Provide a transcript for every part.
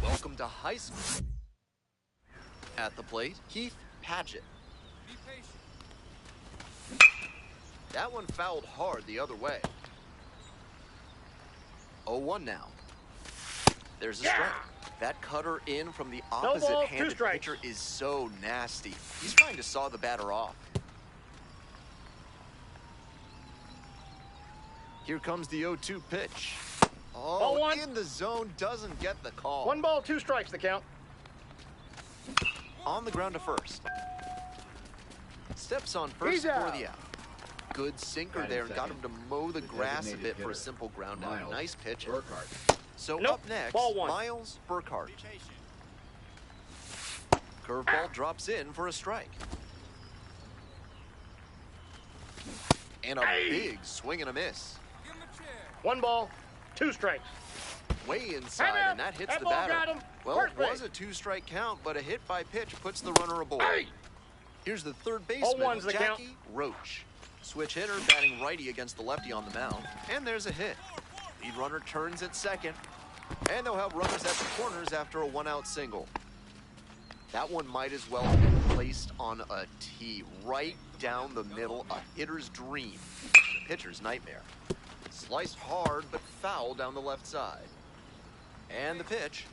Welcome to high school. At the plate, Keith Padgett. Be patient. That one fouled hard the other way. 0-1 now. There's a strike. That cutter in from the opposite-handed pitcher is so nasty. He's trying to saw the batter off. Here comes the 0-2 pitch. Oh, in the zone, doesn't get the call. 1 ball, 2 strikes, the count. On the ground to first. Steps on first for the out. Good sinker there and got him to mow the grass a bit for a simple ground out. Nice pitch. So up next, Miles Burkhart. Curveball drops in for a strike. And a big swing and a miss. 1 ball, 2 strikes. Way inside, and that hits the batter. Well, it was a 2-strike count, but a hit by pitch puts the runner aboard. Here's the third baseman, Jackie Roach. Switch hitter batting righty against the lefty on the mound. And there's a hit. Lead runner turns at second. And they'll have runners at the corners after a 1-out single. That one might as well have been placed on a tee right down the middle, a hitter's dream, the pitcher's nightmare. Sliced hard, but foul down the left side. And the pitch.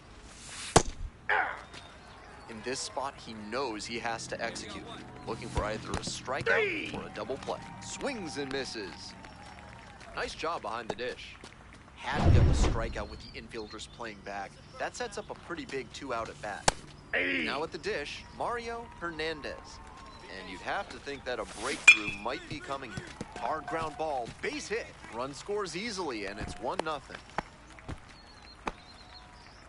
In this spot, he knows he has to execute. Looking for either a strikeout or a double play. Swings and misses. Nice job behind the dish. Had to get the strikeout with the infielders playing back. That sets up a pretty big 2-out at bat. Now at the dish, Mario Hernandez. And you'd have to think that a breakthrough might be coming here. Hard ground ball, base hit. Run scores easily, and it's 1-0.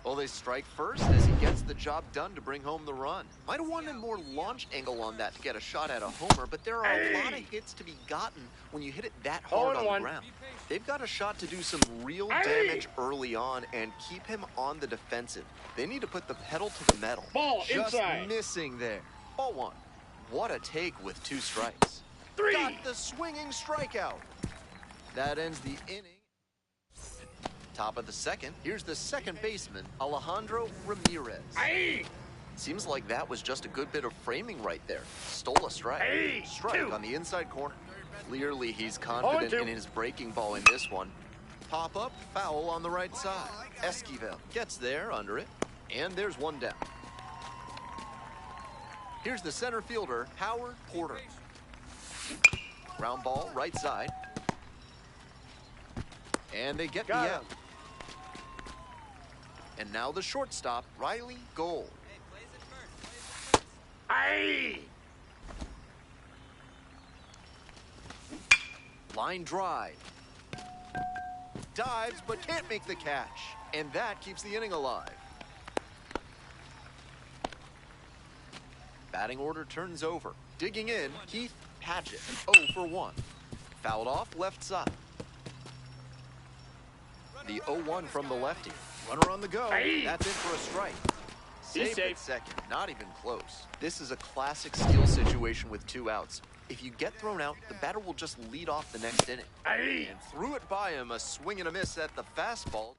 Well, they strike first as he gets the job done to bring home the run. Might have wanted more launch angle on that to get a shot at a homer, but there are a lot of hits to be gotten when you hit it that hard on the ground. They've got a shot to do some real damage early on and keep him on the defensive. They need to put the pedal to the metal. Ball just inside. Missing there. Ball 1. What a take with 2 strikes. 3. Got the swinging strikeout. That ends the inning. Top of the second, here's the second baseman, Alejandro Ramirez. Seems like that was just a good bit of framing right there. Stole a strike. Strike on the inside corner. Clearly he's confident in his breaking ball in this one. Pop up, foul on the right side. Esquivel gets there under it, and there's 1 down. Here's the center fielder, Howard Porter. Ground ball, right side. And they get the out. And now the shortstop, Riley Gold. Line drive. Dives, but can't make the catch. And that keeps the inning alive. Batting order turns over. Digging in, Keith Padgett, 0 for 1. Fouled off left side. The 0-1 from the lefty. Runner on the go. That's in for a strike. Safe at second. Not even close. This is a classic steal situation with 2 outs. If you get thrown out, the batter will just lead off the next inning. And threw it by him, a swing and a miss at the fastball.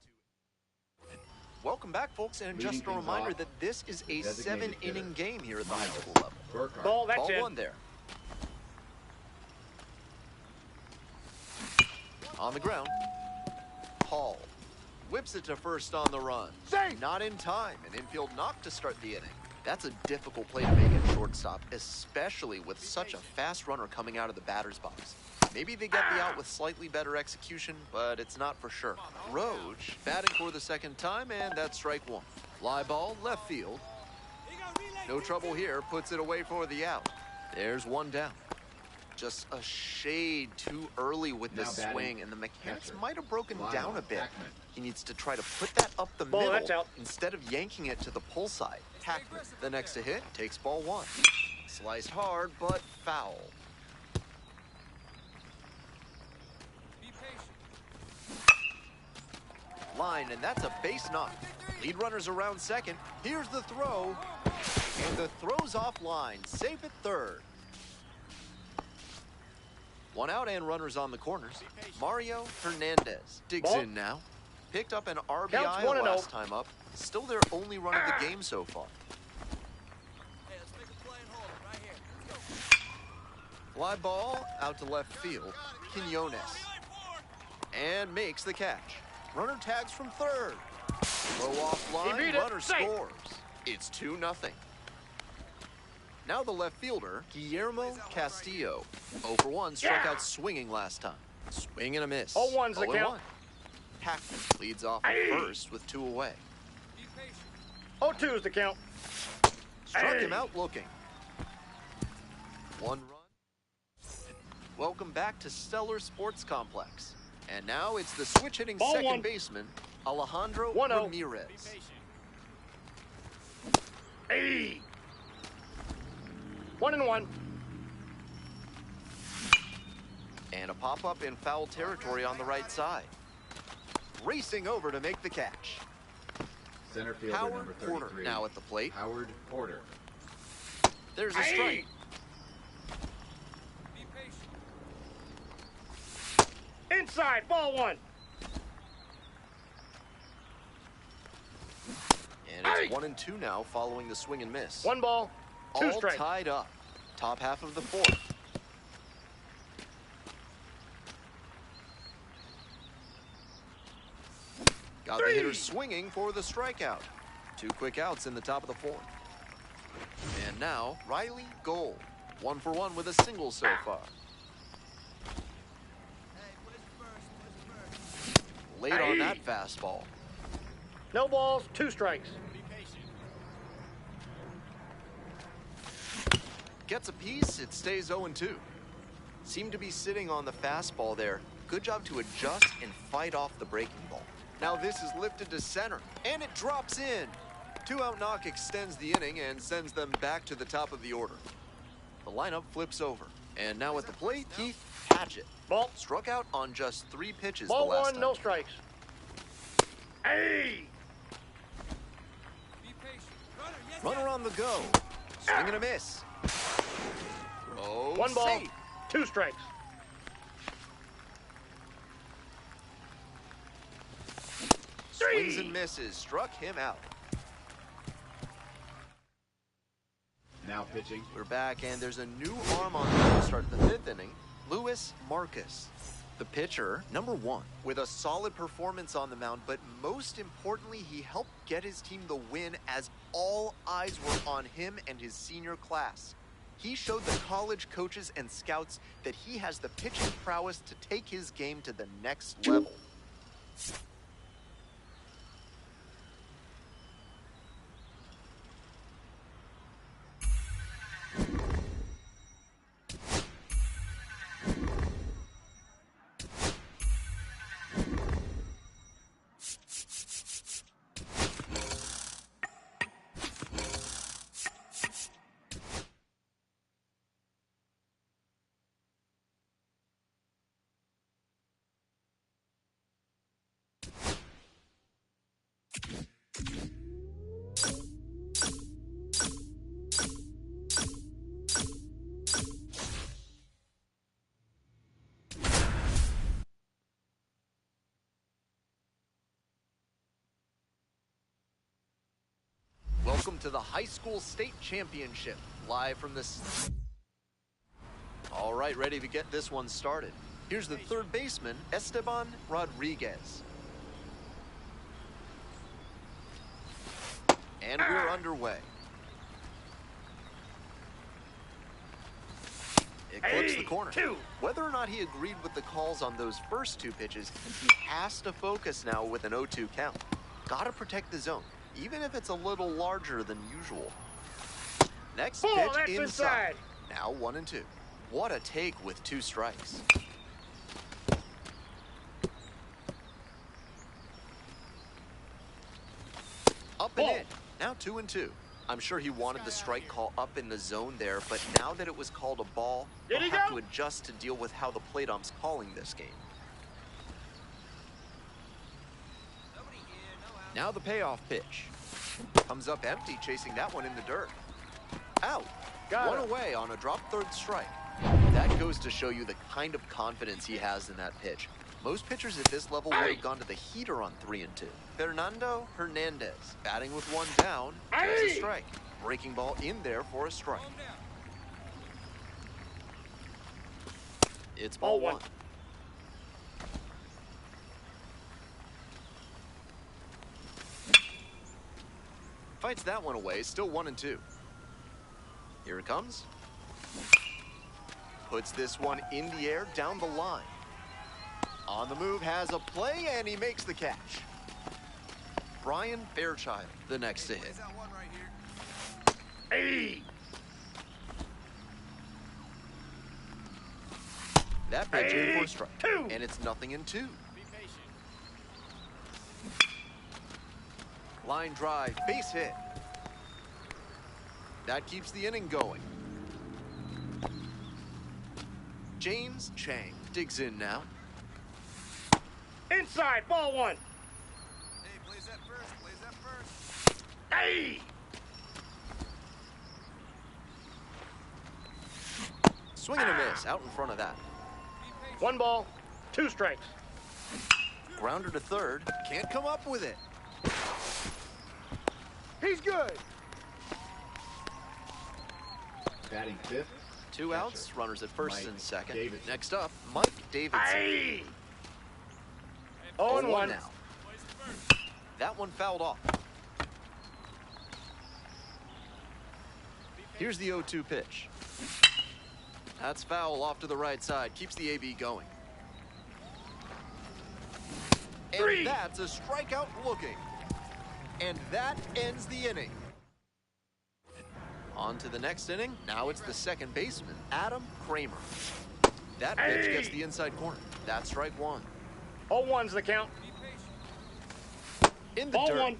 Welcome back, folks, and just a reminder that this is a 7-inning game here at the high school level. Ball 1 there. On the ground. Hall whips it to first on the run. Safe. Not in time. An infield knock to start the inning. That's a difficult play to make at shortstop, especially with such a fast runner coming out of the batter's box. Maybe they get the out with slightly better execution, but it's not for sure. Roach batting for the second time, and that's strike one. Fly ball, left field. No trouble here, puts it away for the out. There's one down. Just a shade too early with the swing, and the mechanics might have broken down a bit. He needs to try to put that up the middle instead of yanking it to the pull side. Hackman, the next to hit, takes ball one. Sliced hard, but foul. Line, and that's a base knock. Lead runners around second. Here's the throw, and the throw's offline. Safe at third. One out and runners on the corners. Mario Hernandez digs in now. Picked up an RBI last time up. Still their only run of the game so far. Hey, let's make a play and hold it right here. Let's go. Fly ball out to left field. Quinones. And makes the catch. Runner tags from third. Throw off line, runner scores. It's 2-0. Now the left fielder, Guillermo Castillo. 0 for 1, struck out swinging last time. Swing and a miss. 0-1's the count. Hackman leads off at first with 2 away. 0-2's the count. Struck him out looking. 1 run. Welcome back to Stellar Sports Complex. And now it's the switch-hitting second baseman, Alejandro Ramirez. Hey! 1-1. And a pop-up in foul territory on the right side. Racing over to make the catch. Center fielder Howard number 33. Porter now at the plate. Howard Porter. There's a strike. Be patient. Inside, ball one. And it's 1-2 now following the swing and miss. 1 ball, 2 All strikes. tied up. Top half of the fourth. Got the hitter swinging for the strikeout. 2 quick outs in the top of the fourth. And now, Riley Gold. 1 for 1 with a single so far. Hey, where's first? Late on that fastball. No balls, 2 strikes. Be patient. Gets a piece, it stays 0-2. Seemed to be sitting on the fastball there. Good job to adjust and fight off the breaking ball. Now this is lifted to center, and it drops in. 2-out knock extends the inning and sends them back to the top of the order. The lineup flips over, and now at the plate, Keith Patchett. Ball. Struck out on just 3 pitches Ball the last 1, time. no strikes. Hey! Be patient. Runner, yes, Runner on the go. Swing and a miss. Oh, 1 ball, safe. 2 strikes. Swings and misses. Struck him out. Now pitching. We're back, and there's a new arm on to start the 5th inning. Luis Marcus, the pitcher, number 1, with a solid performance on the mound, but most importantly, he helped get his team the win as all eyes were on him and his senior class. He showed the college coaches and scouts that he has the pitching prowess to take his game to the next level. Welcome to the High School State Championship, live from this. All right, ready to get this one started. Here's the third baseman, Esteban Rodriguez. And we're underway. It clips the corner. Whether or not he agreed with the calls on those first two pitches, he has to focus now with an 0-2 count. Gotta protect the zone, even if it's a little larger than usual. Next pitch inside. Now 1-2. What a take with 2 strikes. Up and in. Now 2-2. I'm sure he wanted the strike call up in the zone there, but now that it was called a ball, he'll have to adjust to deal with how the plate ump's calling this game. Now the payoff pitch. Comes up empty, chasing that one in the dirt. Out. One away on a drop third strike. That goes to show you the kind of confidence he has in that pitch. Most pitchers at this level would have gone to the heater on 3-2. Fernando Hernandez, batting with 1 down, takes a strike. Breaking ball in there for a strike. It's ball 1. Fights that one away, still 1-2. Here it comes. Puts this one in the air, down the line. On the move, has a play, and he makes the catch. Brian Fairchild, the next to hit. That pitch in for a strike, and it's 0-2. Line drive, base hit. That keeps the inning going. James Chang digs in now. Inside, ball 1. Hey, plays that first. Hey! Swing and a miss out in front of that. 1 ball, 2 strikes. Grounder to third, can't come up with it. He's good. Batting 5th. 2 outs, runners at first and second. Davidson. Next up, Mike Davidson. Hey! 0-1 0-1 now. That one fouled off. Here's the 0-2 pitch. That's foul off to the right side. Keeps the AB going. And that's a strikeout looking. And that ends the inning. On to the next inning. Now it's the second baseman, Adam Kramer. That pitch gets the inside corner. That's strike 1. 0-1's the count. In the Ball dirt. 1.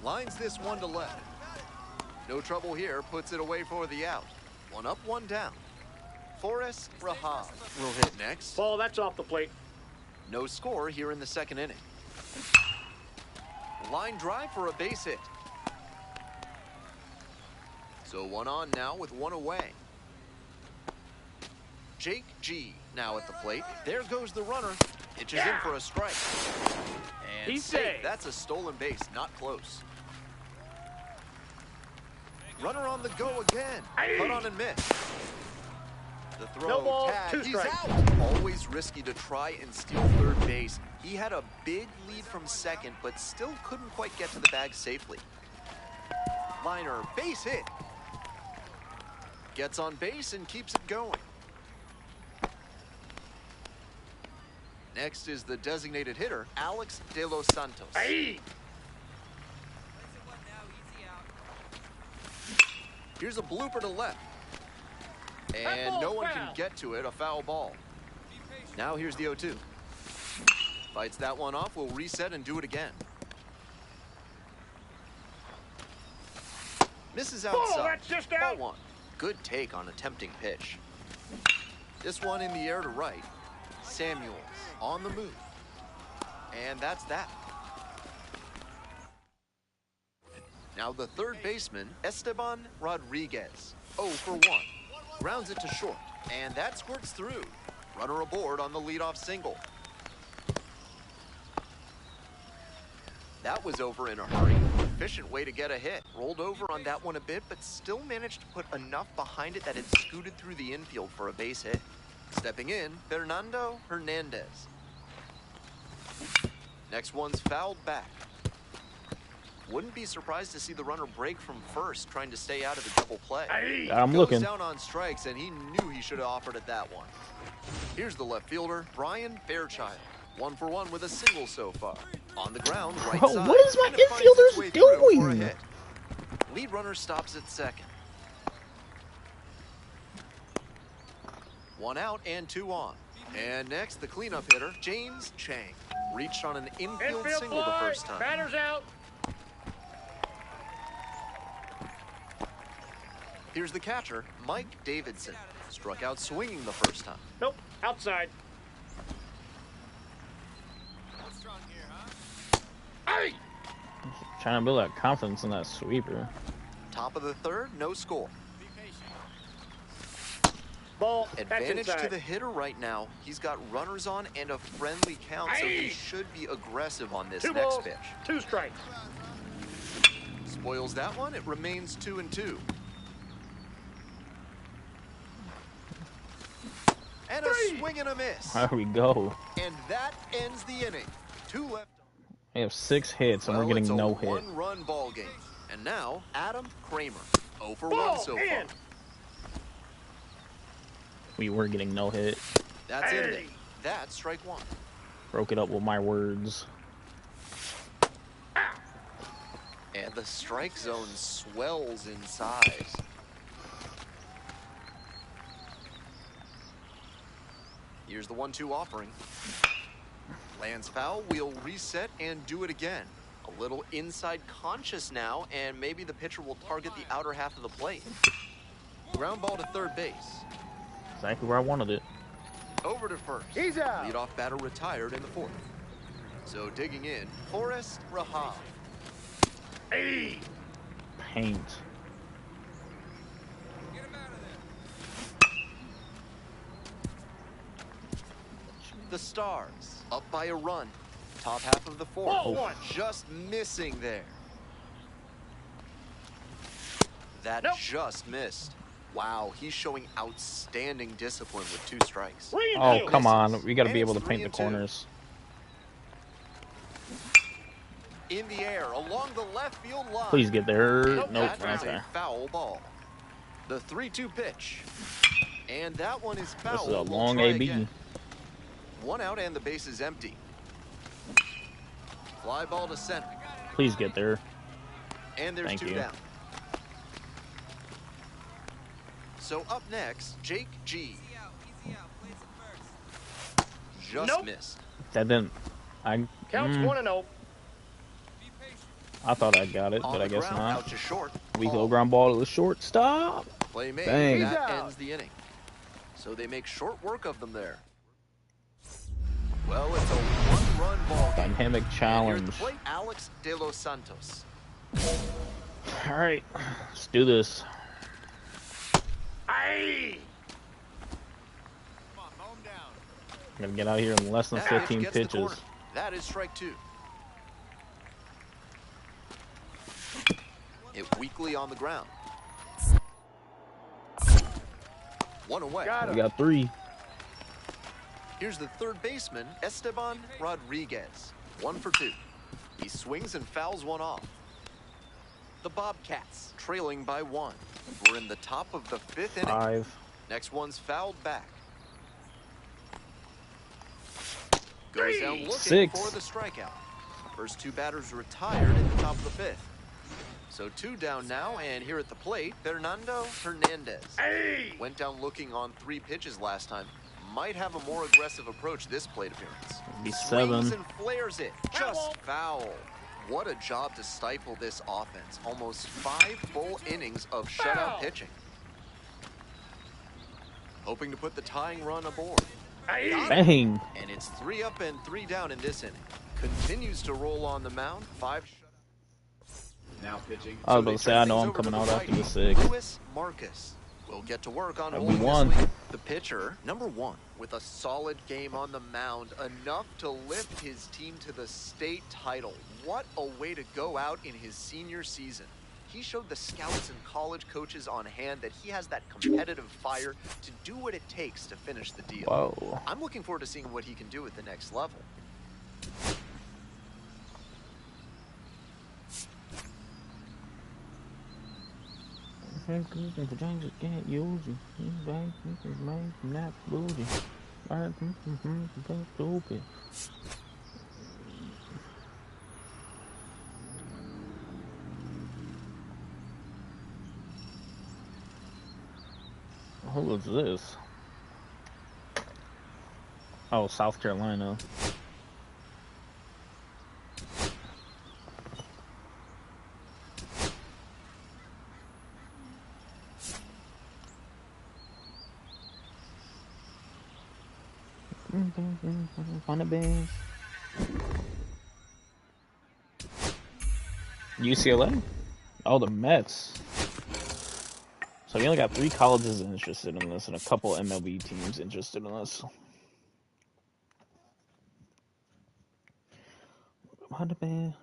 Lines this one to left. No trouble here. Puts it away for the out. 1 up, 1 down. Forrest Rahab will hit next. Ball, that's off the plate. No score here in the second inning. Line drive for a base hit. So 1 on now with 1 away. Jake G now at the plate. There goes the runner. Pitches in for a strike. And He's safe. safe. That's a stolen base, not close. Runner on the go again. Put on and miss. The throw, No ball, tag, 2 he's strikes. out. Always risky to try and steal third base. He had a big lead from second, but still couldn't quite get to the bag safely. Liner, base hit. Gets on base and keeps it going. Next is the designated hitter, Alex De Los Santos. Hey! Here's a blooper to left. And no one can get to it, a foul ball. Now here's the 0-2. Fights that one off, we'll reset and do it again. Misses outside. That's just Ball out. 1. Good take on a tempting pitch. This one in the air to right. Samuels on the move. And that's that. Now the third baseman, Esteban Rodriguez. 0 for 1. Grounds it to short. And that squirts through. Runner aboard on the leadoff single. That was over in a hurry. efficient way to get a hit. Rolled over on that one a bit, but still managed to put enough behind it that it scooted through the infield for a base hit. Stepping in, Fernando Hernandez. Next one's fouled back. Wouldn't be surprised to see the runner break from first, trying to stay out of the double play. I'm looking. Goes down on strikes, and he knew he should have offered at that one. Here's the left fielder, Brian Fairchild. 1 for 1 with a single so far. On the ground, right side. What is my infielders doing? Lead runner stops at second. 1 out and 2 on. And next, the cleanup hitter, James Chang. Reached on an infield single the first time. Batter's out. Here's the catcher, Mike Davidson. Struck out swinging the first time. Nope, outside. Hey! Trying to build that confidence in that sweeper. Top of the third, no score. Ball. Advantage to the hitter right now. He's got runners on and a friendly count, so he should be aggressive on this 2 next balls, pitch. 2 strikes. Spoils that one. It remains 2-2. And a swing and a miss. There we go. And that ends the inning. 2 left. We have 6 hits, and we're getting no hit. 1-run ball game. And now, Adam Kramer. 0 for 1 so far. We were getting no hit. That's it. That's strike 1. Broke it up with my words. And the strike zone swells in size. Here's the 1-2 offering. Lands foul, we'll reset and do it again. A little inside conscious now, and maybe the pitcher will target the outer half of the plate. Ground ball to third base. Exactly where I wanted it. Over to first. He's out. Leadoff batter retired in the 4th. So digging in, Forrest Rahal. Hey! Paint. Get him out of there. The Stars, up by a run. Top half of the 4th. Ball 1. Just missing there. That just missed. Wow, he's showing outstanding discipline with 2 strikes. Oh, come on. We got to And be able it's to paint the 3-2. corners. In the air, along the left field line. Please get there. And Nope, that right is a there. foul ball. The 3-2 pitch. And that one is foul. This is a We'll long try AB. again. 1 out and the base is empty. Fly ball to center. Please get there. And there's Thank 2 you. down. So up next, Jake G. Easy out. Place it first. Just missed. That didn't. Counts 1-0. Be patient. I thought I got it, On but I the guess ground, not. out to short. Weak Ball. little ground ball to the shortstop. Play made. Bang. That He's out. ends the inning. So they make short work of them there. Well, it's a 1-run ball game. Dynamic And here at challenge. the plate, Alex De Los Santos. All right, let's do this. Hey! Come on, mow him down. I'm gonna get out of here in less than That pitch 15 gets the pitches. corner. That is strike 2. It weakly on the ground. 1 away. We got 3. Here's the third baseman, Esteban Rodriguez. 1 for 2. He swings and fouls one off. The Bobcats, trailing by 1. We're in the top of the 5th inning. 5. Next one's fouled back. Goes down looking 6. for the strikeout. First 2 batters retired at the top of the 5th. So 2 down now, and here at the plate, Fernando Hernandez. Hey! Went down looking on 3 pitches last time. Might have a more aggressive approach this plate appearance. Be Swings 7. and flares it. Just foul. What a job to stifle this offense. Almost 5 full innings of shutout pitching. Hoping to put the tying run aboard. Hey! Bang. And it's 3 up and 3 down in this inning. Continues to roll on the mound. 5 shutouts. Now pitching. I was about to say, I know I'm coming out after the 6th. Luis Marcus. We'll get to work on That'd holding be this one. lead. The pitcher, number 1, with a solid game on the mound, enough to lift his team to the state title. What a way to go out in his senior season. He showed the scouts and college coaches on hand that he has that competitive fire to do what it takes to finish the deal. Whoa. I'm looking forward to seeing what he can do at the next level. Can't use it. Not booty. Stupid. Who is this? Oh, South Carolina. Funny beans. UCLA? Oh, the Mets. So you only got 3 colleges interested in this and a couple MLB teams interested in this. Funny beans.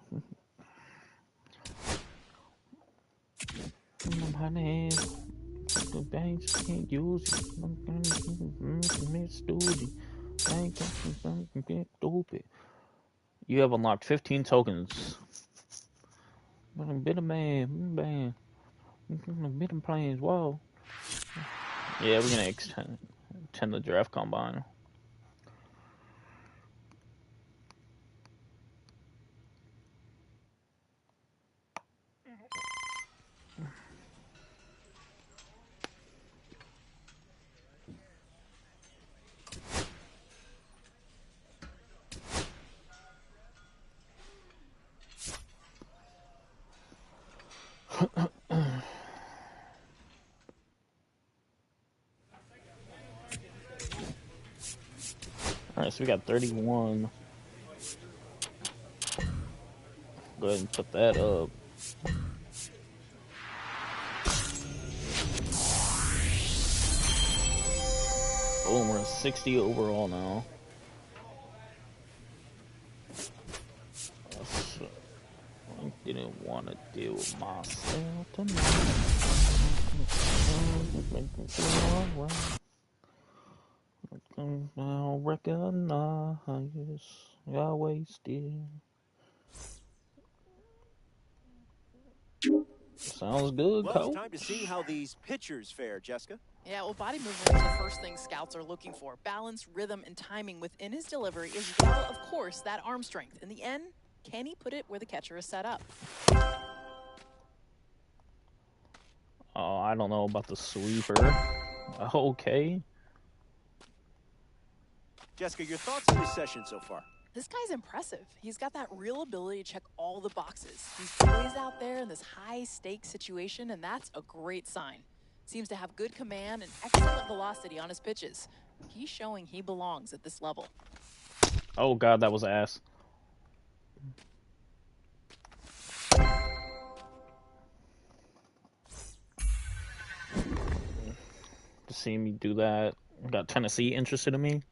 Honey, the banks can't use it. Stupid. You have unlocked 15 tokens. Bit of man. Bit of planes. Whoa. Yeah, we're gonna extend the draft combine. Alright, so we got 31. Go ahead and put that up. Boom, we're at 60 overall now. I didn't want to deal with myself tonight. Now recognize I wasted. Sounds good, well, Coach. It's time to see how these pitchers fare, Jessica. Yeah, well, body movement is the first thing scouts are looking for. Balance, rhythm, and timing within his delivery, as well, of course, that arm strength. In the end, can he put it where the catcher is set up? Oh, I don't know about the sweeper. Okay. Jessica, your thoughts on this session so far? This guy's impressive. He's got that real ability to check all the boxes. He's always out there in this high-stakes situation, and that's a great sign. Seems to have good command and excellent velocity on his pitches. He's showing he belongs at this level. Oh, God, that was ass. To see me do that. Got Tennessee interested in me.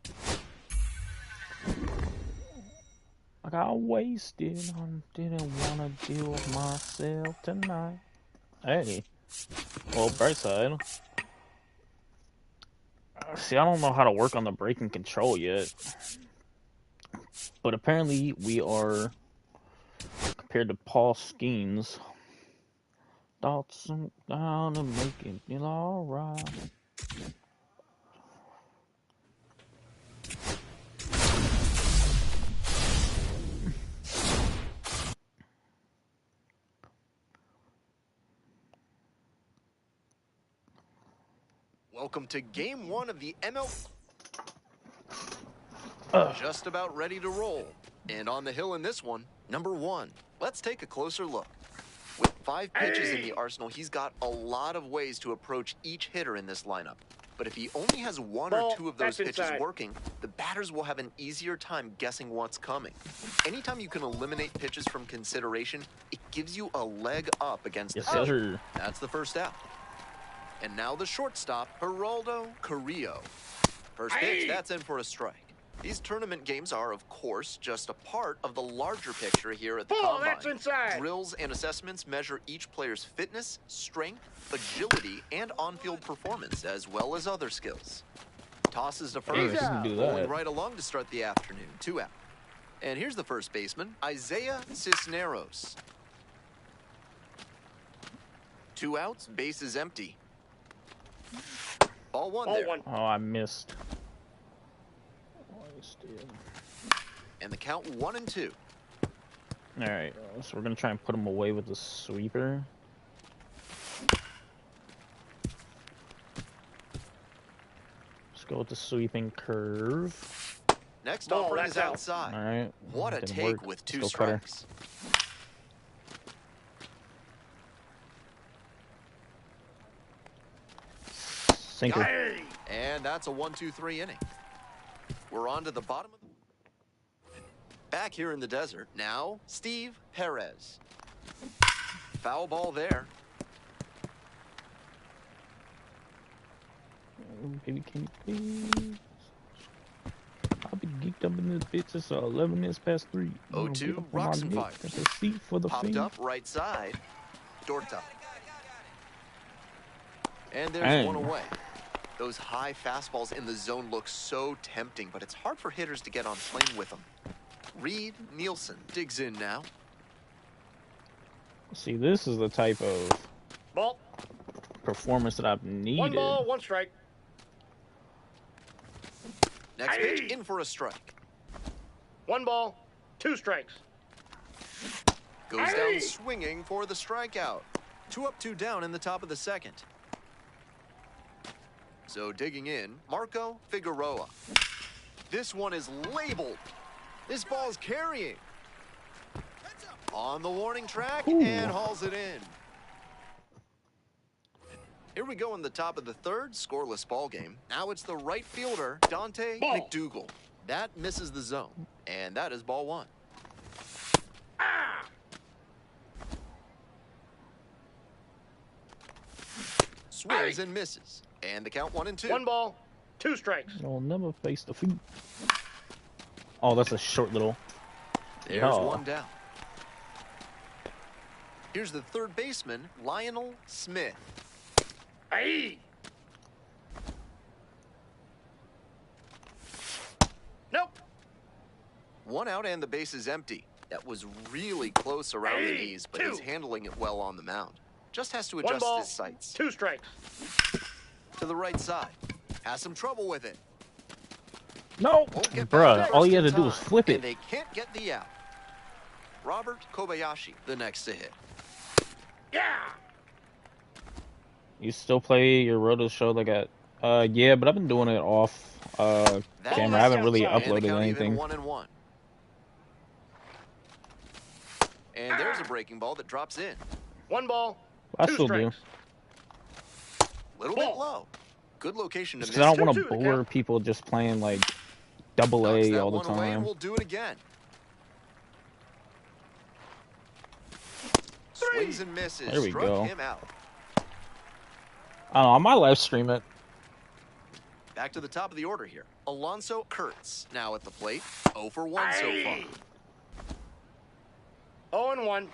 I got wasted. I didn't want to deal with myself tonight. Hey. Well, bright side. See, I don't know how to work on the braking control yet. But apparently we are, compared to Paul Skeens, thoughts down and making it alright. Welcome to Game 1 of the ML. Just about ready to roll. And on the hill in this one, number 1. Let's take a closer look. With 5 pitches in the arsenal, he's got a lot of ways to approach each hitter in this lineup. But if he only has 1 or 2 of those pitches working, the batters will have an easier time guessing what's coming. Anytime you can eliminate pitches from consideration, it gives you a leg up against the pitcher. That's the first out. And now the shortstop, Geraldo Carrillo. First pitch, that's in for a strike. These tournament games are, of course, just a part of the larger picture here at the Combine. That's inside. Drills and assessments measure each player's fitness, strength, agility, and on-field performance, as well as other skills. Tosses to first, rolling right along to start the afternoon. 2 out. And here's the first baseman, Isaiah Cisneros. 2 outs, base is empty. Ball one there. Oh, I missed. And the count 1-2. All right, so we're gonna try and put him away with the sweeper. Let's go with the sweeping curve. Next offering is outside. All right. What a take with 2 strikes. Sinker. And that's a 1-2-3 inning. We're on to the bottom of the... Back here in the desert. Now, Steve Perez. Foul ball there. Baby, can you please? I'll be geeked up in this bitch. It's 11 minutes past 3. 0-2, rocks and fires. Popped up right side. Dorta. And there's one away. Those high fastballs in the zone look so tempting, but it's hard for hitters to get on plane with them. Reed Nielsen digs in now. See, this is the type of performance that I've needed. 1 ball, 1 strike. Next pitch, in for a strike. 1 ball, 2 strikes. Goes down swinging for the strikeout. 2 up, 2 down in the top of the second. So digging in, Marco Figueroa. This one is labeled. This ball's carrying. On the warning track and hauls it in. Here we go in the top of the third, scoreless ball game. Now it's the right fielder, Dante McDougal. That misses the zone, and that is ball 1. Swings and misses. And the count 1-2. 1 ball, 2 strikes. You'll never face defeat. Oh, that's a short little. There's 1 down. Here's the third baseman, Lionel Smith. Nope. 1 out and the base is empty. That was really close around the knees, but he's handling it well on the mound. Just has to adjust his sights. 2 strikes. To the right side. Has some trouble with it. No, bruh, all you had to do was flip it. And they can't get the out. Robert Kobayashi, the next to hit. Yeah. You still play your roto show like at? Yeah, but I've been doing it off camera. I haven't really uploaded anything. 1-1. And there's a breaking ball that drops in. 1 ball. I 2 still strikes. do. Little bit low. Good location to miss. Because I don't want to bore people just playing like AA all the time. We'll do it again. Swings and misses. There we go. Him out. I don't know. I might live stream it. Back to the top of the order here. Alonso Kurtz now at the plate. 0 for 1 so far. 0-1.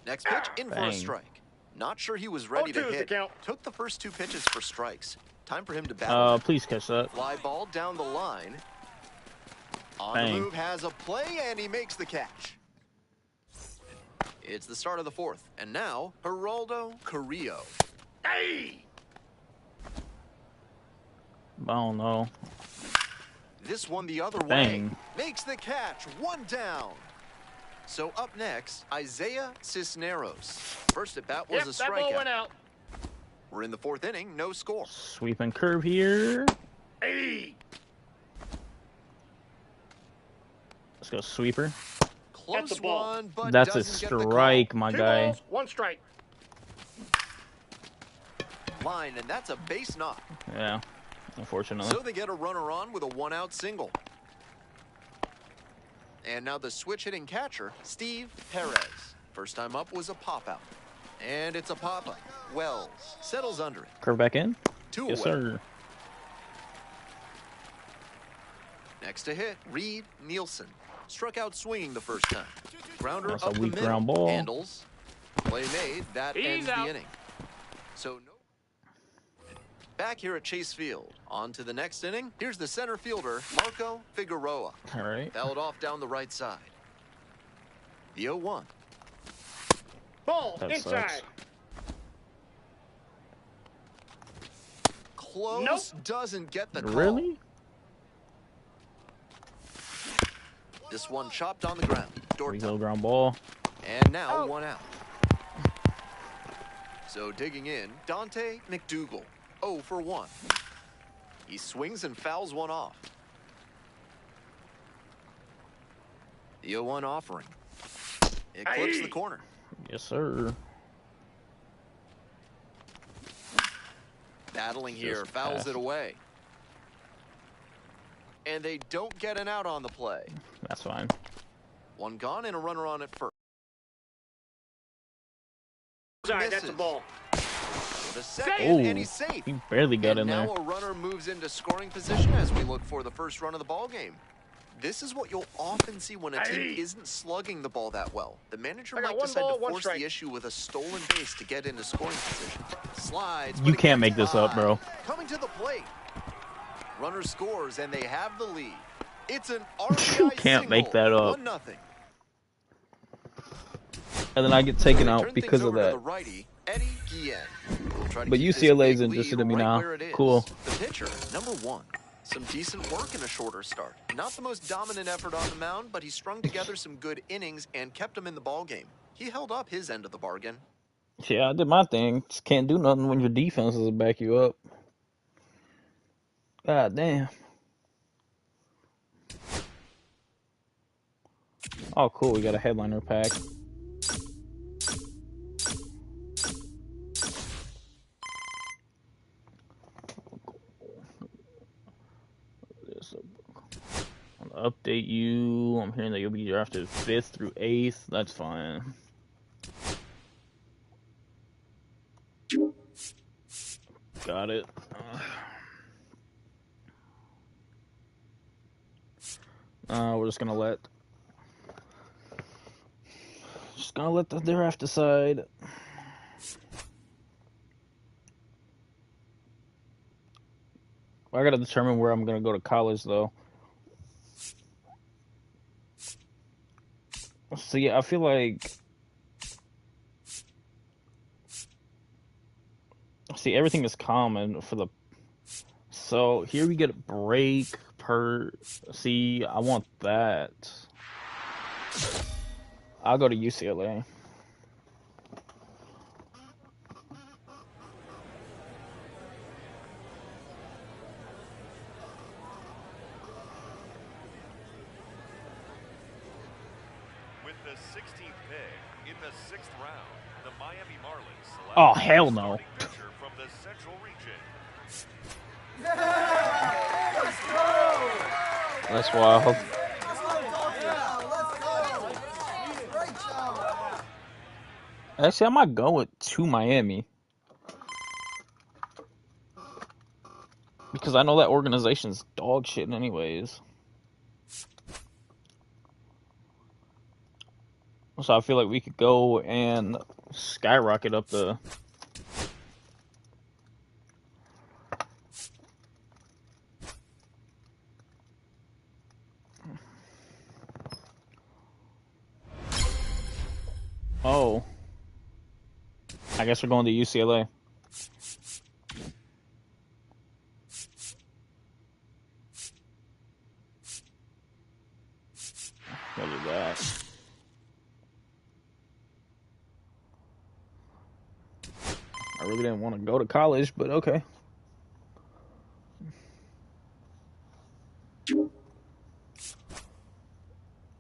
Next pitch, in for a strike. Not sure he was ready to hit. Took the first 2 pitches for strikes. Time for him to battle. Please catch that. Fly ball down the line. On the move, has a play, and he makes the catch. It's the start of the 4th. And now, Geraldo Carrillo. I don't know. This one the other way. Makes the catch. 1 down. So up next, Isaiah Cisneros. First at bat was a strikeout. That ball went out. We're in the 4th inning, no score. Sweep and curve here. Let's go sweeper. Close one, but that's a strike, my guy. 2 balls, 1 strike. Line, and that's a base knock. Yeah, unfortunately. So they get a runner on with a 1-out single. And now the switch-hitting catcher, Steve Perez. First time up was a pop-out. And it's a pop-up. Wells settles under it. Curve back in. 2 Yes, away. sir. Next to hit, Reed Nielsen. Struck out swinging the first time. Grounder That's up a the weak middle. ground ball. Handles. Play made. That He's ends out. the inning. So no. Back here at Chase Field. On to the next inning. Here's the center fielder, Marco Figueroa. All right. Fouled off down the right side. The 0-1. Ball That inside. sucks. Close. Nope. Doesn't get the call. Really? This one chopped on the ground. Door Weak little tuck. ground ball. And now Out. 1 out. So digging in, Dante McDougal, 0 for 1. He swings and fouls one off. The 0-1 offering. It clips the corner. Yes, sir. Battling here, Just fouls pass. it away. And they don't get an out on the play. That's fine. 1 gone and a runner on at first. Inside, that's a Misses. ball. The second, Oh, and he's safe. he barely got And in there. now a runner moves into scoring position as we look for the first run of the ball game. This is what you'll often see when a team Hey. isn't slugging the ball that well. The manager I got might one decide ball, to one force strike. the issue with a stolen base to get into scoring position. Slides. You but it can't gets make this up, by. bro. Coming to the plate. Runner scores and they have the lead. It's an You RBI can't make single. that up. 1-0. And then I get taken They out turn because things of over to that. the righty, Eddie Guillen. We'll try to But keep this UCLA is big interested lead in me right now. where it is. Cool. The pitcher, number 1. Some decent work in a shorter start. Not the most dominant effort on the mound, but he strung together some good innings and kept him in the ball game. He held up his end of the bargain. Yeah, I did my thing. Just can't do nothing when your defense doesn't back you up. God damn. Oh, cool. We got a headliner pack. I'll update you. I'm hearing that you'll be drafted 5th through 8th. That's fine. Got it. We're just gonna let the draft decide. I gotta determine where I'm gonna go to college though. So yeah, I feel like, see, everything is common for the, so here we get a break per, see, I want that. I'll go to UCLA. With the 16th pick in the 6th round, the Miami Marlins select Oh, hell the no. starting pitcher from the Central Region. That's wild. Actually, I might go to Miami. Because I know that organization's dog shit anyways. So I feel like we could go and skyrocket up the... Oh. I guess we're going to UCLA. Look at that. I really didn't want to go to college, but okay.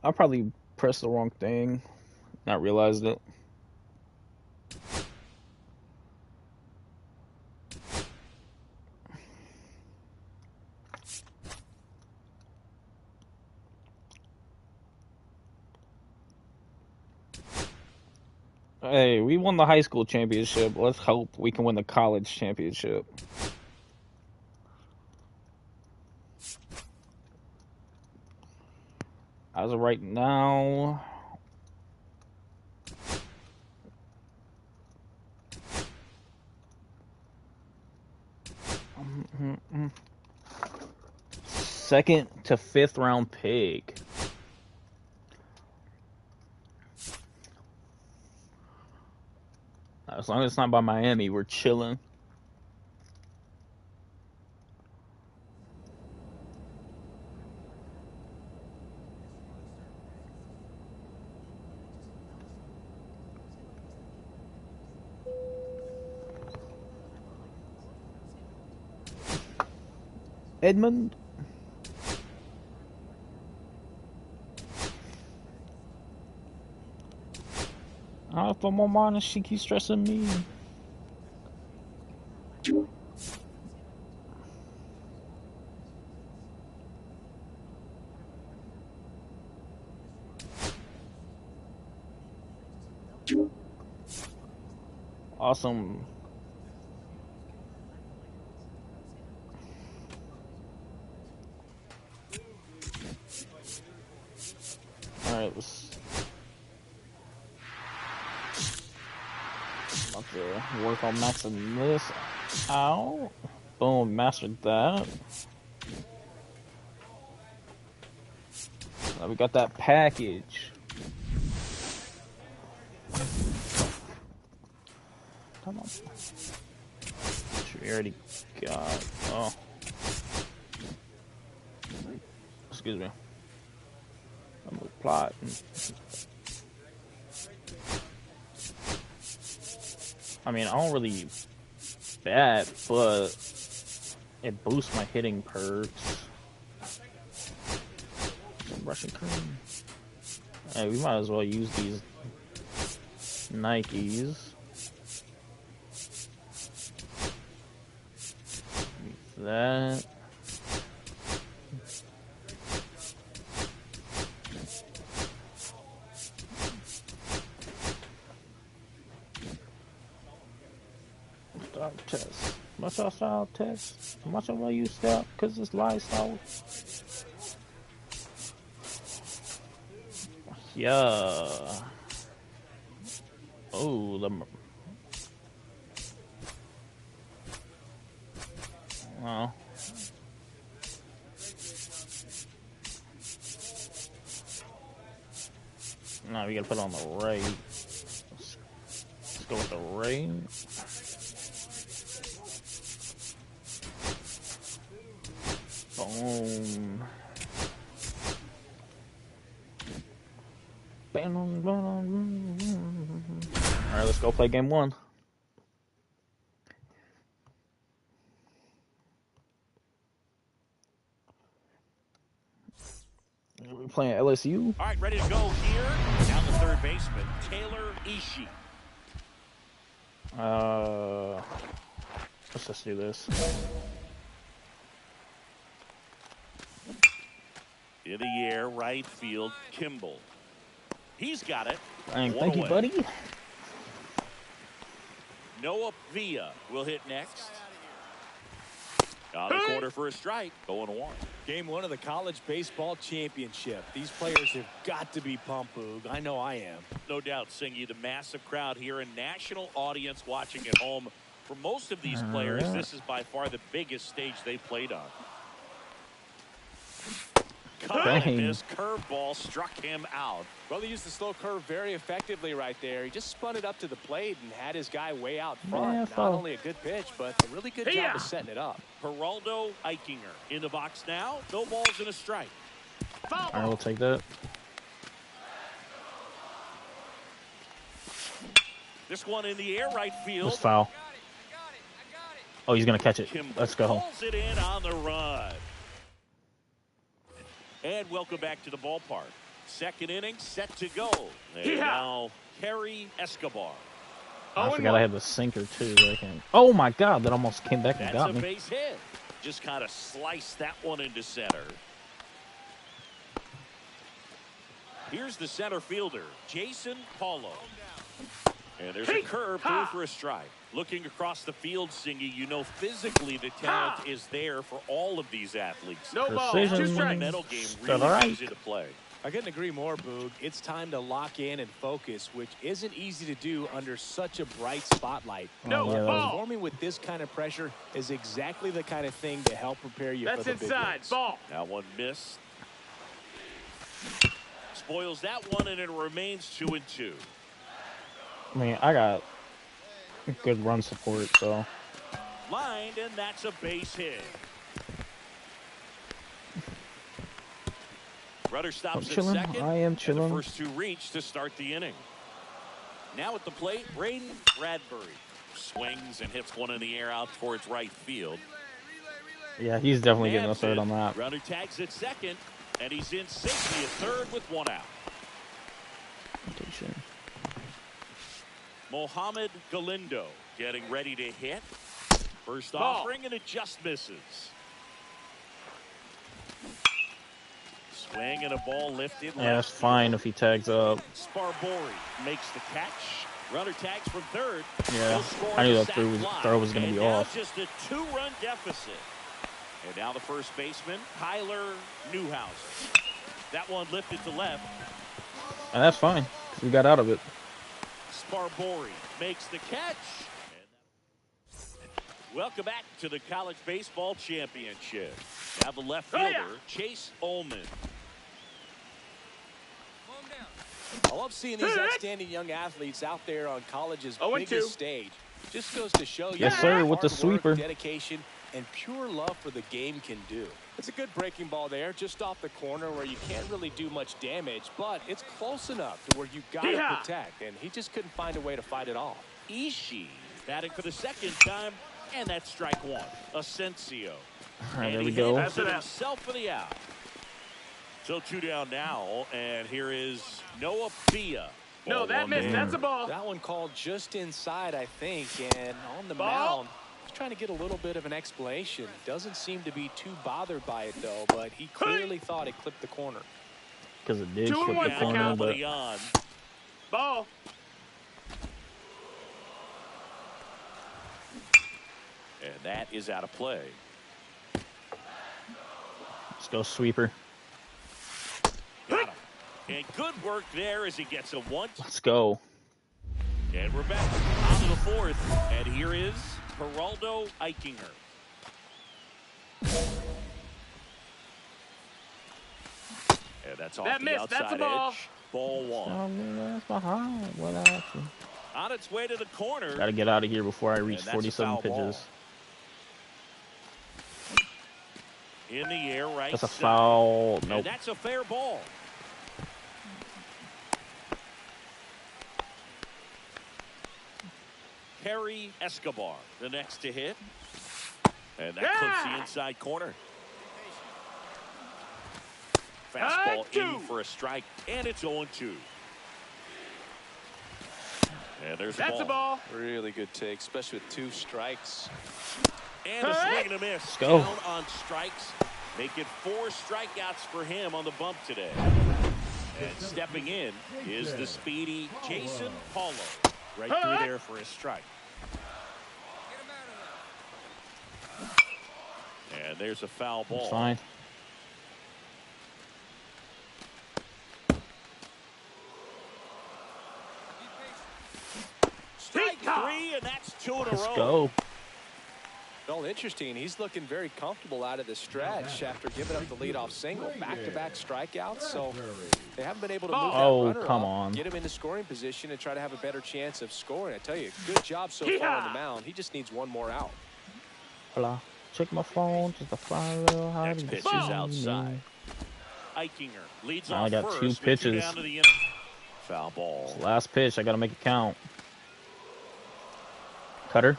I probably pressed the wrong thing, not realized it. Hey, we won the high school championship. Let's hope we can win the college championship. As of right now, second to fifth round pick. As long as it's not by Miami, we're chilling. Edmund. For more money, she keeps stressing me. Awesome. Alright, let's about to work on maxing this out. Boom, mastered that. Now we got that package. Come on. Which we already got. Oh. Excuse me. I'm gonna plot. I mean, I don't really bat, but it boosts my hitting perks. Some Russian cream. Hey, we might as well use these Nikes. That. Start test. Must I start test? Much of I use that because it's lifestyle. Yeah. Oh, the. Well. No, we gotta put it on the right. Let's go with the right. Boom. Alright, let's go play game one. We're playing LSU. All right, ready to go here. Down the third baseman, Taylor Ishii. Let's just do this. In the air, right field, Kimball. He's got it. Thank you, buddy. Noah Villa will hit next. On the corner for a strike, 0-1. Game one of the college baseball championship. These players have got to be pumped, Boog. I know I am. No doubt, Singy, the massive crowd here and national audience watching at home. For most of these players, this is by far the biggest stage they've played on. This curveball struck him out. Well, he used the slow curve very effectively right there. He just spun it up to the plate and had his guy way out front. Not only a good pitch, but a really good job of setting it up. Geraldo Eichinger in the box now. No balls and a strike. I will take that. This one in the air, right field. This foul. Oh, he's gonna catch it. Let's go. Pulls it in on the run. And welcome back to the ballpark. Second inning, set to go. And now, Kerry Escobar. I forgot I had the sinker, too. Oh, my God. That almost came back and got me. That's a base hit. Just kind of sliced that one into center. Here's the center fielder, Jason Paulo. And there's a curve through for a strike. Looking across the field, Singy, you know physically the talent is there for all of these athletes. No ball. That 2 strikes. fundamental game really comes into play. I couldn't agree more, Boog. It's time to lock in and focus, which isn't easy to do under such a bright spotlight. No ball. Performing with this kind of pressure is exactly the kind of thing to help prepare you for the big inside. ones. Ball. That one missed. Spoils that one, and it remains 2-2. I mean, I got good run support, so. Lined, and that's a base hit. Rudder stops at second. I am chilling. The first 2 reach to start the inning. Now at the plate, Braden Bradbury swings and hits one in the air out towards right field. Yeah, he's definitely getting a third on that. Runner tags at second, and he's in safety at third with 1 out. Mohamed Galindo getting ready to hit. First offering, and it just misses. Swing and a ball lifted. Yeah, that's fine if he tags up. Sparbori makes the catch. Runner tags from third. Yeah, I knew that throw was going to be off. Just a 2-run deficit. And now the first baseman, Tyler Newhouse. That one lifted to left. And that's fine. We got out of it. Sparbori makes the catch. Welcome back to the College Baseball Championship. Now the left fielder, Chase Ullman. I love seeing these outstanding young athletes out there on college's biggest stage. Just goes to show you yes, sir, with the sweeper. Dedication and pure love for the game can do. It's a good breaking ball there, just off the corner where you can't really do much damage, but it's close enough to where you got to protect, and he just couldn't find a way to fight it off. Ishii batting for the second time, and that's strike 1. Asensio. All right, and there we go. That's himself for the out. So 2 down now, and here is Noah Pia. No, that missed. That's a ball. That one called just inside, I think, and on the mound, he's trying to get a little bit of an explanation. Doesn't seem to be too bothered by it, though, but he clearly thought it clipped the corner. Because it did clip the corner, but... Ball. And that is out of play. Let's go, sweeper. Got him. And good work there as he gets a 1. Let's go. And we're back on to the 4th. And here is Geraldo Eichinger. And that's off the outside edge. Ball 1. That's behind. What happened? On its way to the corner. Got to get out of here before I reach 47 pitches. Ball. In the air, right. That's a foul. Nope. And that's a fair ball. Harry Escobar, the next to hit. And that clips the inside corner. Fastball in for a strike, and it's 0-2. And there's a ball. Really good take, especially with 2 strikes. And a swing and a miss. Let's go. Down on strikes. Make it 4 strikeouts for him on the bump today. And stepping in is the speedy Jason Paulo. Right through there for his strike. And there's a foul ball. That's fine. Strike 3, and that's 2 in a row. Let's go. Well, interesting. He's looking very comfortable out of the stretch after giving up the leadoff single. Back-to-back strikeouts, so they haven't been able to move that runner come up, on. get him into scoring position, and try to have a better chance of scoring. I tell you, good job so far on the mound. He just needs 1 more out. Hola. Check my phone just to find a little how Next pitch is outside. Eichinger leads off I got first, 2 pitches. Down to the inning. Foul ball. Last pitch. I got to make it count. Cutter.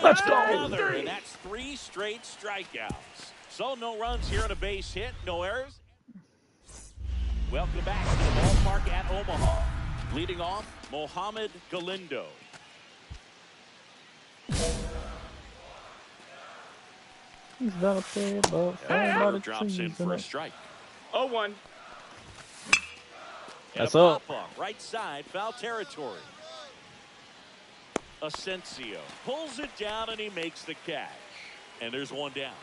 Let's go. And that's 3 straight strikeouts. So no runs here on a base hit, no errors. Welcome back to the ballpark at Omaha. Leading off, Mohamed Galindo. He's not up there, but Drops in for a strike. 0-1. That's up. Right side, foul territory. Asensio pulls it down and he makes the catch. And there's one down.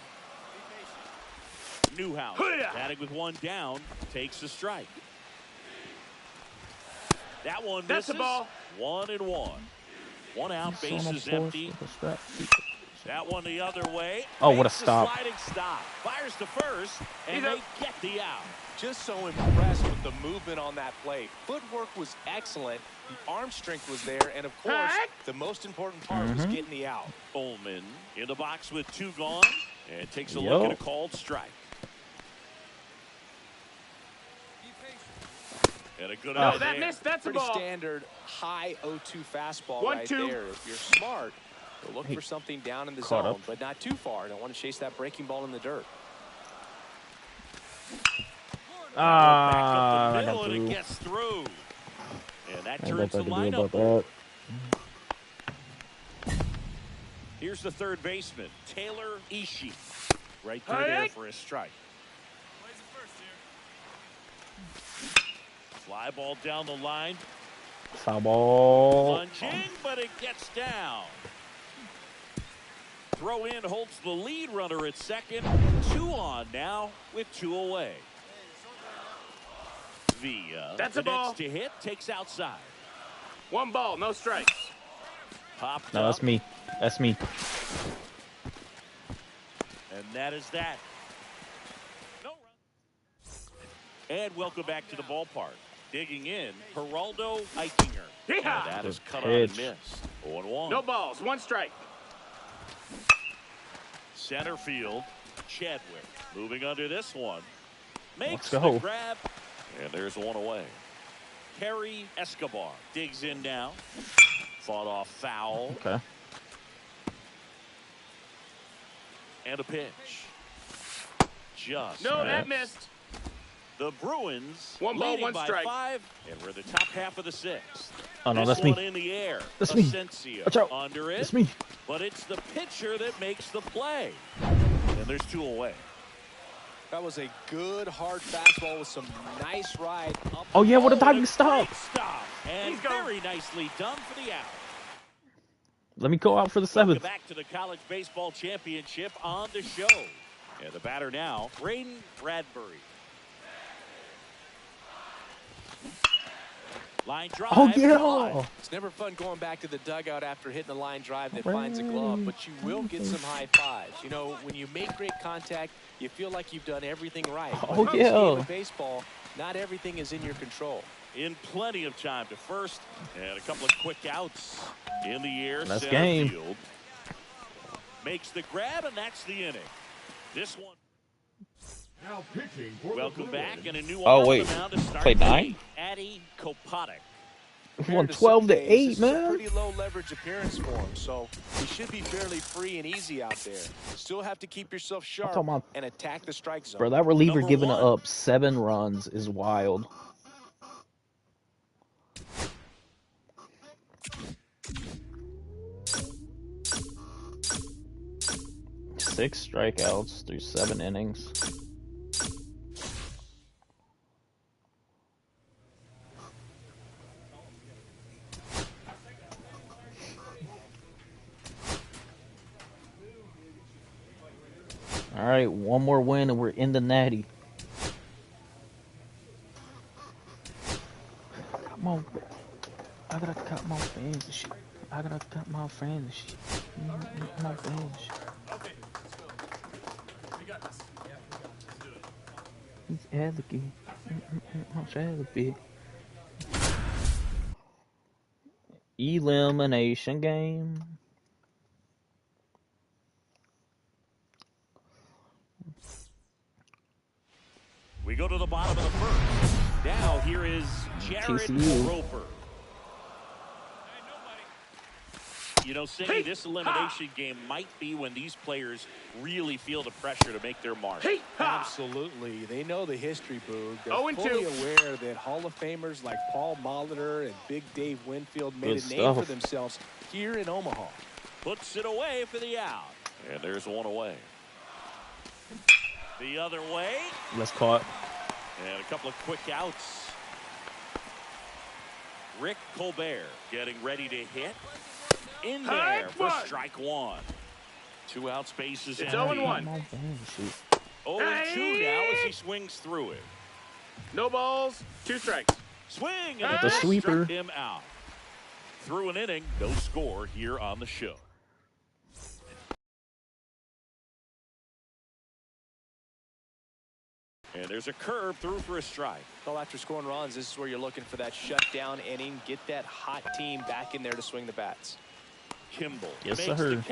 Newhouse batting with one down, takes the strike. That one misses. That's the ball. 1-1. One out, bases empty. That one the other way. Oh, what a Makes the stop. sliding stop. Fires to first, and they get the out. Just so impressed with the movement on that play. Footwork was excellent. The arm strength was there. And, of course, the most important part was getting the out. Ullman in the box with two gone. And takes a look at a called strike. And a good eye that there. missed. That's a Pretty ball. standard high 0-2 fastball 1-2. right there. If you're smart, you'll look for something down in the Caught zone, up. but not too far. Don't want to chase that breaking ball in the dirt. Back up Ah, the I middle got and it through. gets through. And that I turns the do about lineup. that. Here's the third baseman, Taylor Ishii. Right through there for a strike. Fly ball down the line. Foul ball. Lunging, but it gets down. Throw in holds the lead runner at second. 2 on now with 2 away. Villa. That's the a ball. next to hit takes outside. 1 ball, no strikes. Popped No, up. that's me. That's me. And that is that. No run. And welcome back to the ballpark. Digging in, Geraldo Eichinger. Yeah. That is cut on Pitch. and missed. 0-1. No balls, 1 strike. Center field, Chadwick. Moving under this one. Makes Let's go. the grab. And there's 1 away. Kerry Escobar digs in now. Fought off foul. Okay. And a pitch. Just No, that missed. missed. The Bruins 1 ball, leading 1 by strike. 5, and we're the top half of the 6th. Oh, no, This that's me. one in the air. That's me. Asensio Watch out. under it. That's me. But it's the pitcher that makes the play. And there's 2 away. That was a good, hard fastball with some nice ride. Up Oh, yeah, what a Oh, diving and stop. great stop. And He's gone. very nicely done for the out. Let me go out for the Welcome 7th. back to the College Baseball Championship on the show. And the batter now, Braden Bradbury. Line drive. Oh, gone. yeah. It's never fun going back to the dugout after hitting a line drive that finds a glove, but you will get some high fives. You know, when you make great contact, you feel like you've done everything right. Oh, But in this game yeah. of baseball, not everything is in your control. In plenty of time to first, and a couple of quick outs in the air. Nice Center game. field. Makes the grab, and that's the inning. This one. Now pitching for Welcome the back, Bruins. and a new Oh, arm wait. on the mound to start Play the 9? game. Addy Kopatic. We won Compared to 12 some to days, 8, this is a man. pretty low leverage appearance for him, so he should be fairly free and easy out there. Still have to keep yourself sharp talking about- and attack the strike zone. Bro, that reliever Number giving 1. up 7 runs is wild. Six strikeouts through 7 innings. All right, one more win and we're in the natty. Come on, I gotta cut my fans and shit. I gotta cut my fans and shit. My fans and shit. Okay, let's go. We got this. Yeah, let's do it. He's elegant. I'm elegant. Elimination game. We go to the bottom of the first. Now here is Jared TCU. Roper. You know, Cindy, this elimination game might be when these players really feel the pressure to make their mark. Absolutely. They know the history, Boog. They're 0-2. fully aware that Hall of Famers like Paul Molitor and Big Dave Winfield made Good a name for stuff. themselves here in Omaha. Puts it away for the out. And there's 1 away. The other way. Let's call it. And a couple of quick outs. Rick Colbert getting ready to hit. In there for strike one. 2 out spaces. It's 0-1. 0-2 now as he swings through it. No balls, 2 strikes. Swing and the sweeper. struck him out. Through an inning, no score here on the show. And there's a curve through for a strike. Well, after scoring runs, this is where you're looking for that shutdown inning. Get that hot team back in there to swing the bats. Kimball. Yes, makes sir. the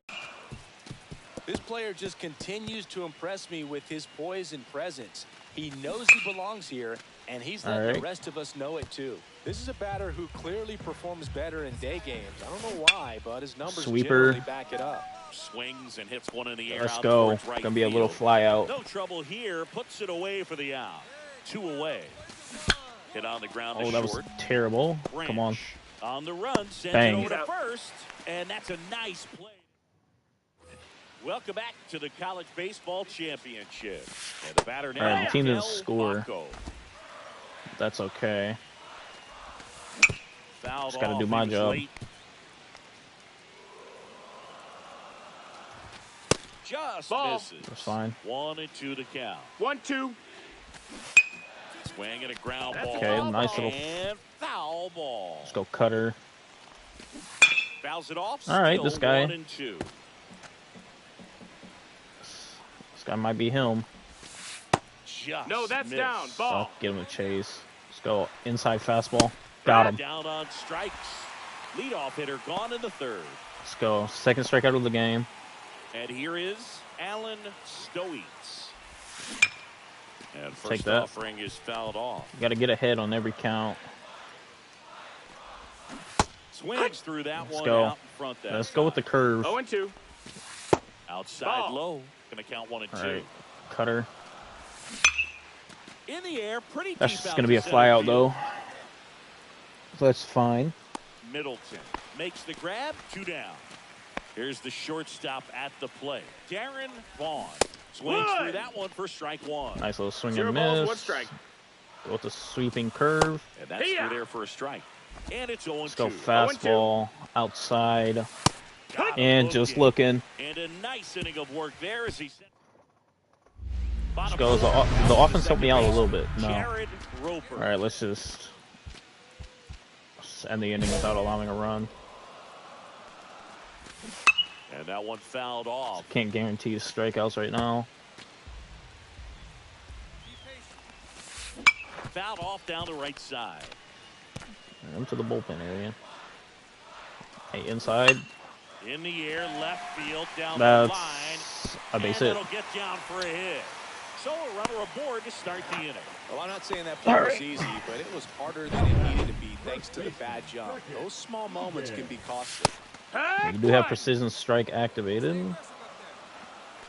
This player just continues to impress me with his poise and presence. He knows he belongs here, and he's letting the rest of us know it too. This is a batter who clearly performs better in day games. I don't know why, but his numbers generally back it up. Swings and hits one in the air. Let's out go. towards right Gonna be a little field. fly out. No trouble here. Puts it away for the out. 2 away. Hit on the ground. Oh, that was terrible. Come on. On the run, sends Bang. it over to first, and that's a nice play. Welcome back to the College Baseball Championship. And the batter now. All right, the team didn't Del score. Baco. That's okay. Fouled Just got to off. do my He was job. late. Just Ball. misses. That's fine. 1-2 to count. 1-2. Swing and a ground ball. Okay, nice little. And foul ball. Let's go cutter. Fouls it off. All right, Still this guy. 1-2. This guy might be him. Just No, that's missed. down. Oh, Ball. give him a chase. Let's go inside fastball. Got him. Down on strikes. Leadoff hitter gone in the third. Let's go. Second strikeout of the game. And here is Alan Stoites. And Take first that. offering is fouled off. You got to get ahead on every count. Swings through that Let's one go. out in front. That Let's go with the curve. 0-2. outside Ball. low. Going to count 1-2. All right. Cutter. In the air, pretty That's deep just out going to to be a center fly out, field. though. So that's fine. Middleton makes the grab. 2 down. Here's the shortstop at the plate. Darren Vaughn swings through that one for strike 1. Nice little swing 0 and balls, miss. 1 strike. Go with the sweeping curve. And that's through there for a strike. And it's 0-2. Let's go fastball outside. Got And him just looking. looking. And a nice inning of work there as he sent. Let's go. The offense helped me out a little bit. No. Jared Roper. All right, let's just end the inning without allowing a run. And that one fouled off. Can't guarantee strikeouts right now. Fouled off down the right side. Into the bullpen area. Hey, inside. In the air, left field, down That's the line. a base and hit. it'll get down for a hit. So a runner aboard to start the inning. Well, I'm not saying that play was easy, but it was harder than it needed to be thanks to the bad jump. Those small moments can be costly. You do have precision strike activated.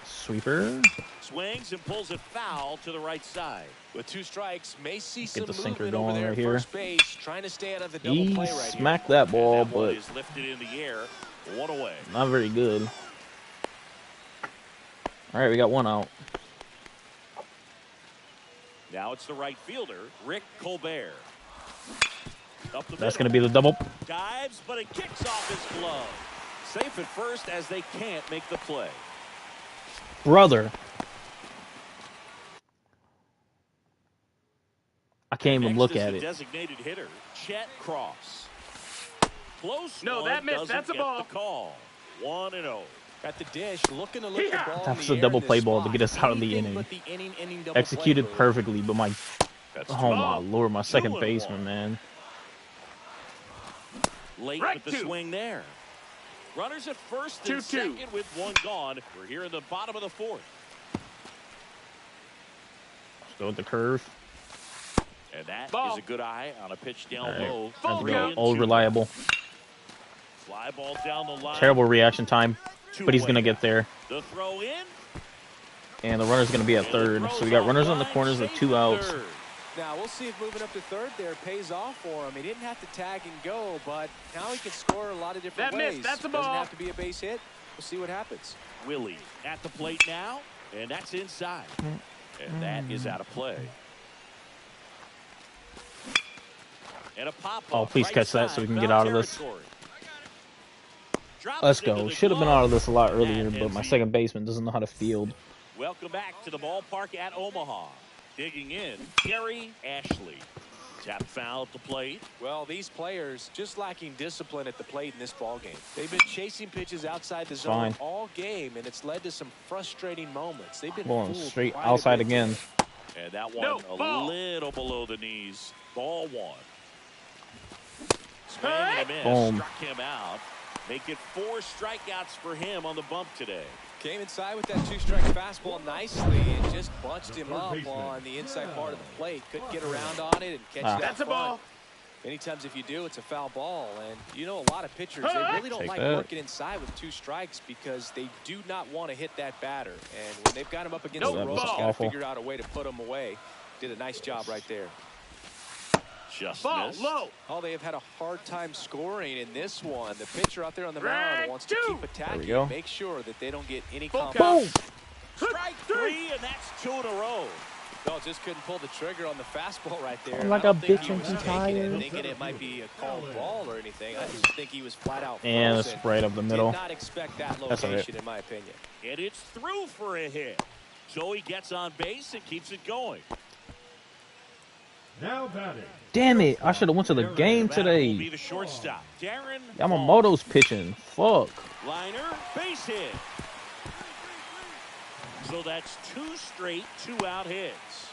Sweeper. Swings and pulls it foul to the right side. With 2 strikes, may see some the sinker movement over going there right at here. first base, trying to stay out of the double He play right smacked that ball, And that one but is lifted in the air. 1 away. not very good. All right, we got 1 out. Now it's the right fielder, Rick Colbert. Up the That's middle. going to be the double. Dives, but it kicks off his glove. Safe at first as they can't make the play. Brother. I can't even Next look is at the it. designated hitter, Chet Cross. Close No, one, that missed. doesn't That's a get ball. the call. 1-0. At the dish, looking to look the ball That's in the the double air in play this ball to spot. get us out of the Anything inning. but the inning double Executed play. perfectly, but my That's oh my lord, my second 2-1. baseman, man. Late Right with the two. swing there. Runners at first 2-2. and second with 1 gone. We're here in the bottom of the 4th. Let's go with the curve. And that Ball. is a good eye on a pitch down All right. low. Let's 3 go. and Old 2. reliable. Fly ball down the line. Terrible reaction time, 2 but he's away. going to get there. The throw in. And the runner's going to be at And the third. throw's So we got runners on the line, corners with safe 2 at outs. third. Now, we'll see if moving up to third there pays off for him. He didn't have to tag and go, but now he can score a lot of different That ways. missed. That's a Doesn't ball. have to be a base hit. We'll see what happens. Willie at the plate now, and that's inside. And that is out of play. And a pop-up. Oh, please right catch that so side, we can get foul out of this. territory. Let's go. Should have been out of this a lot earlier, but my second baseman doesn't know how to field. Welcome back to the ballpark at Omaha. Digging in, Gary Ashley. Tap foul at the plate. Well, these players just lacking discipline at the plate in this ball game. They've been chasing pitches outside the zone all game, and it's led to some frustrating moments. They've been going straight outside again. And that one a little below the knees. Ball one. Swing and a miss. Boom. Struck him out. Make it 4 strikeouts for him on the bump today. Came inside with that 2-strike fastball nicely and just bunched him up on the inside part of the plate. Couldn't get around on it and catch that. That's a ball. Many times if you do, it's a foul ball. And you know, a lot of pitchers, they really don't like working inside with 2 strikes because they do not want to hit that batter. And when they've got him up against the ropes, got to figure out a way to put him away. Did a nice job right there. Just low. Oh, they have had a hard time scoring in this one. The pitcher out there on the mound wants to keep attacking and make sure that they don't get any Boom. Strike 3, and that's 2 in a row. No, just couldn't pull the trigger on the fastball right there. Like a bitch and tired. Thinking it might be a called ball or anything. I just think he was flat out frozen. And it's right up the middle. Did not expect that location, in my opinion. And it's through for a hit. So he gets on base and keeps it going. Now batting. Damn it! I should have went to the game today. Will be the shortstop, Darren. Yamamoto's pitching. Fuck. Liner, base hit. So that's 2 straight 2-out hits.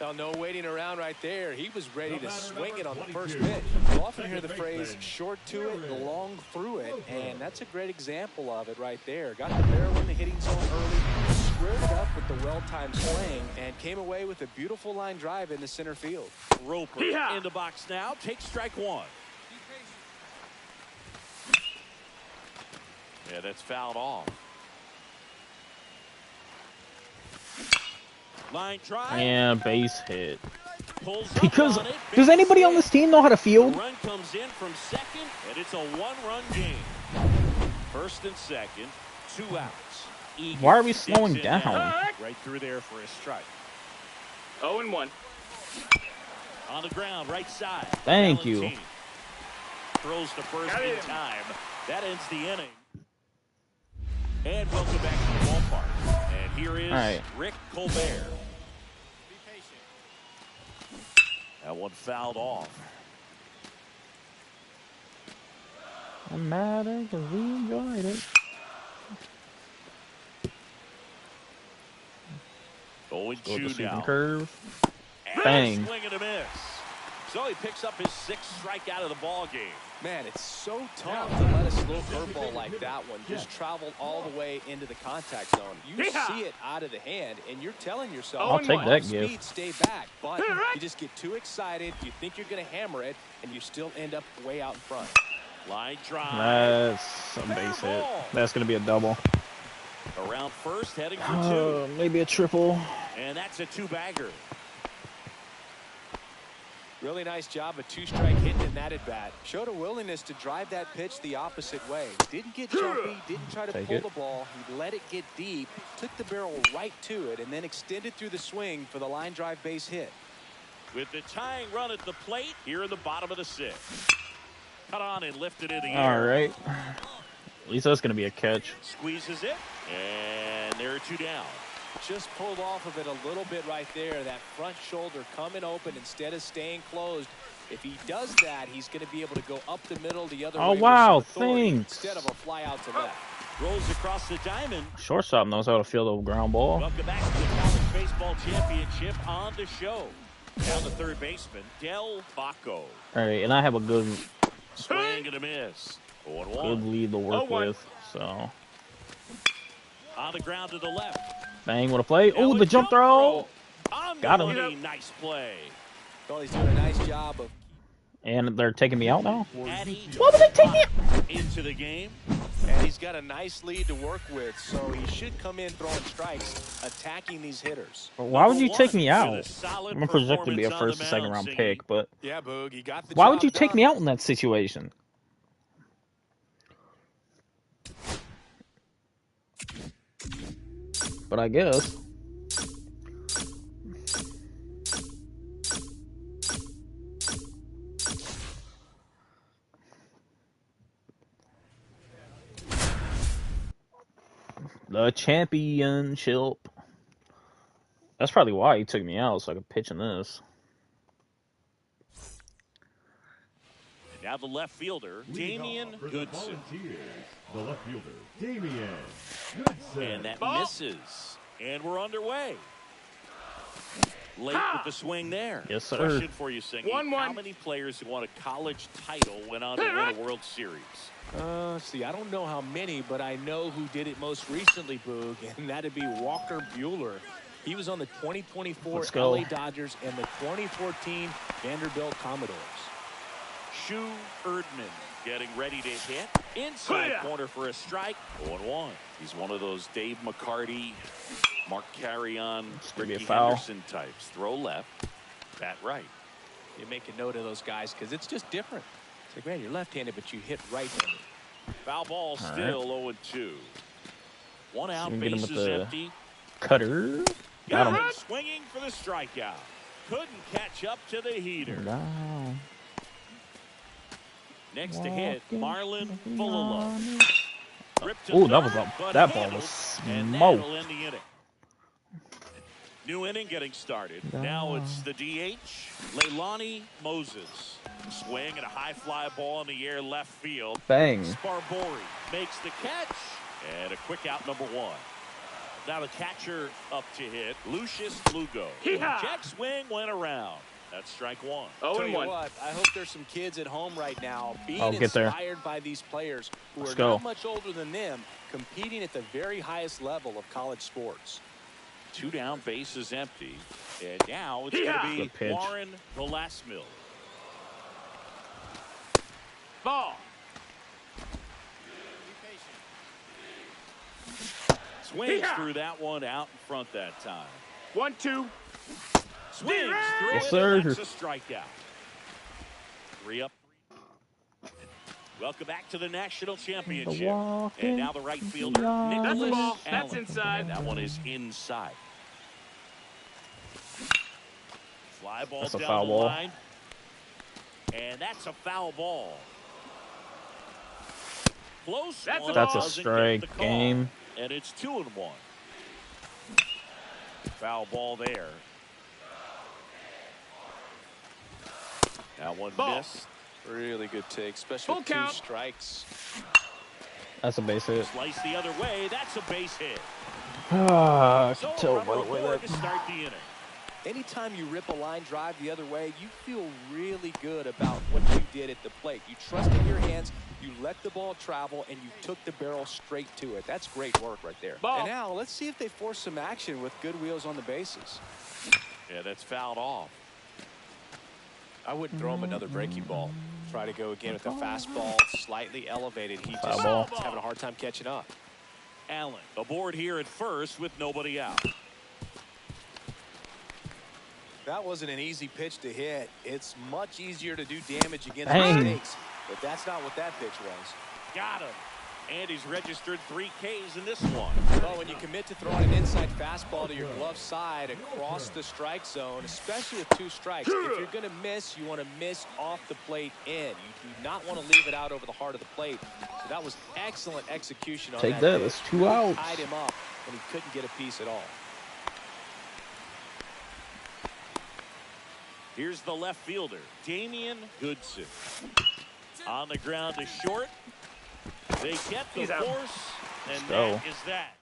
Now, no waiting around right there. He was ready to swing it on the first pitch. You often hear the phrase short to it, long through it, and that's a great example of it right there. Got the barrel in the hitting zone early, squared it up with the well-timed swing, and came away with a beautiful line drive in the center field. Roper in the box now. Takes strike 1. Yeah, that's fouled off. Line drive. And base hit. Pulls Because on it, does anybody on this team know how to field? The run comes in from second, and it's a 1-run game. First and second, 2 outs. Egan Why are we slowing down? Right through there for a strike. 0-1. On the ground, right side. Thank you. Valentine throws to first in time. That ends the inning. And welcome back to the ballpark. And here is Rick Colbert. Be patient. That one fouled off. I'm mad because we enjoyed it. Going Go to 2 now. curve. And Bang. swing and a miss. So he picks up his 6th strikeout of the ball game. Man, it's so tough to let a slow curveball like that one just travel all the way into the contact zone. You see it out of the hand, and you're telling yourself, I'll take that speed, gift. stay back. But you just get too excited, you think you're going to hammer it, and you still end up way out in front. Line drive. That's a base hit. That's going to be a double. Around first, heading for 2. Maybe a triple. And that's a 2-bagger. Really nice job of 2-strike hitting in that at-bat. Showed a willingness to drive that pitch the opposite way. Didn't get jumpy, didn't try to pull the ball. He let it get deep, took the barrel right to it, and then extended through the swing for the line drive base hit. With the tying run at the plate, here in the bottom of the 6th. Cut on and lifted in the air. All right. At least that's going to be a catch. Squeezes it, and there are 2 down. Just pulled off of it a little bit right there. That front shoulder coming open instead of staying closed. If he does that, he's going to be able to go up the middle the other way. Oh, wow. Thanks. Thanks. Instead of a fly out to left. Rolls across the diamond. Shortstop knows how to field a ground ball. Welcome back to the College Baseball Championship on the show. Down the third baseman, Del Baco. All right, and I have a good Swing and a miss. 0-1. good lead to work with. So On the ground to the left. bang, what a play. Oh, the jump throw. Got him. Nice play. Well, he's doing a nice job of. And they're taking me out now. Addy Why would they take me out? into the game. And he's got a nice lead to work with, so he should come in throwing strikes, attacking these hitters. Why would you take me out? With a solid I'm projected to be a performance first on or the second round mound, pick, but Yeah, Boog, he got the why job would you take done. me out in that situation? But I guess. The championship. That's probably why he took me out, so I could pitch in this. Now the left fielder, Damian Goodson. The left fielder, Damian Goodson. And that misses. And we're underway. Late with the swing there. Yes, sir. Question for you, Singy. How many players who won a college title went on to win a World Series? See, I don't know how many, but I know who did it most recently, Boog, and that'd be Walker Buehler. He was on the 2024 LA Dodgers and the 2014 Vanderbilt Commodores. Shu Erdman getting ready to hit. Inside corner for a strike. 0-1. He's one of those Dave McCarty, Mark Carrion, Ricky Henderson types. Throw left, bat right. You make a note of those guys because it's just different. It's like, man, you're left-handed, but you hit right-handed. Foul ball still 0-2. One out, bases empty. Cutter. Got him. Swinging for the strikeout. Couldn't catch up to the heater. No. Next to hit, Marlon Fulalo. Oh, that was up. That ball was smoked. New inning getting started. Now it's the DH, Leilani Moses. Swing and a high fly ball in the air left field. Bang. Sparbori makes the catch. And a quick out, number 1. Now the catcher up to hit, Lucius Lugo. Jack swing went around. That's strike 1. Tell you what, I hope there's some kids at home right now being inspired by these players who are not much older than them, competing at the very highest level of college sports. 2 down, bases empty. And now it's going to be Warren Velasmil. Ball. Swings through that one out in front that time. 1-2. Swings through yes, sir. That's a strikeout. 3 up. Welcome back to the national championship. And now the right fielder, Nicholas That's the ball. Allen. That's inside. That one is inside. Fly ball that's a down foul the ball. line. And that's a foul ball. Close. That's a strike game. And it's 2-1. Foul ball there. That one missed. Really good take, especially with 2 strikes. That's a base hit. Slice the other way. That's a base hit. I can tell by the way that. To start the inning. Anytime you rip a line drive the other way, you feel really good about what you did at the plate. You trusted your hands, you let the ball travel, and you took the barrel straight to it. That's great work right there. And now let's see if they force some action with good wheels on the bases. Yeah, that's fouled off. I wouldn't throw him another breaking ball. Try to go again with the fastball slightly elevated. He just having a hard time catching up. Allen aboard here at first with nobody out. That wasn't an easy pitch to hit. It's much easier to do damage against mistakes, but that's not what that pitch was. Got him. And he's registered 3 Ks in this one. Well, when you commit to throwing an inside fastball to your glove side across the strike zone, especially with 2 strikes, if you're going to miss, you want to miss off the plate in. You do not want to leave it out over the heart of the plate. So that was excellent execution on that. Take that. That's 2 outs. Tied him up when he couldn't get a piece at all. Here's the left fielder, Damian Goodson. On the ground to short. They get the force, and that is that.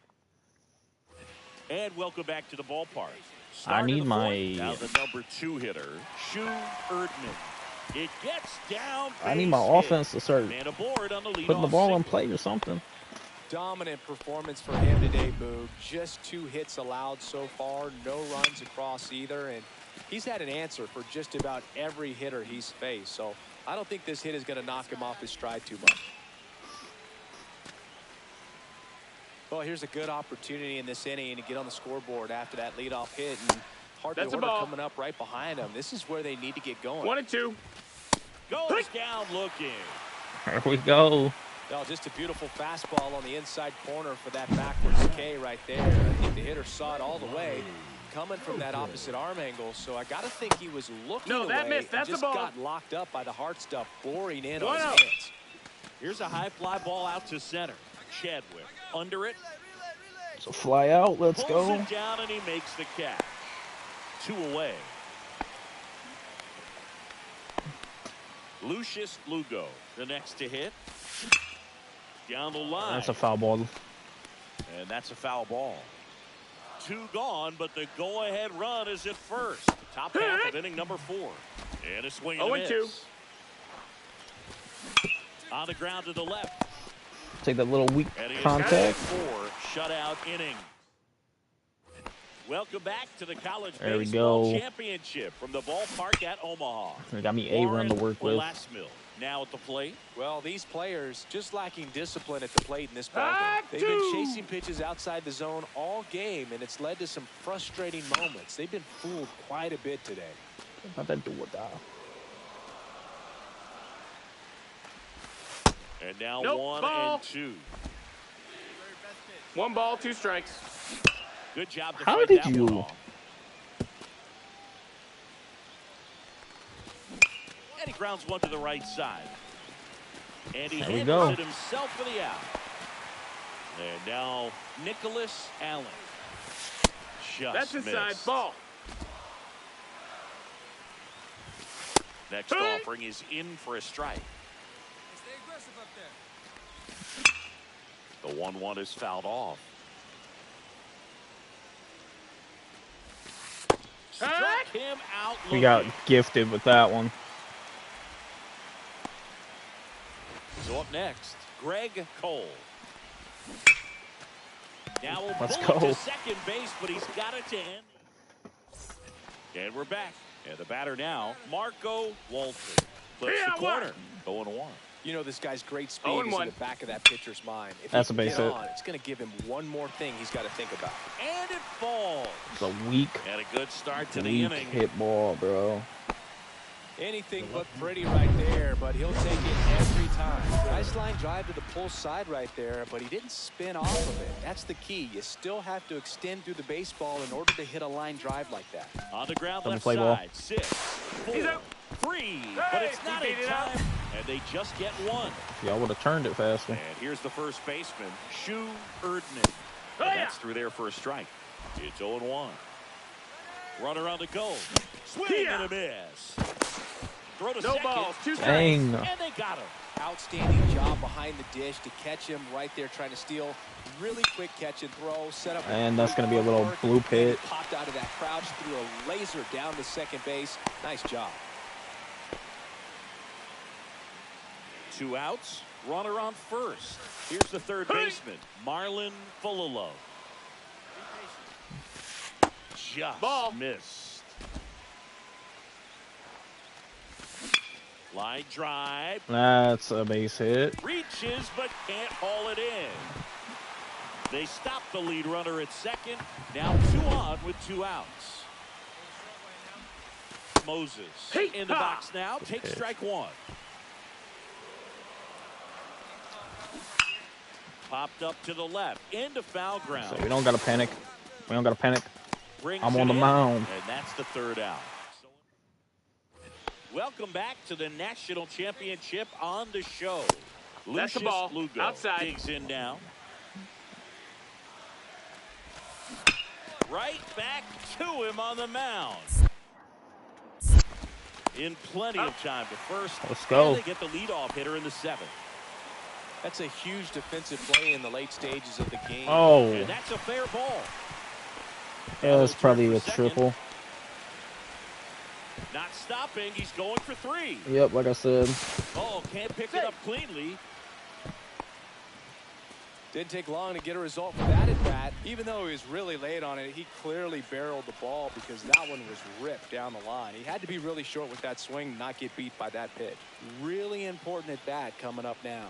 And welcome back to the ballpark. I need my... Now the number 2 hitter, Shu Erdman. It gets down. I need my offense to start putting the ball in play or something. Dominant performance for him today, Boog. Just 2 hits allowed so far, no runs across either, and he's had an answer for just about every hitter he's faced. So I don't think this hit is going to knock him off his stride too much. Well, here's a good opportunity in this inning to get on the scoreboard after that leadoff hit. And Hartley Order coming up right behind him. This is where they need to get going. 1-2. Goes down looking. There we go. Well, just a beautiful fastball on the inside corner for that backwards K right there. I think the hitter saw it all the way coming from that opposite arm angle. So I got to think he was looking away missed. That's and just a ball. got locked up by the hard stuff boring in on his hands. Here's a high fly ball out to center. Chadwick under it. So fly out. Let's Pulls go. it down and he makes the catch. 2 away. Lucius Lugo, the next to hit. Down the line. That's a foul ball. And that's a foul ball. 2 gone, but the go-ahead run is at first. Top half of inning number 4. And a swing and a miss. 0-2. On the ground to the left. Take that little weak And he contact. 4 shutout inning. Welcome back to the College There we Baseball go. Championship from the ballpark at Omaha. They got me a run to work with. Lasmill now at the plate. Well, these players just lacking discipline at the plate in this ballgame. They've been chasing pitches outside the zone all game, and it's led to some frustrating moments. They've been fooled quite a bit today. About that do or die. And now Nope, 1 ball. and 2. 1 ball, 2 strikes. Good job to How fight did that you- one off. And he grounds one to the right side. And he There we handles go. it himself for the out. And now Nicholas Allen. Just That's inside. missed. Ball. Next offering is in for a strike. Stay aggressive up there. The 1-1 is fouled off. Struck him out. We got looking. gifted with that one. So up next, Greg Cole. Now we'll Let's pull it go. to second base, but he's got it to end. And we're back. And the batter now, Marco Walter. Flips the corner. 0-1. You know, this guy's great speed 0-1. is in the back of that pitcher's mind. If That's he a can base get hit. on, it's going to give him one more thing he's got to think about. And it falls. It's a weak, And a good start to the weak inning. hit ball, bro. Anything but pretty right there, but he'll take it every time. Nice line drive to the pull side right there, but he didn't spin off of it. That's the key. You still have to extend through the baseball in order to hit a line drive like that. On the ground, Double left play side. ball. 6, 4, He's out. 3. But it's Hey, not he in beat it out. time. And they just get 1. Y'all would have turned it faster. And here's the first baseman, Shu Erdman. Oh, And yeah. that's through there for a strike. It's 0-1. Runner on the go. Swing Yeah. and a miss. Throw to No second. balls, 2 strikes. Dang. And they got him. Outstanding job behind the dish to catch him right there trying to steal. Really quick catch and throw. Set up. And that's going to be a little blue pit. Popped out of that crouch, threw a laser down to second base. Nice job. 2 outs. Runner on first. Here's the third baseman, Marlon Fulalo. Just Ball. missed. Line drive. That's a base hit. Reaches but can't haul it in. They stop the lead runner at second. Now 2 on with 2 outs. Moses in the box now. Takes strike 1. Popped up to the left. Into foul ground. So we don't got to panic. We don't got to panic. Brings I'm it on the in, mound. And that's the 3rd out. Welcome back to the National Championship on the show. That's the Lucius ball. Lugo Outside. digs in now. Right back to him on the mound. In plenty of time to first. Let's go. And they get the leadoff hitter in the 7th. That's a huge defensive play in the late stages of the game. Oh, And that's a fair ball. yeah, that's probably a triple. Not stopping. He's going for 3. Yep, like I said. Oh, can't pick it up cleanly. Didn't take long to get a result for that at bat. Even though he was really late on it, he clearly barreled the ball because that one was ripped down the line. He had to be really short with that swing, not get beat by that pitch. Really important at bat coming up now.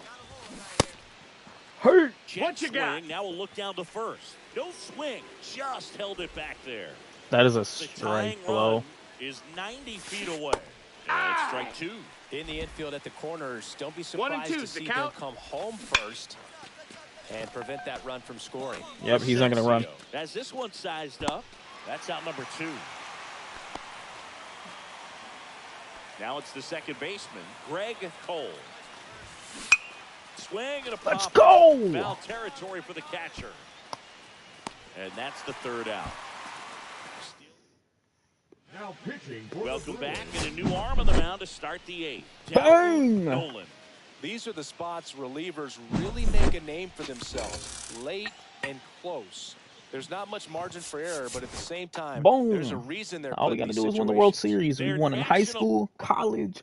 Hurt. What you got? Swing. Now we'll look down to first. No swing. Just held it back there. That is a The tying strike blow. run is 90 feet away. And it's strike 2. In the infield at the corners, don't be 1 and surprised 2 to is the see them count. come home first and prevent that run from scoring. Yep, he's not going to run. As this one sized up, that's out number 2. Now it's the second baseman, Greg Cole. Swing and a pop. Let's go. Foul territory for the catcher. And that's the third out. Now pitching for Welcome the back, Brewers. and a new arm on the mound to start the eighth. Bang! Nolan. These are the spots relievers really make a name for themselves. Late and close. There's not much margin for error, but at the same time, Boom. there's a reason they're All put we in got to these do is win the World situations. Series. We Their won in high national- school, college,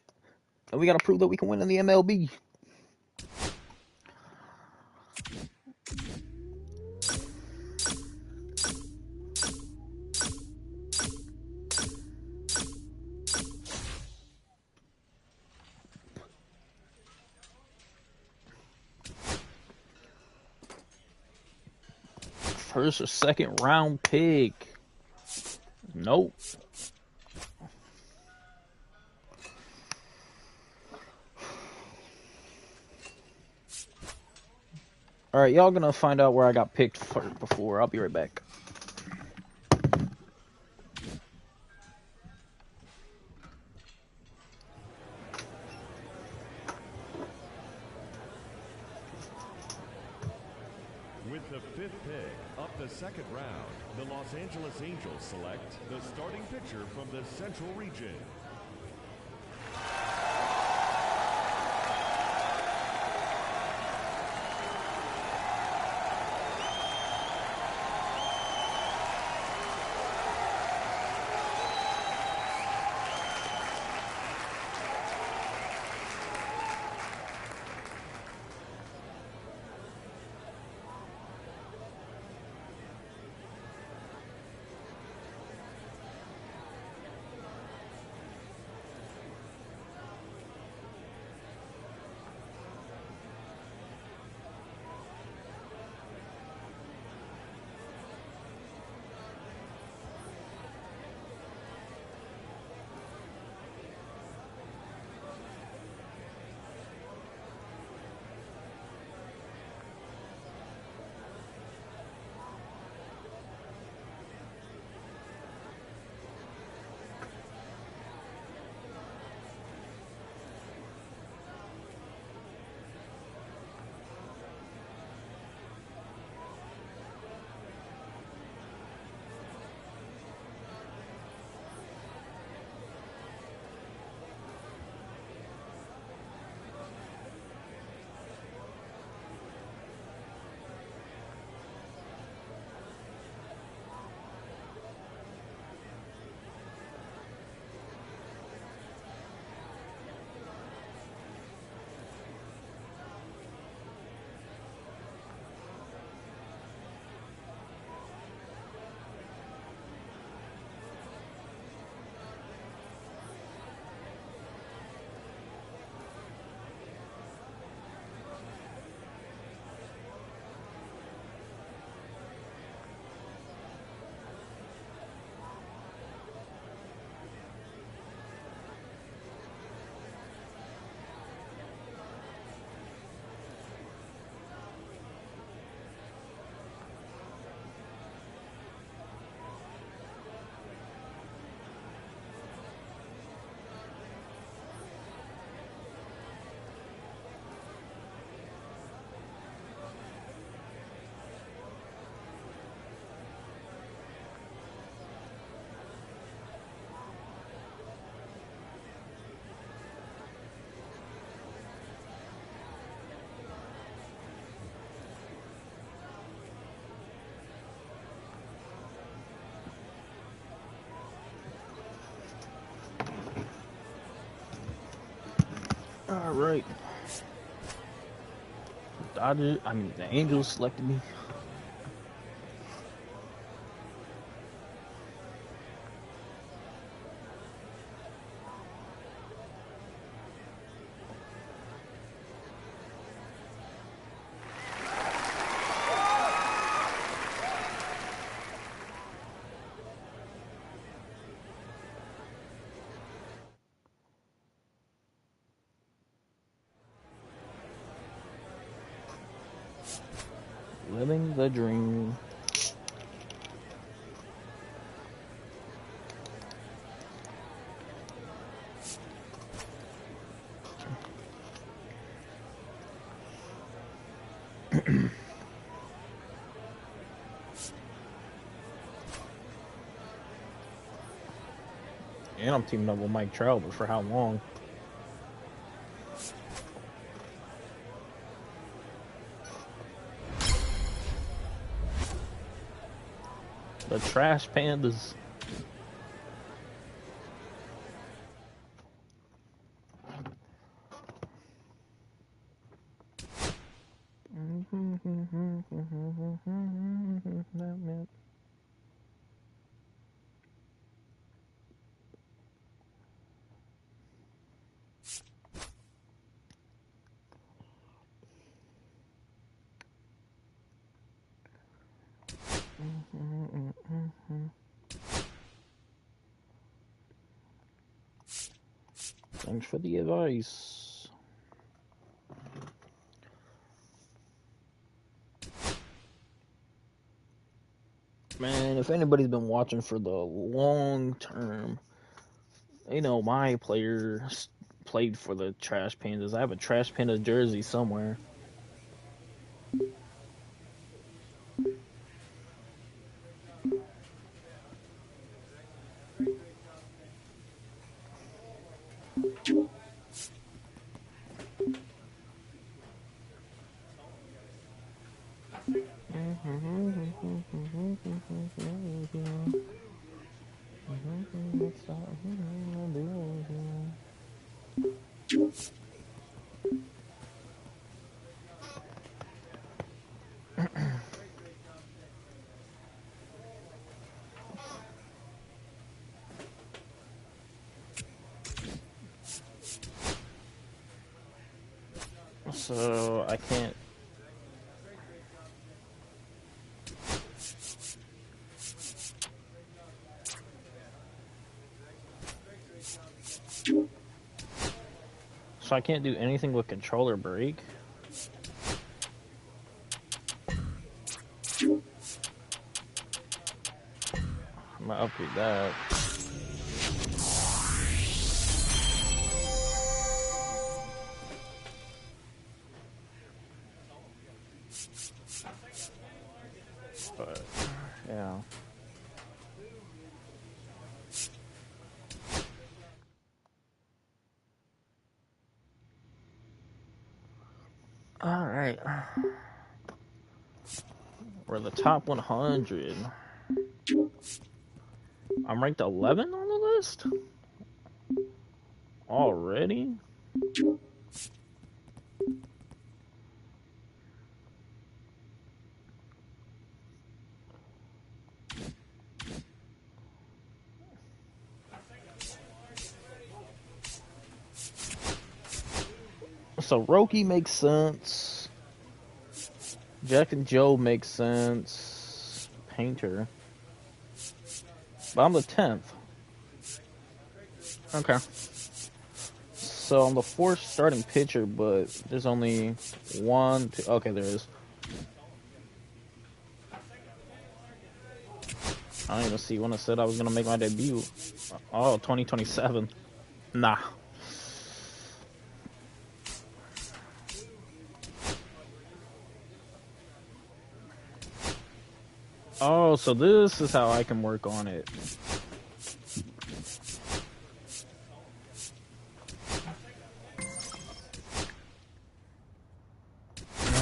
and we got to prove that we can win in the MLB. First or second round pick. Nope. All right, y'all gonna find out where I got picked before. I'll be right back. With the 5th pick of the 2nd round, the Los Angeles Angels select the starting pitcher from the Central Region. All right. The Angels selected me. Living the dream. And I'm teaming up with Mike Trout, but for how long? The Trash Pandas. Thanks for the advice. Man, if anybody's been watching for the long term, you know, my player played for the Trash Pandas. I have a Trash Panda jersey somewhere. So I can't. So I can't do anything with controller break. I'm gonna upgrade that. But yeah. All right. We're the top 100. I'm ranked 11 on the list already. So Roki makes sense. Jack and Joe makes sense. Painter. But I'm the 10th. Okay. So I'm the 4th starting pitcher, but there's only 1, 2. Okay, there is. I don't even see when I said I was going to make my debut. Oh, 2027. Nah. Oh, so this is how I can work on it.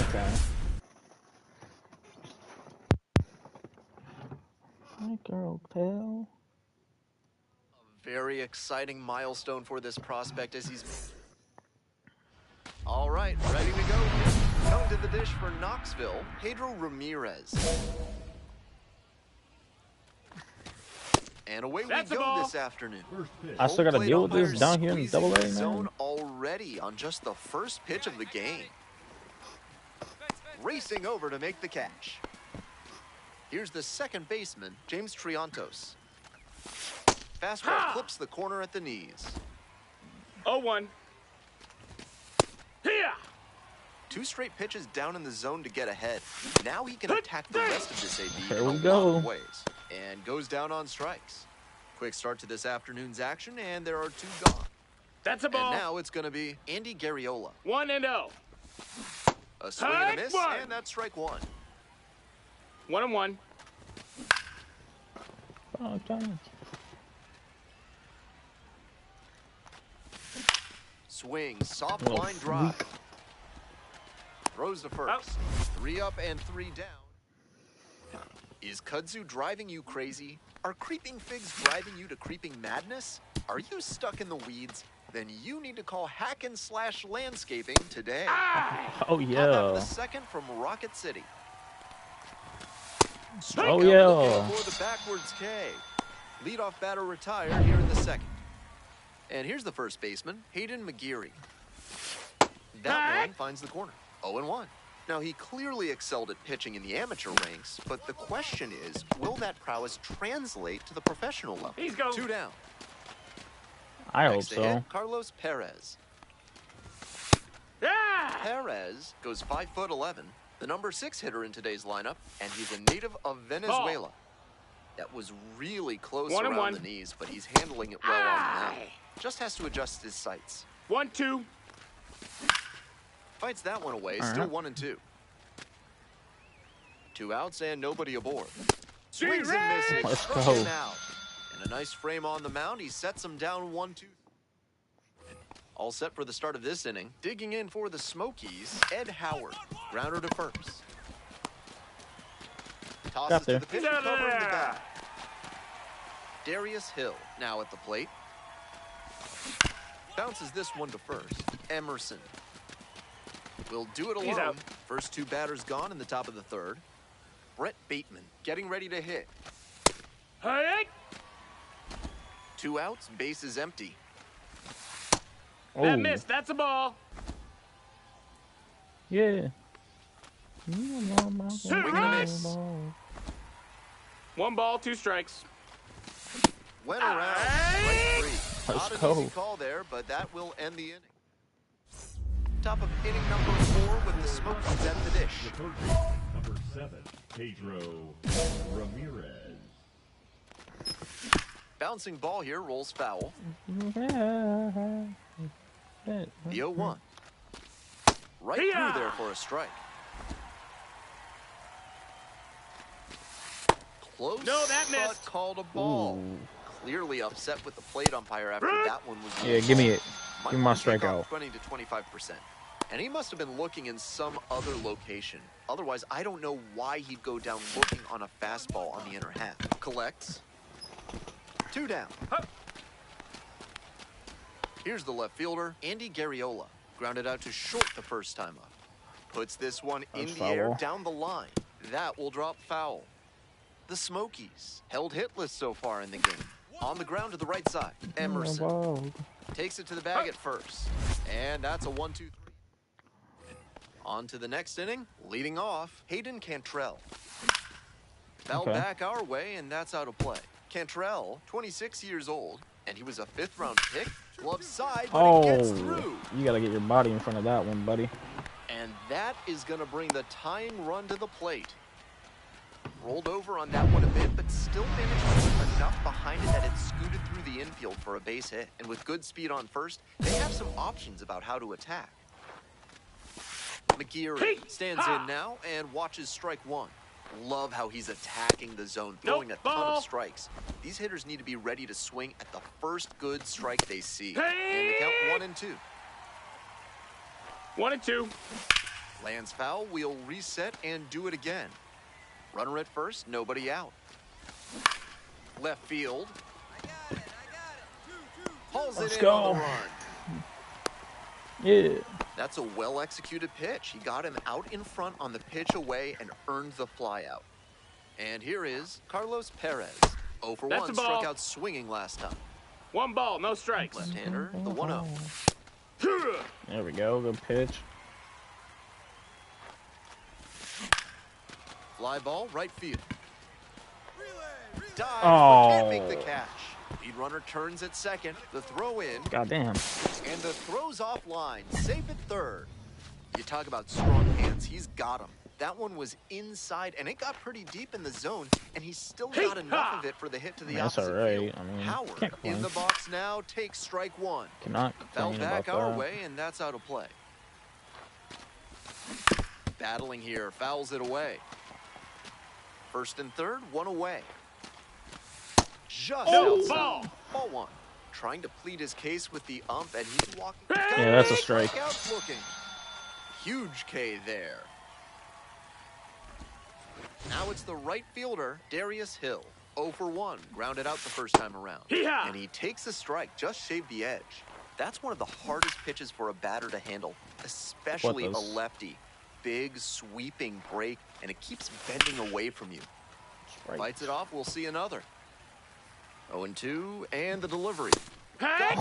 Okay. Hi, girl, tail. A very exciting milestone for this prospect as he's... All right, ready to go. Coming to the dish for Knoxville, Pedro Ramirez. And away we go this afternoon. I still got to deal with this down here in Double A, man. Zone already on just the first pitch of the game. Racing over to make the catch. Here's the second baseman, James Triantos. Fastball clips the corner at the knees. 0-1. Here. 2 straight pitches down in the zone to get ahead. Now he can attack the rest of this AB Here we in a go. lot of ways. And goes down on strikes. Quick start to this afternoon's action, and there are 2 gone. That's a ball. And now it's going to be Andy Garriola. 1-0. A swing and a miss, and that's strike 1. 1-1. Oh, Johnny. Swings, soft line drive. Throws to first. 3 up and 3 down. Is kudzu driving you crazy? Are creeping figs driving you to creeping madness? Are you stuck in the weeds? Then you need to call Hack and Slash Landscaping today. Oh yeah. Pop out the second from Rocket City. Oh yeah. For the backwards K. Leadoff batter retired here in the second. And here's the first baseman, Hayden McGeary. That one finds the corner. 0-1. Now, he clearly excelled at pitching in the amateur ranks, but the question is, will that prowess translate to the professional level? He's going. 2 down. I hope Next to so. hit, Carlos Perez. Yeah! Perez goes 5'11", the number 6 hitter in today's lineup, and he's a native of Venezuela. That was really close around the knees, but he's handling it well on the mound. Just has to adjust his sights. 1-2. Fights that one away, still 1-2. 2 outs and nobody aboard. Swings and misses. Let's Struck go. him out. And a nice frame on the mound. He sets him down 1-2. All set for the start of this inning. Digging in for the Smokies, Ed Howard. Grounder to first. Tosses to the pitcher, covering the bat. Darius Hill now at the plate. Bounces this one to first. Emerson will do it He's alone. out. First 2 batters gone in the top of the third. Brett Bateman getting ready to hit. Hey! 2 outs, base is empty. That Oh. missed. That's a ball. Yeah. Swing and a miss. 1 ball, 2 strikes. Went around. Strike 3. Let's Not an go. easy call there, but that will end the inning. Top of inning number 4 with the Smokies at the dish. The third baseman, number 7, Pedro Ramirez. Bouncing ball here, rolls foul. The 0-1. Right through there for a strike. Close, No, that but missed. called a ball. Ooh. Clearly upset with the plate umpire after that one was. Yeah, give me it. Might Give me my want to take strikeout. off 20 to 25%. And he must have been looking in some other location. Otherwise, I don't know why he'd go down looking on a fastball on the inner half. Collects. 2 down. Here's the left fielder, Andy Garriola. Grounded out to short the first time up. Puts this one in That's the air foul. down the line. That will drop foul. The Smokies held hitless so far in the game. On the ground to the right side, Emerson takes it to the bag at first. And that's a 1-2-3. On to the next inning, leading off, Hayden Cantrell. Fell back our way, and that's out of play. Cantrell, 26 years old, and he was a 5th-round pick. Glove side, but he gets through. You gotta get your body in front of that one, buddy. And that is going to bring the tying run to the plate. Rolled over on that one a bit, but still managed to put enough behind it that it scooted through the infield for a base hit. And with good speed on first, they have some options about how to attack. McGeary stands in now and watches strike 1. Love how he's attacking the zone, throwing a ton of strikes. These hitters need to be ready to swing at the first good strike they see. And they count 1 and 2. 1 and 2. Lands foul, we'll reset and do it again. Runner at first, nobody out. Left field. I got it. Hauls Let's it in go. on the run. Yeah. That's a well-executed pitch. He got him out in front on the pitch away and earned the flyout. And here is Carlos Perez. 0 for That's 1, a ball. struck out swinging last time. 1 ball, no strikes. Left-hander, the 1-0. There we go. Good pitch. Fly ball, right field. Dives, Oh. but can't make the catch. Lead runner turns at second. The throw in. Goddamn. And the throw's offline. Safe at third. You talk about strong hands. He's got him. That one was inside, and it got pretty deep in the zone, and he still got enough of it for the hit to the That's opposite all right. field. I mean, Howard can't complain. in the box now takes strike 1. Cannot Fell complain back about our that. way, and that's out of play. Battling here, fouls it away. First and third, 1 away. Just outside. Ball. Ball 1. trying to plead his case with the ump, and he's walking. Yeah, that's a strike. Looking. Huge K there. Now it's the right fielder, Darius Hill. 0 for 1, grounded out the first time around. And he takes a strike, just shaved the edge. That's one of the hardest pitches for a batter to handle, especially a lefty. Big, sweeping break, and it keeps bending away from you. Bites it off, we'll see another. 0-2, and the delivery.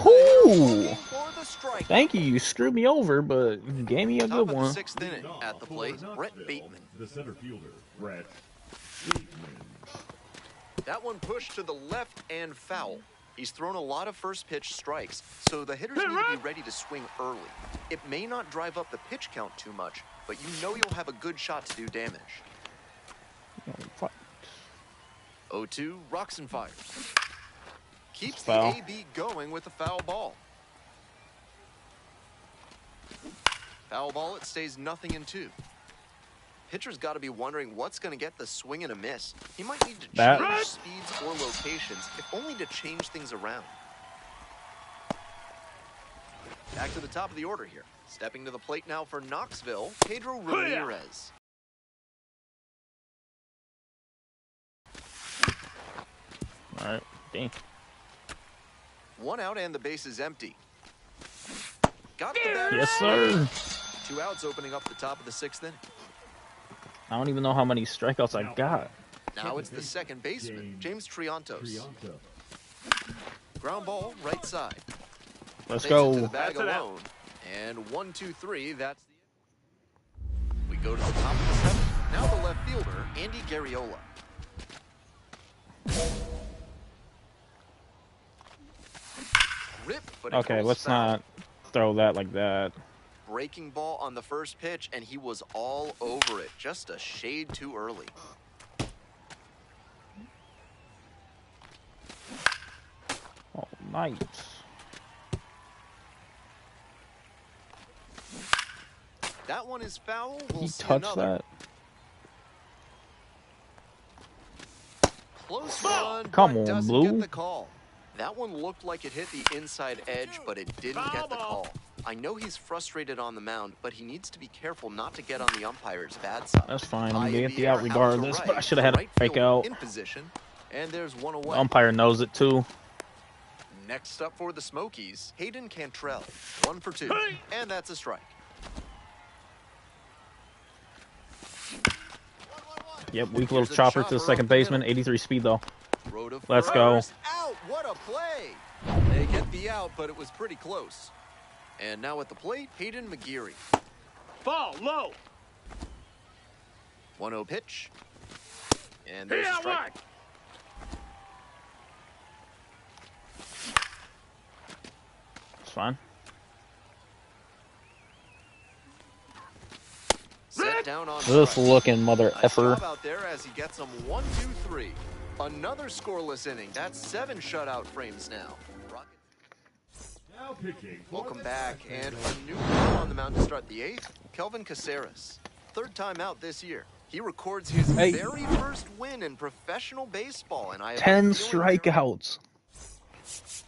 Ooh. Thank you. You screwed me over, but you gave me a good one. 6th inning at the plate, Brett Bateman. The center fielder, Brett. That one pushed to the left and foul. He's thrown a lot of first pitch strikes, so the hitters need to be ready to swing early. It may not drive up the pitch count too much, but you know you'll have a good shot to do damage. 0-2, rocks and fires. Keeps the AB going with a foul ball. Foul ball, it stays 0-2. Pitcher's got to be wondering what's going to get the swing and a miss. He might need to change speeds or locations, if only to change things around. Back to the top of the order here. Stepping to the plate now for Knoxville, Pedro Ramirez. All right, dang. 1 out and the base is empty. Got the batter. Yes, sir. 2 outs opening up the top of the 6th inning. I don't even know how many strikeouts I got. Now it's the second baseman, James Triantos. Ground ball, right side. Let's go. To the bag alone. And 1, 2, 3, that's the... We go to the top of the 7th. Now the left fielder, Andy Garriola. Rip, but okay, let's not throw that like that. Breaking ball on the first pitch, and he was all over it. Just a shade too early. Oh, nice. That one is foul. We'll He see touched another. that. Close one. Come but on, doesn't Blue. Get the call. That one looked like it hit the inside edge, but it didn't get the call. I know he's frustrated on the mound, but he needs to be careful not to get on the umpire's bad side. That's fine. I'm gonna get the out regardless, but I should have had a fake out. In position, and there's one away. The umpire knows it too. Next up for the Smokies, Hayden Cantrell. 1 for 2, and that's a strike. Yep, weak little chopper to the second baseman. 83 speed though. Let's go. Out! What a play! They get the out, but it was pretty close. And now at the plate, Hayden McGeary. Ball low. 1-0 pitch. And there's a strike. It's fine. Set down on This strike. looking mother Nice effer. job out there as he gets them 1, 2, 3. Another scoreless inning. That's 7 shutout frames now. Now pitching. Welcome back, and a new player on the mound to start the 8th, Kelvin Caceres. 3rd time out this year. He records his very first win in professional baseball, and I have 10 strikeouts.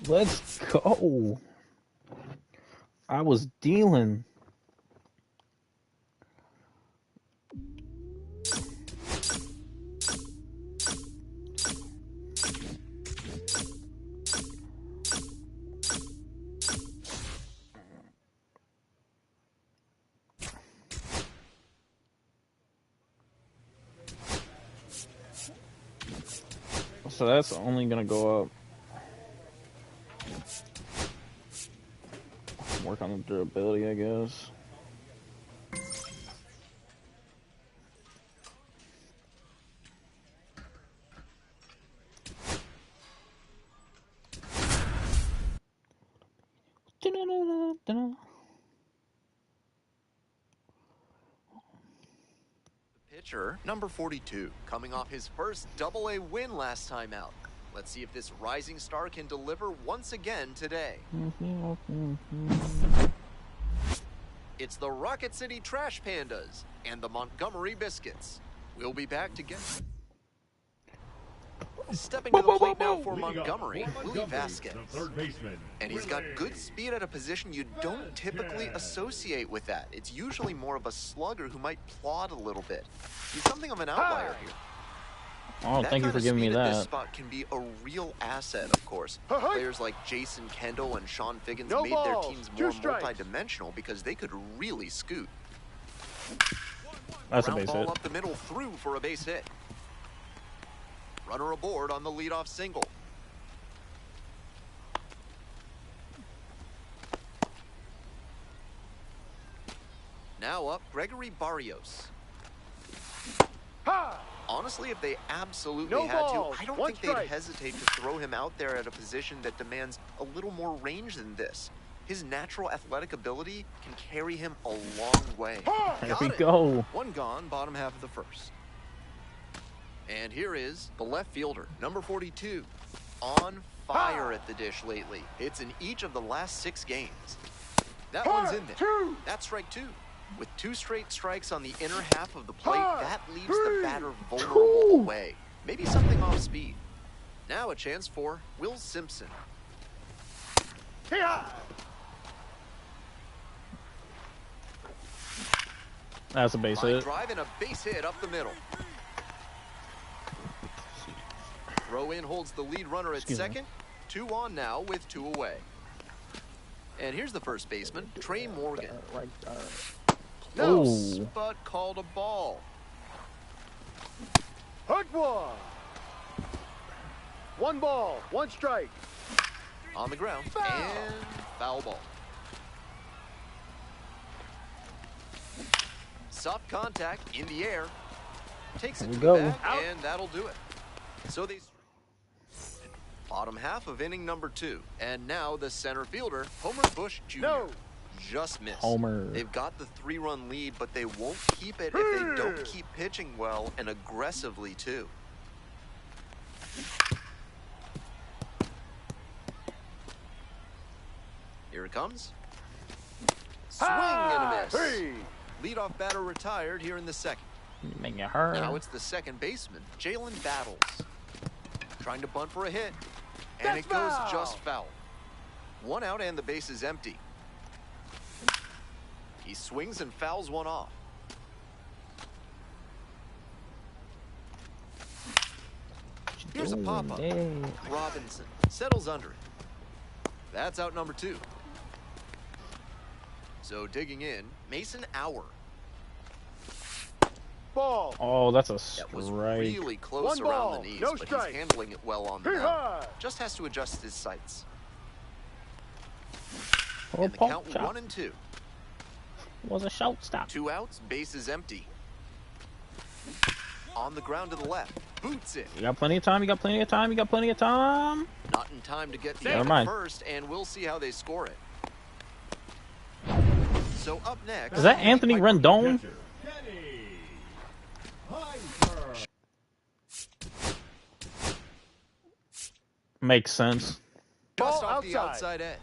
Let's go. I was dealing. So that's only gonna go up. Work on the durability, I guess. Pitcher, number 42, coming off his first AA win last time out. Let's see if this rising star can deliver once again today. It's the Rocket City Trash Pandas and the Montgomery Biscuits. We'll be back to get... Stepping to the plate now for Montgomery, Willie Vasquez. The third baseman. And he's got good speed at a position you don't typically associate with that. It's usually more of a slugger who might plod a little bit. He's something of an outlier here. Oh, thank you for giving me that. This spot can be a real asset, of course. Players like Jason Kendall and Sean Figgins made their teams more multi-dimensional because they could really scoot. That's a Ground base ball hit. up the middle through for a base hit. Runner aboard on the leadoff single. Now up, Gregory Barrios. Honestly, if they absolutely had to, I don't think they'd hesitate to throw him out there at a position that demands a little more range than this. His natural athletic ability can carry him a long way. Here we go. One gone, bottom half of the first. And here is the left fielder, number 42. On fire at the dish lately. It's in each of the last 6 games. That one's in there. That's strike 2. With 2 straight strikes on the inner half of the plate, that leaves the batter vulnerable away. Maybe something off speed. Now a chance for Will Simpson. That's a base hit. Drive and a base hit up the middle. Throw in holds the lead runner at second. 2 on now with 2 away. And here's the first baseman, Trey Morgan. Close, but called a ball. Hook one. 1 ball, 1 strike. On the ground, and foul ball. Soft contact in the air. Takes it to the back, and that'll do it. So they... Bottom half of inning number 2. And now the center fielder, Homer Bush Jr. Just missed. Homer. They've got the 3-run lead, but they won't keep it if they don't keep pitching well and aggressively, too. Here it comes. Swing and a miss. Leadoff batter retired here in the second. Make it hurt. Now it's the second baseman, Jalen Battles. Trying to bunt for a hit. And it goes just foul. 1 out and the base is empty. He swings and fouls one off. Here's a pop-up. Robinson settles under it. That's out number 2. So digging in, Mason Auer. Ball. Oh, that's a strike. That was really close around the knees, but he's handling it well on the mound. Just has to adjust his sights. And the count 1-2. Was a shortstop. 2 outs, base is empty. On the ground to the left, boots it. You got plenty of time. You got plenty of time. You got plenty of time. Not in time to get the first, and we'll see how they score it. So up next, is that Anthony Rendon? Makes sense. Just off the outside edge,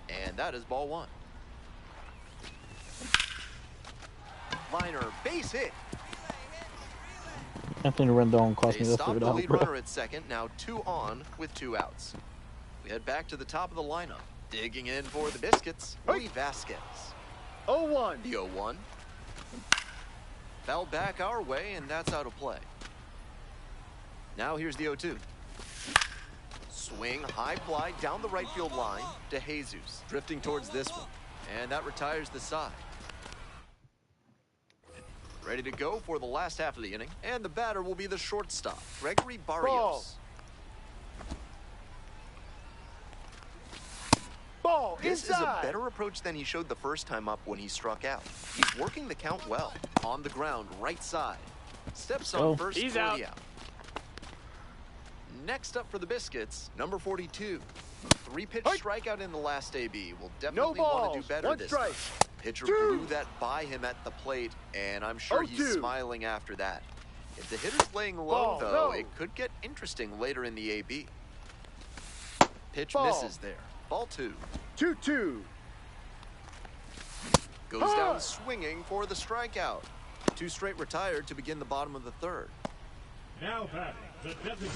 and that is ball 1. Liner, base hit. Anthony Rendon cost me this. Stop the lead runner at second. Now 2 on with 2 outs. We head back to the top of the lineup. Digging in for the Biscuits, Willie Vasquez. 0-1. The 0-1. Fell back our way, and that's out of play. Now here's the 0-2. Swing, high fly down the right field line to Jesus. Drifting towards this one. And that retires the side. Ready to go for the last half of the inning. And the batter will be the shortstop, Gregory Barrios. Ball. This is a better approach than he showed the first time up when he struck out. He's working the count well. On the ground, right side. Steps on first, He's 40 out. Next up for the Biscuits, number 42. 3-pitch strikeout in the last AB. Will definitely want to do better this time. Pitcher blew that by him at the plate, and I'm sure he's smiling after that. If the hitter's laying low, though, it could get interesting later in the AB. Pitch misses there. Ball 2. 2-2. Goes down swinging for the strikeout. 2 straight retired to begin the bottom of the third. Now batting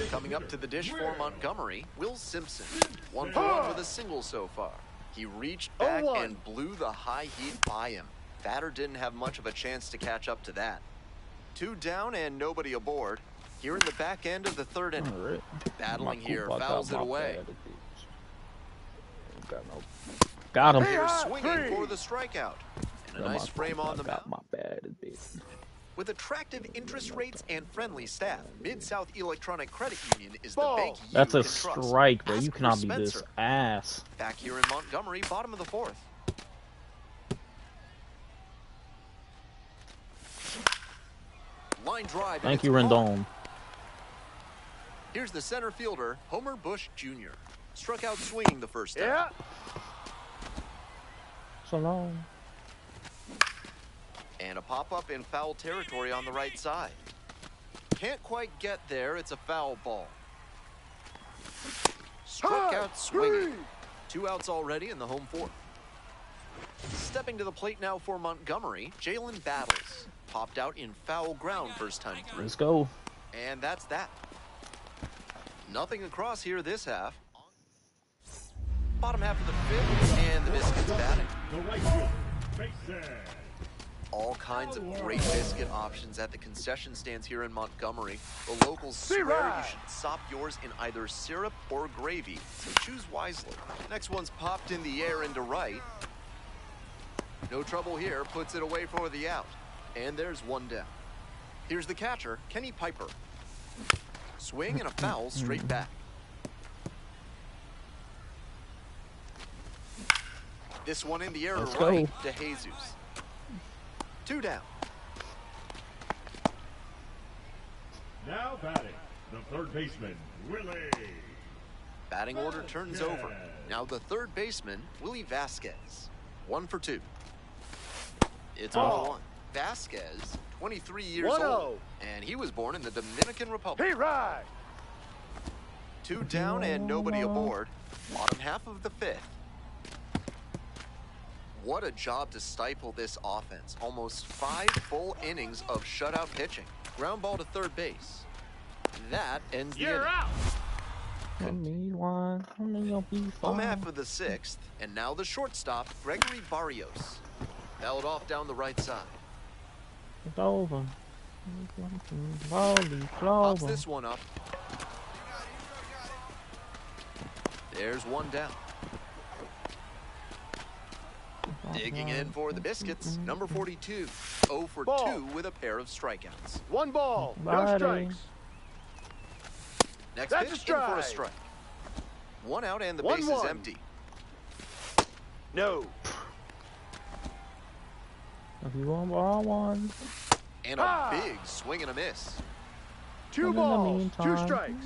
Coming up to the dish for Montgomery, Will Simpson. 1 for 1 with a single so far. He reached back and blew the high heat by him. Batter didn't have much of a chance to catch up to that. 2 down and nobody aboard. Here in the back end of the 3rd inning. Right. Battling here, fouls it away. Got him. Here swinging for the strikeout. And a nice frame on the mound. With attractive interest rates and friendly staff, Mid-South Electronic Credit Union is the bank you That's a can trust. strike, bro. Ask You for cannot be this Spencer. ass. Back here in Montgomery, bottom of the 4th. Line drive. Thank you, Rendon. Here's the center fielder, Homer Bush Jr. Struck out swinging the first time. Yeah. So long. And a pop-up in foul territory on the right side. Can't quite get there. It's a foul ball. Struck out swinging. 2 outs already in the home 4th. Stepping to the plate now for Montgomery, Jalen Battles. Popped out in foul ground first time through. Let's go. And that's that. Nothing across here this half. Bottom half of the 5th, and the Biscuits batting. All kinds of great biscuit options at the concession stands here in Montgomery. The locals swear you should sop yours in either syrup or gravy, so choose wisely. Next one's popped in the air into right. No trouble here, puts it away for the out. And there's 1 down. Here's the catcher, Kenny Piper. Swing and a foul straight back. This one in the air to right to Jesus. 2 down. Now batting, the 3rd baseman, Willie. Batting order turns over. Now the 3rd baseman, Willie Vasquez. 1 for 2. It's 1-1. Vasquez, 23 years old, and he was born in the Dominican Republic. Hey, right. 2 down and nobody aboard. Bottom half of the 5th. What a job to stifle this offense. Almost 5 full innings of shutout pitching. Ground ball to 3rd base. That ends the inning. Home half of the 6th, and now the shortstop, Gregory Barrios. Fouled off down the right side. It's over. Pops this one up. There's 1 down. Digging in for the Biscuits, number 42. 0 for 2 with a pair of strikeouts. 1 ball, no strikes. Next pitch, in for a strike. 1 out and the base is empty. No. If you want ball 1. And a big swing and a miss. 2 balls, 2 strikes.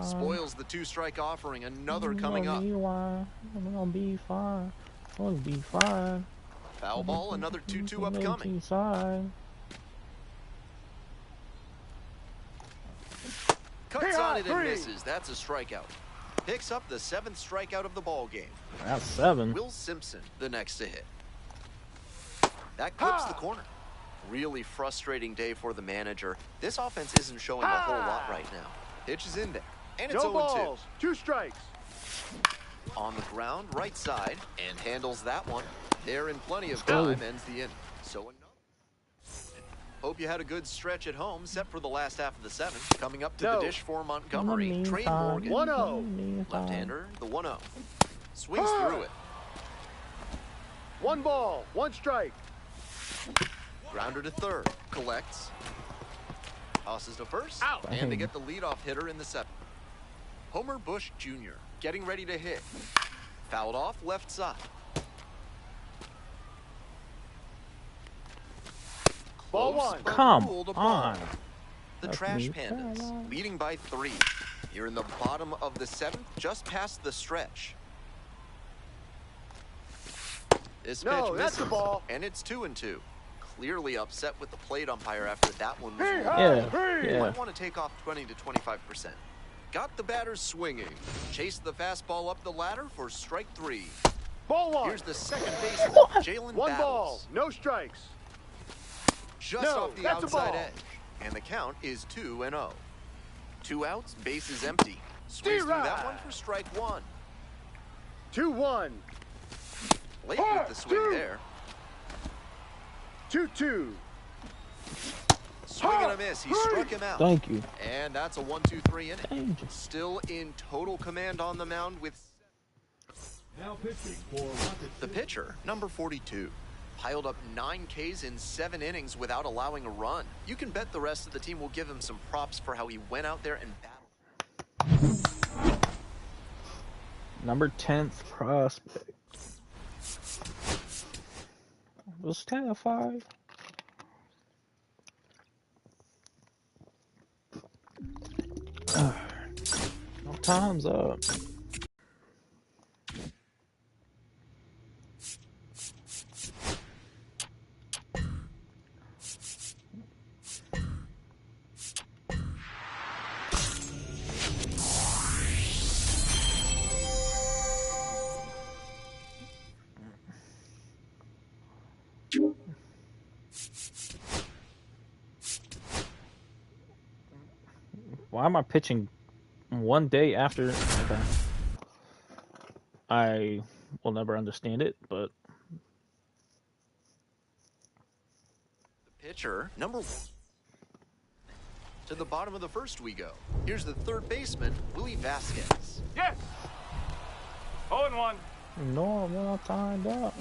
Spoils the 2-strike offering. Another coming up. I'm gonna be fine. I'll be fine. Foul ball, another 2-2 upcoming. Cuts on it and misses. That's a strikeout. Picks up the 7th strikeout of the ball game. That's 7. Will Simpson, the next to hit. That clips the corner. Really frustrating day for the manager. This offense isn't showing a whole lot right now. Pitch is in there, and it's 0-2. 2 strikes. On the ground, right side, and handles that one. There in plenty of time, ends the inning. So another. Hope you had a good stretch at home, set for the last half of the 7th. Coming up to the dish for Montgomery, Trey Morgan. 1-0. Left-hander, the 1-0. Swings through it. 1 ball, 1 strike. Grounder to 3rd, collects. Tosses to 1st, and they get the leadoff hitter in the 7th. Homer Bush Jr. getting ready to hit. Fouled off left side. Ball 1. Come on. The Trash Pandas leading by 3. Here in the bottom of the 7th, just past the stretch. This pitch misses, that's the ball. And it's 2-2. Clearly upset with the plate umpire after that one was Yeah. Might want to take off 20 to 25%. Got the batters swinging. Chased the fastball up the ladder for strike 3. Ball 1. Here's the second baseman, Jalen 1 Battles. ball, no strikes. Just off the outside edge. And the count is 2-0. 2 outs, bases empty. Swings through that one for strike 1. 2-1. Late with the swing there. 2-2. Swing and a miss. He struck him out. Thank you. And that's a 1-2-3 inning. Thank you. Still in total command on the mound with Now pitching for the pitcher, number 42. Piled up 9 Ks in 7 innings without allowing a run. You can bet the rest of the team will give him some props for how he went out there and battled. Number 10th prospect. I was terrified. No, time's up. Why am I pitching one day after? Okay. I will never understand it, but the pitcher, number 1. To the bottom of the first we go. Here's the third baseman, Louis Vasquez. Yes. 0-1. no, I'm not timed up.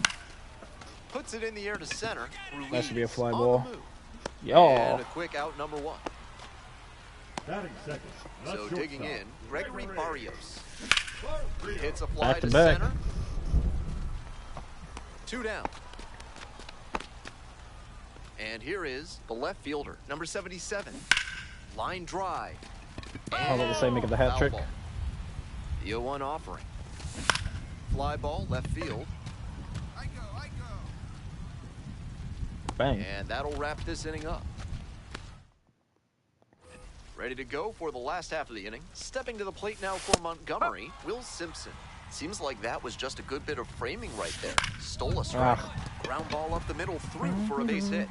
Puts it in the air to center. That should be a fly on ball. the move. Yo. And a quick out, number 1. batting second. So digging in, Gregory Barrios. He hits a Back fly to to back. center. 2 down. And here is the left fielder, number 77. Line drive. I was about to say, make it the hat Foul trick. ball. The 0-1 offering. Fly ball, left field. I go. Bang. And that'll wrap this inning up. Ready to go for the last half of the inning. Stepping to the plate now for Montgomery, Will Simpson. Seems like that was just a good bit of framing right there. Stole a strike. Ground ball up the middle, through for a base hit.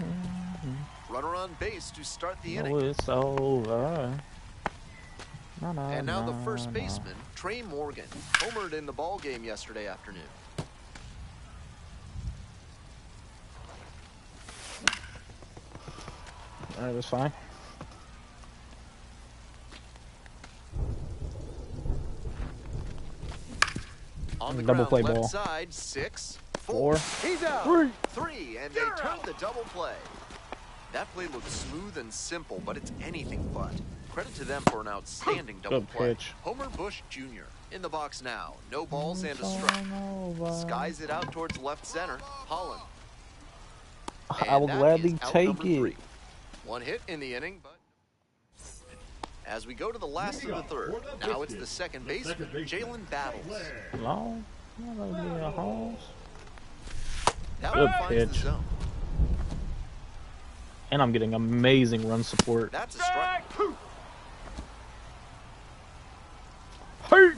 Runner on base to start the inning. Oh, it's over. And now the first baseman, Trey Morgan, homered in the ball game yesterday afternoon. All right, that's fine. On the Double ground, play left ball. side, 6, 4. 4. He's out. 3, and they turn the double play. That play looked smooth and simple, but it's anything but. Credit to them for an outstanding double Good play. pitch. Homer Bush Jr. in the box now. No balls and a strike. Skies it out towards left center. Holland. I will And that gladly is out take number it. 3. 1 hit in the inning, but as we go to the last of the third, now it's the second baseman, Jalen Battles. No, not gonna be a house. That Good one finds the pitch. zone. And I'm getting amazing run support. That's a strike. Hey!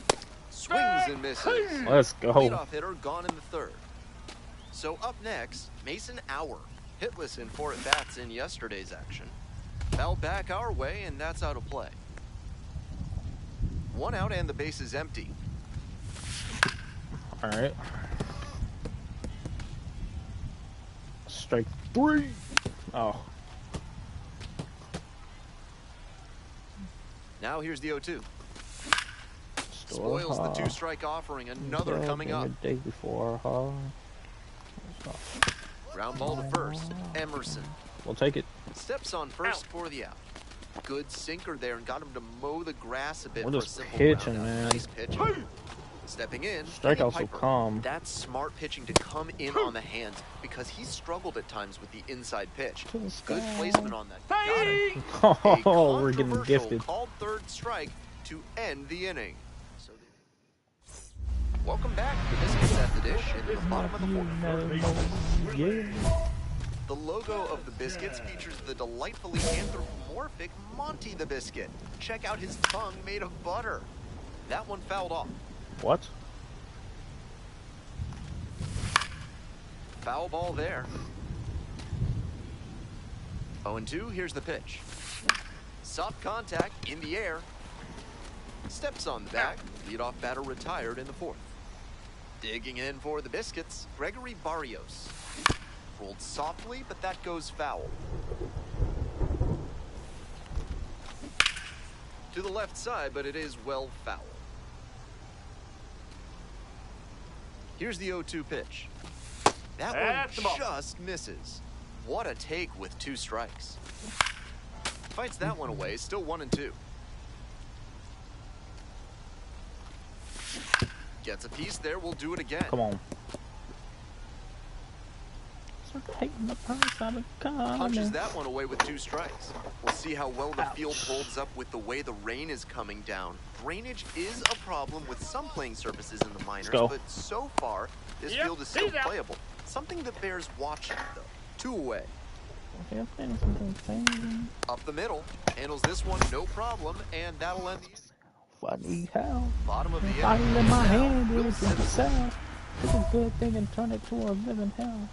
Swings and misses. Let's go. Leadoff hitter gone in the third. So up next, Mason Auer. Hitless in 4 at-bats in yesterday's action. Fouled back our way, and that's out of play. 1 out and the base is empty. All right. Strike 3. Oh. Now here's the 0-2. Spoils the 2-strike offering. Another coming up. Day before, huh? Ground ball to first. Emerson. We'll take it. Steps on first for the out. Good sinker there and got him to mow the grass a bit. We're for just a simple pitching, ground out. man. Nice pitch. Stepping in. Strikeout's so Piper. calm. That's smart pitching to come in on the hands because he struggled at times with the inside pitch. Good placement on that. Got it. Oh, we're getting Controversial gifted. Called third strike to end the inning. So welcome back to Biscuits at the Dish in the bottom of the 4th. Yeah. The logo of the Biscuits features the delightfully anthropomorphic Monty the Biscuit. Check out his tongue made of butter. That one fouled off. What? Foul ball there. 0-2, here's the pitch. Soft contact in the air. Steps on the bag. Leadoff batter retired in the 4th. Digging in for the Biscuits, Gregory Barrios. Rolled softly, but that goes foul. To the left side, but it is well foul. Here's the 0-2 pitch. That one just misses. What a take with 2 strikes. Fights that one away, still 1-2. Gets a piece there, we'll do it again. Come on. Punches that one away with 2 strikes. We'll see how well the field holds up with the way the rain is coming down. Drainage is a problem with some playing surfaces in the minors, but so far, this field is still playable. Something that bears watching, though. 2 away. Up the middle. Handles this one, no problem, and that'll end the... Funny how. Bottom of the I in my hand is the south. It's a good thing and turn it to a living hell.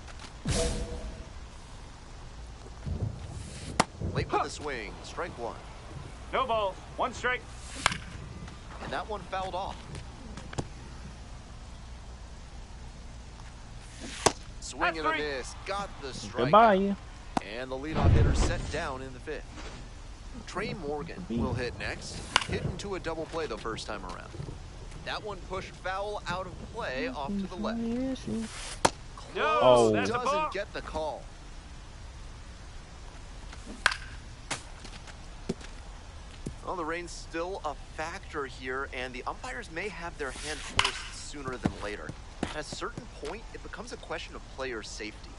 Late with the swing, strike 1. No balls, 1 strike. And that one fouled off. Swing and a miss, got the strike. Goodbye. And the leadoff hitter set down in the 5th. Trey Morgan will hit next. Hit into a double play the first time around. That one pushed foul out of play off to the left. Close, doesn't get the call. Well, the rain's still a factor here, and the umpires may have their hand forced sooner than later. At a certain point, it becomes a question of player safety.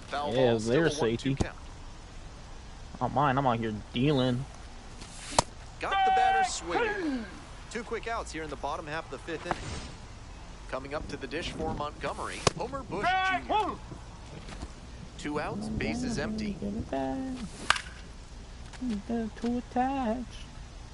Foul ball, still a 1-2 count. Not mine, I'm out here dealing. Got the batter swinging. 2 quick outs here in the bottom half of the 5th inning. Coming up to the dish for Montgomery, Homer Bush Jr. 2 outs, bases empty.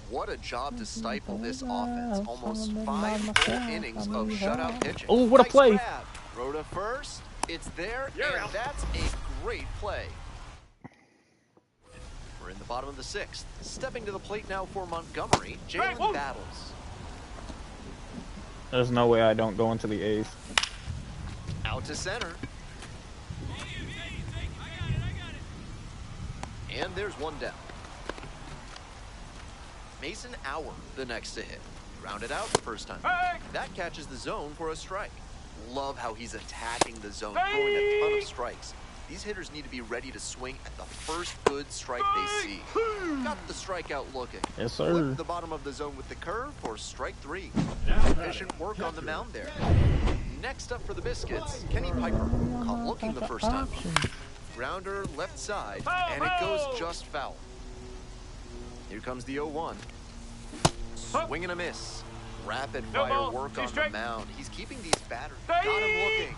What a job to stifle this offense. Almost 5 full innings of shutout pitching. Oh, what a play. Grab. Throw to first. It's there, and that's a great play. We're in the bottom of the 6th. Stepping to the plate now for Montgomery, Jalen Battles. There's no way I don't go into the 8th. Out to center. And there's 1 down. Mason Hour, the next to hit. Grounded out the first time. That catches the zone for a strike. Love how he's attacking the zone, throwing a ton of strikes. These hitters need to be ready to swing at the first good strike they see. Got the strikeout looking. Yes, sir. Flip the bottom of the zone with the curve for strike 3. Efficient work on the mound there. Next up for the Biscuits, Kenny Piper. Caught looking the first time. Grounder left side, and it goes just foul. Here comes the 0-1. Swing and a miss. Rapid fire work on the mound. He's keeping these batters. Got him looking.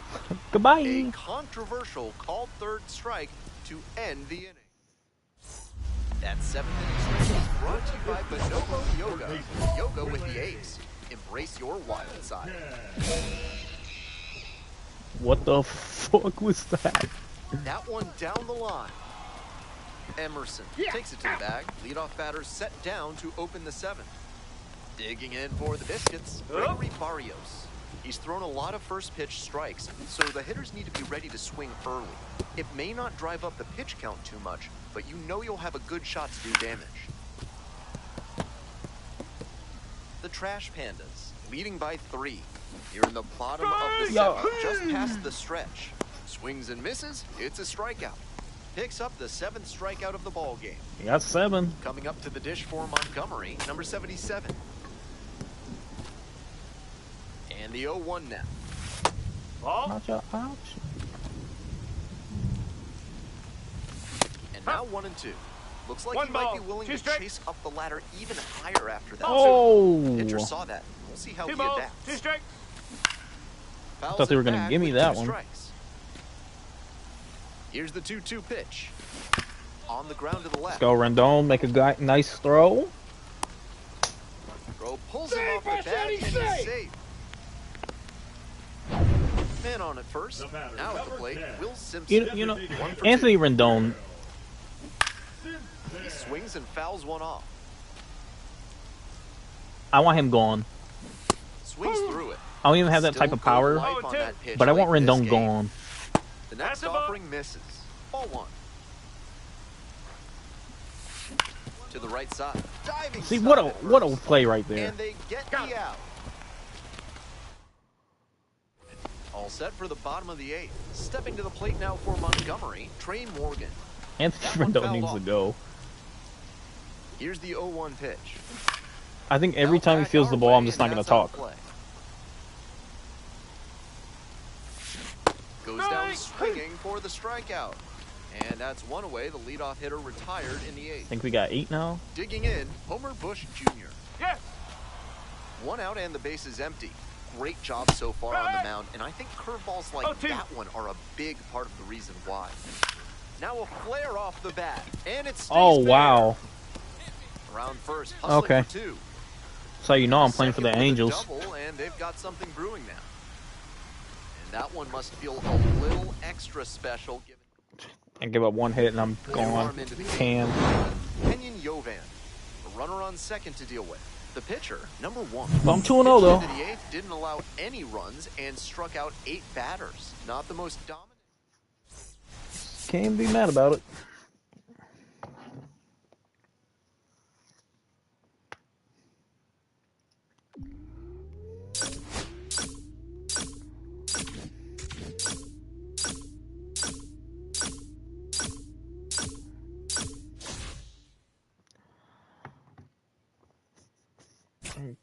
Goodbye. A controversial called 3rd strike to end the inning. That 7th inning strike is brought to you by Bonobo Yoga. Yoga with the ace. Embrace your wild side. What the fuck was that? That one down the line. Emerson takes it to the bag. Leadoff batter set down to open the 7th. Digging in for the Biscuits, Gregory Barrios. He's thrown a lot of first pitch strikes, so the hitters need to be ready to swing early. It may not drive up the pitch count too much, but you know you'll have a good shot to do damage. The Trash Pandas, leading by 3. Here in the bottom of the 7th, just past the stretch. Swings and misses, it's a strikeout. Picks up the 7th strikeout of the ball game. He got 7. Coming up to the dish for Montgomery, number 77. And the 0-1 now. Ball. Not your option. And now 1-2. Looks like he might be willing to chase up the ladder even higher after that. Oh! Pitcher saw that. We'll see how he adapts. 2 strikes. I thought they were going to give me that one. Here's the 2-2 pitch. On the ground to the left. Let's go, Rendon. Make a nice throw. Throw pulls him off the bag and he's safe. Man on at first. Now at the plate, Will Simpson. You know, Anthony Rendon. He swings and fouls one off. I want him gone. Swings through it. I don't even have that type of power, but I want Rendon gone. The next offering misses. Ball 1. To the right side. Diving. See, what a play right there. And they get the out. All set for the bottom of the 8th. Stepping to the plate now for Montgomery, Trey Morgan. Anthony Rendon needs to go. Here's the 0-1 pitch. I think every time he feels the ball, I'm just not going to talk. Goes down swinging for the strikeout. And that's one away. The leadoff hitter retired in the 8th. I think we got 8 now. Digging in, Homer Bush Jr. Yes. 1 out and the base is empty. Great job so far on the mound, and I think curveballs like that one are a big part of the reason why. Now a flare off the bat, and it's wow. Around first, hustling for 2. So you know I'm playing for the Angels. Double, and they've got something brewing now. And that one must feel a little extra special. I give up 1 hit and I'm gone. Can. Kenyon Yovan, a runner on second to deal with. The pitcher, number 1. Well, I'm 2-0 though. The 8th didn't allow any runs and struck out 8 batters. Not the most dominant. Can't be mad about it.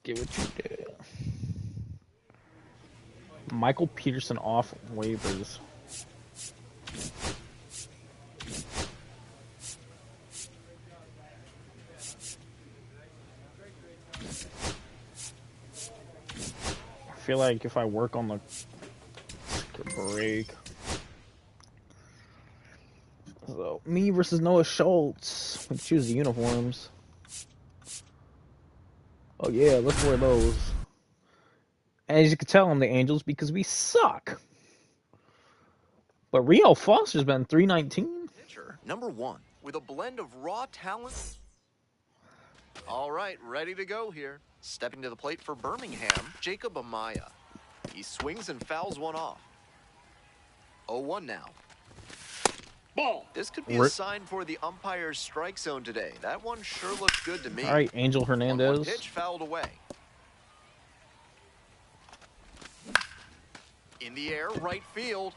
Give it to you. Michael Peterson off waivers. I feel like if I work on the break. So, me versus Noah Schultz. We choose the uniforms. Oh yeah, let's wear those. As you can tell, I'm the Angels because we suck. But Rio Foster's been 319. Pitcher, number 1, with a blend of raw talent. All right, ready to go here. Stepping to the plate for Birmingham, Jacob Amaya. He swings and fouls one off. 0-1 now. Ball. This could be a sign for the umpire's strike zone today. That one sure looks good to me. All right, Angel Hernandez. 1-1 pitch fouled away. In the air, right field.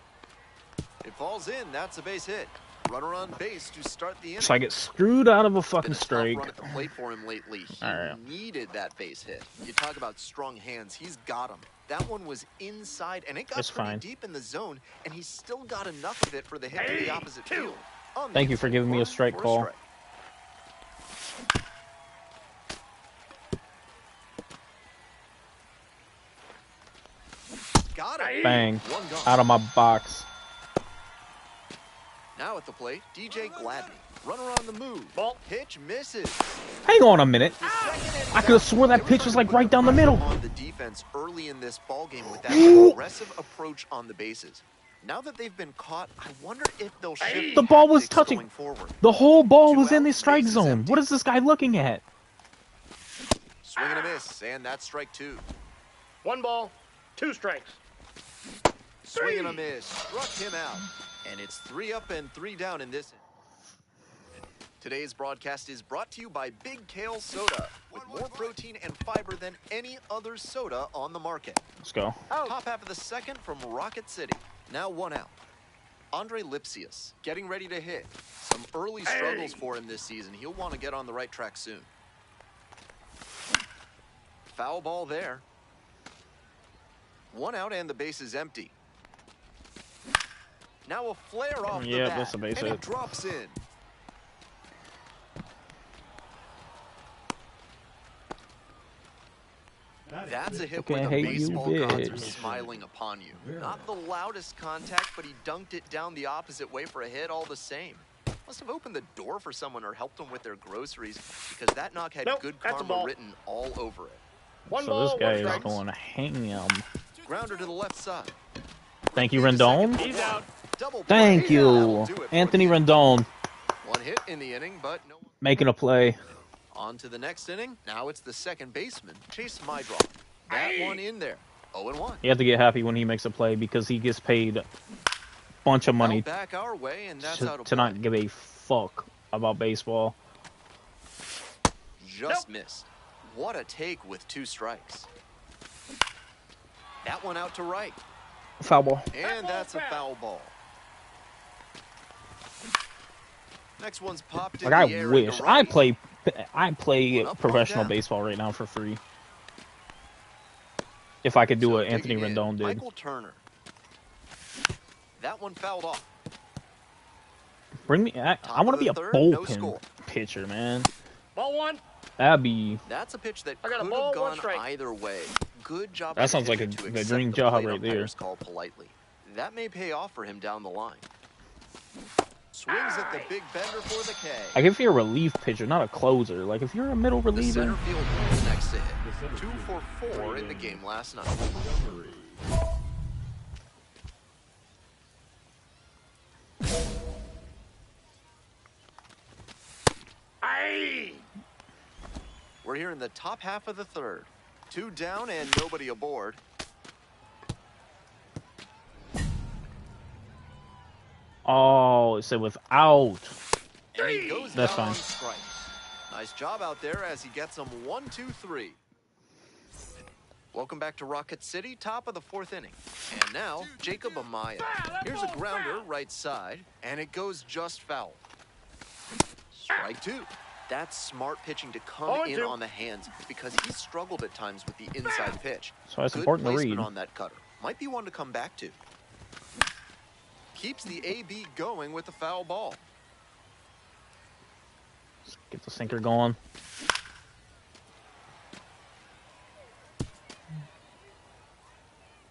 It falls in. That's a base hit. Runner on base to start the inning. So I get screwed out of a fucking strike. Run at the plate for him lately. He needed that base hit. You talk about strong hands. He's got them. That one was inside, and it got pretty deep in the zone, and he still got enough of it for the hit to the opposite field. Thank you for giving me a strike call. Got it. Bang. Out of my box. Now at the plate, DJ Gladney. Runner on the move. Ball. Pitch misses. Hang on a minute. I could have sworn that pitch was like right down the middle. On the defense early in this ball game with that aggressive approach on the bases. Now that they've been caught, I wonder if they'll shift. The ball was touching. The whole ball was in the strike zone. What is this guy looking at? Swing and a miss, and that's strike 2. 1 ball, 2 strikes. Swing and a miss, struck him out. And it's 3 up and 3 down in this. Today's broadcast is brought to you by Big Kale Soda, with more protein and fiber than any other soda on the market. Let's go. Top half of the 2nd from Rocket City. Now 1 out. Andre Lipsius getting ready to hit. Some early struggles for him this season. He'll want to get on the right track soon. Foul ball there. 1 out and the base is empty. Now a flare off the bat, that's a base hit. it drops in. That's a hit where the baseball gods are smiling upon you. Not the loudest contact, but he dunked it down the opposite way for a hit all the same. Must have opened the door for someone or helped them with their groceries, because that knock had good karma written all over it. So this guy is going ham. Grounder to the left side. Thank you, Rendon. He's out. Thank you, Anthony Rendon. 1 hit in the inning, but no. Making a play. On to the next inning. Now it's the second baseman, Chase Mydroff. That one in there. 0-1. You have to get happy when he makes a play because he gets paid a bunch of money back our way, and that's to not give a fuck about baseball. Just missed. What a take with 2 strikes. That one out to right. Foul ball. And that's a foul ball. Next one's popped in Like, the I air wish. right. I play professional baseball right now for free. If I could do what Anthony Rendon did. Michael Turner. That one fouled off. Bring me. I want to be a bullpen pitcher, man. Ball 1. That'd be. That's a pitch that could have gone either way. Good job. That sounds like the dream job right there. Call politely. That may pay off for him down the line. Swings at the big bender for the K. Like if you're a relief pitcher, not a closer. Like if you're a middle reliever. The center field is next to hit. 2 for 4 in the game last night. We're here in the top half of the third. 2 down and nobody aboard. Oh, it said without. And he goes That's down fine. on strike. Nice job out there as he gets them 1, 2, 3. Welcome back to Rocket City, top of the 4th inning. And now, Jacob Amaya. Here's a grounder right side, and it goes just foul. Strike 2. That's smart pitching to come in on the hands because he struggled at times with the inside pitch. So it's Good important to placement read. on that cutter. Might be one to come back to. Keeps the AB going with the foul ball. Get the sinker going.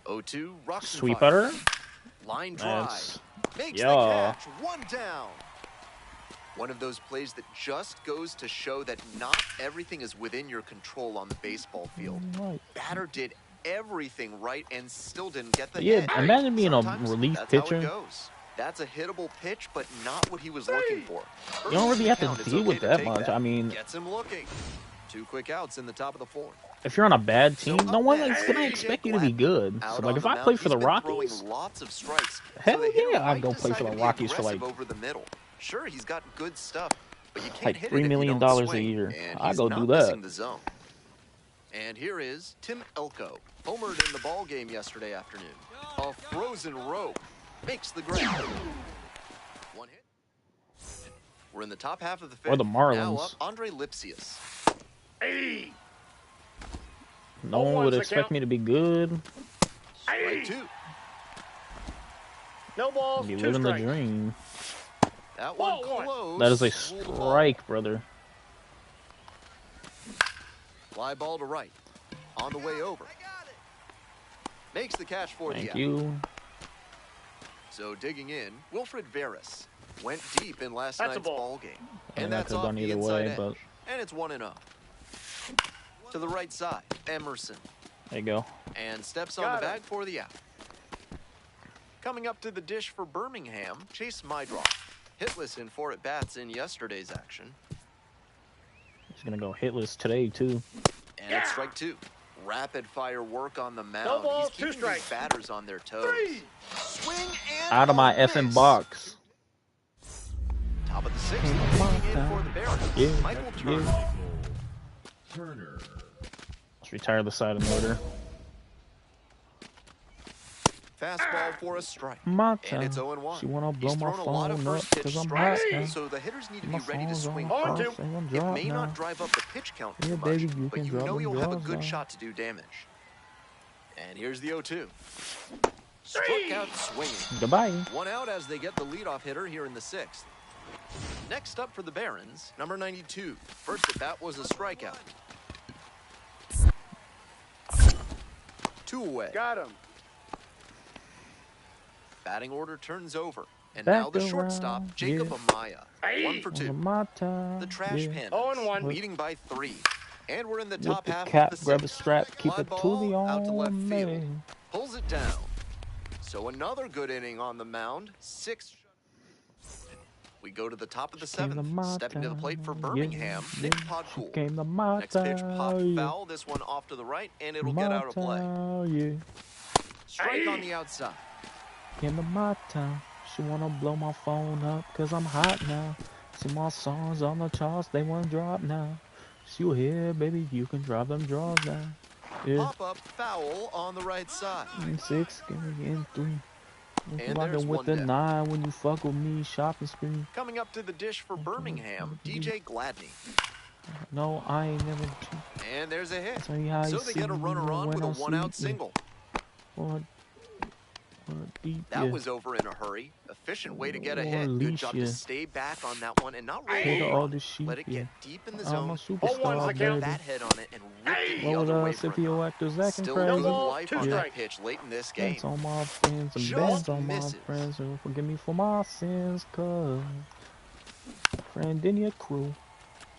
O2, rocks and Sweep fire. butter. Line drive. That's, Makes the catch. 1 down. One of those plays that just goes to show that not everything is within your control on the baseball field. Right. Batter did everything right and still didn't get the Yeah, hit. imagine being Sometimes a relief that's pitcher. How it goes. That's a hittable pitch, but not what he was looking for. You don't really have Count, to it's deal okay with to that take much. that. I mean, Gets him looking. 2 quick outs in the top of the 4th. if you're on a bad team, So no up one next, is gonna AJ expect you to be good. Out So, like, on if the I mound, play for he's the been Rockies, throwing lots of strikes. hell So the hitter yeah, I'd might go play for decide the to be Rockies for like aggressive over the middle. Sure, he's got good stuff, but you can't like hit $3 it if million you don't a swing. year. And I he's go not do missing that. the zone. And here is Tim Elko, homered in the ball game yesterday afternoon. A frozen rope makes the grab. 1 hit. We're in the top half of the 5th. Or the Marlins. Now up, Andre Lipsius. Hey. No one would expect me to be good. Strike 2. No balls. Be 2 living the strikes. dream. That one close. That is a Ruled the ball. strike, brother. Fly ball to right. On the way over. Makes the catch for the Thank out. you. So digging in, Wilfred Veras went deep in last That's a night's ball. ball game. And And that that's could've off gone the either inside way, edge. but And it's 1-0. To the right side, Emerson. there you go. And steps on the bag for the out. Coming up to the dish for Birmingham, Chase Mydroff. Hitless in 4 at-bats in yesterday's action. He's gonna go hitless today too. And it's strike 2. Rapid fire work on the mound. No balls, He's 2 keeping strikes. these batters on their toes. 3. Swing and Out of my a effing miss. box. Top of the 6th, digging in for the Barons. Yeah. Michael Turner. Turner. Let's retire the side in order. Fastball for a strike. My And time. it's 0-1. She wanna blow He's my thrown a lot of phone up first pitch 'cause I'm strikes, hot now. so the hitters need to My be ready to phone's swing on hard. fast, and I'm It drop may now. not drive up the pitch count too Yeah, much, baby, you but can you drop know them you'll have a draws good now. shot to do damage. And here's the 0-2. Struck out swinging. Goodbye. 1 out as they get the leadoff hitter here in the 6th. Next up for the Barons, number 92. First at bat was a strikeout. 2 away. Got him. Batting order turns over. And Back now the around, shortstop, Jacob yeah. Amaya. Hey. 1 for 2. My time. The Trash yeah. Pandas 0-1. leading by 3. And we're in the With top the half cap, of the grab a 6th. strap, keep Fly it to ball the out to left arm, field. man. Pulls it down. So another good inning on the mound. 6. We go to the top of the seventh. Stepping to the plate for Birmingham, Nick Podcool. Next pitch popped foul. This one off to the right, and it'll get out of play. Strike on the outside. Came to my town. She wanna blow my phone up, cause I'm hot now. See my songs on the charts, they wanna drop now. See you here, baby, you can drop them draws now. Yeah. Pop up foul on the right side. 6, in 3. And there's with one the down. 9 when you fuck with me, shopping spree. Coming up to the dish for Birmingham, DJ Gladney. No, I ain't never. And there's a hit. So they get a runner on with a one-out single. That was over in a hurry. Efficient way to get a hit. Good job to stay back on that one and not roll the run. Let it get deep in the zone. That head on it and rip it the other way from him. Still good life on that pitch late in this game. All my friends and bands on my friends who forgive me for my sins, cause friend in your crew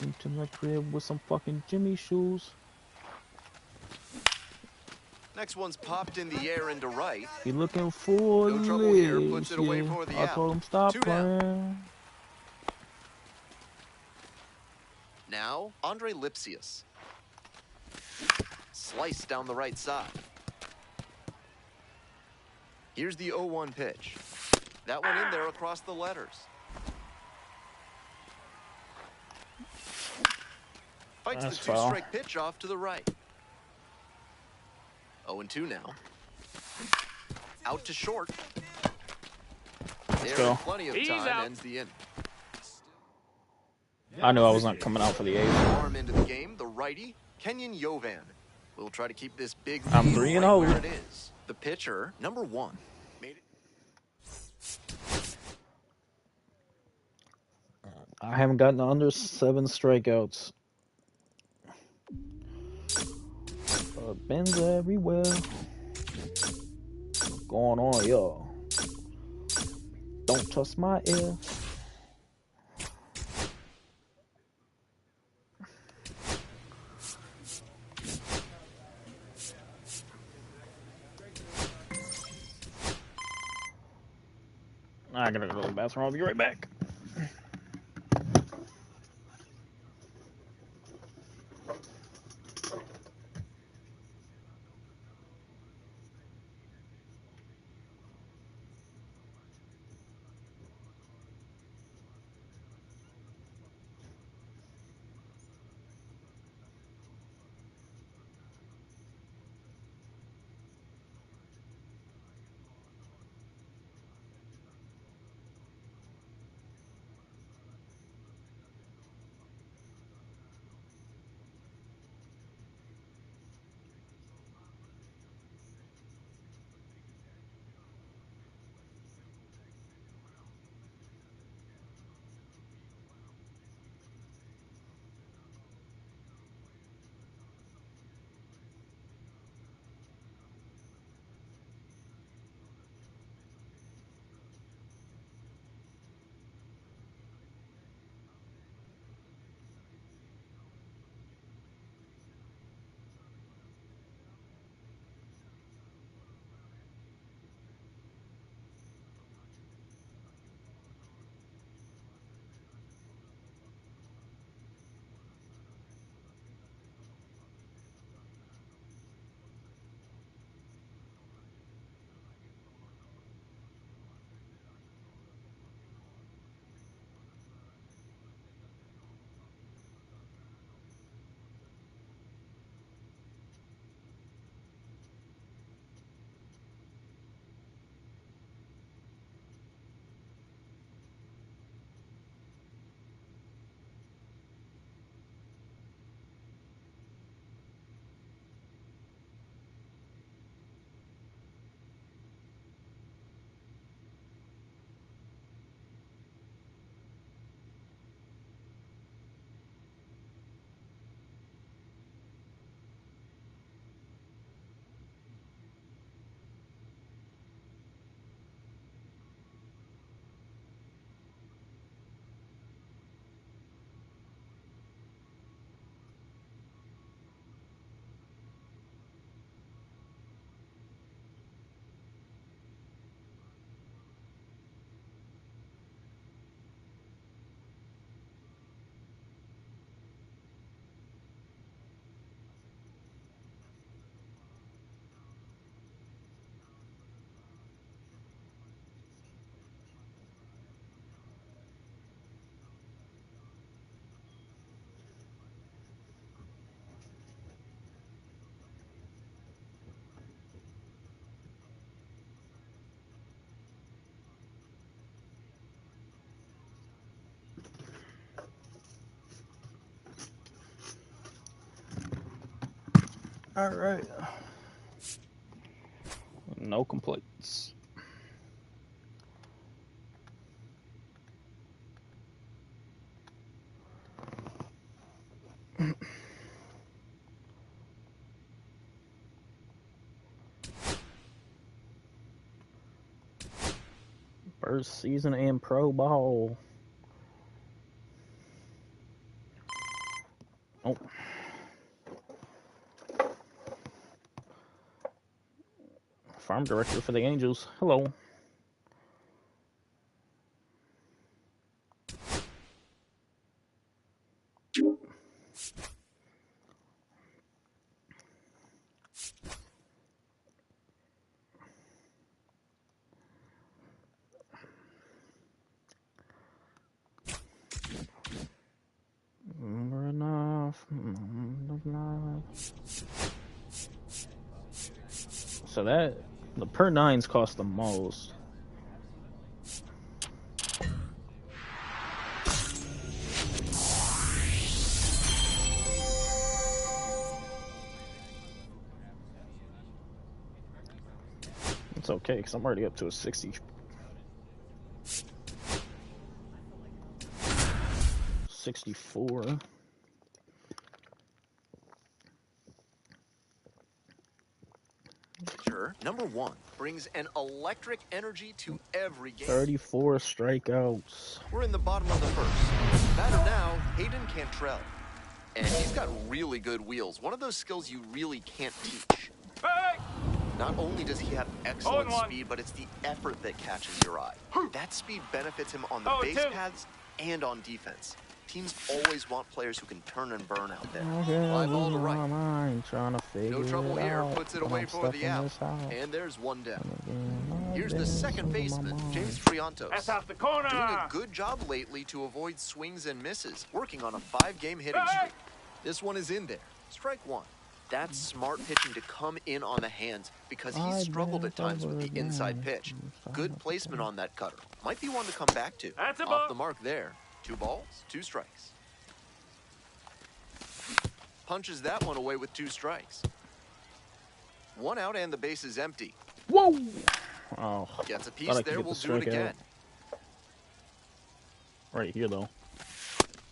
into my crib with some fucking Jimmy shoes. Next one's popped in the air into right. He looking for no trouble here. Puts it away for the out. I told him stop 2 playing. Down. Now, Andre Lipsius. Sliced down the right side. Here's the 0-1 pitch. That went in there across the letters. Fights the 2-strike pitch off to the right. 0-2 now. Out to short. There is plenty of time. Ends the inning. I knew I was not coming out for the 8th. Arm into the game, the righty, Kenyon Yovan. We'll try to keep this big lead I'm 3-0. right where it is. The pitcher, number 1. Made it. I haven't gotten under 7 strikeouts. Bends everywhere. What's going on, y'all? Don't trust my ear. I gotta go to the bathroom. I'll be right back. All right. No complaints. First season in pro ball. Oh. Farm director for the Angels. Hello. So that the per nines cost the most. It's okay because I'm already up to a 60. 64. Number 1 brings an electric energy to every game. 34 strikeouts. We're in the bottom of the first. Batter now, Hayden Cantrell. And he's got really good wheels. One of those skills you really can't teach. Hey! Not only does he have excellent speed, but it's the effort that catches your eye. That speed benefits him on the base paths and on defense. Teams always want players who can turn and burn out there. Fly ball to right. No trouble here. Puts it away for the out. And there's one down. Here's the second baseman, James Friantos. That's off the corner. Doing a good job lately to avoid swings and misses. Working on a 5-game hitting streak. This one is in there. Strike 1. That's smart pitching to come in on the hands because he's struggled at times with the inside pitch. Good placement on that cutter. Might be one to come back to. That's a Off the mark there. 2 balls, 2 strikes. Punches that one away with 2 strikes. 1 out and the base is empty. Whoa! Oh, gets a piece there. We'll do it again. Right here, though.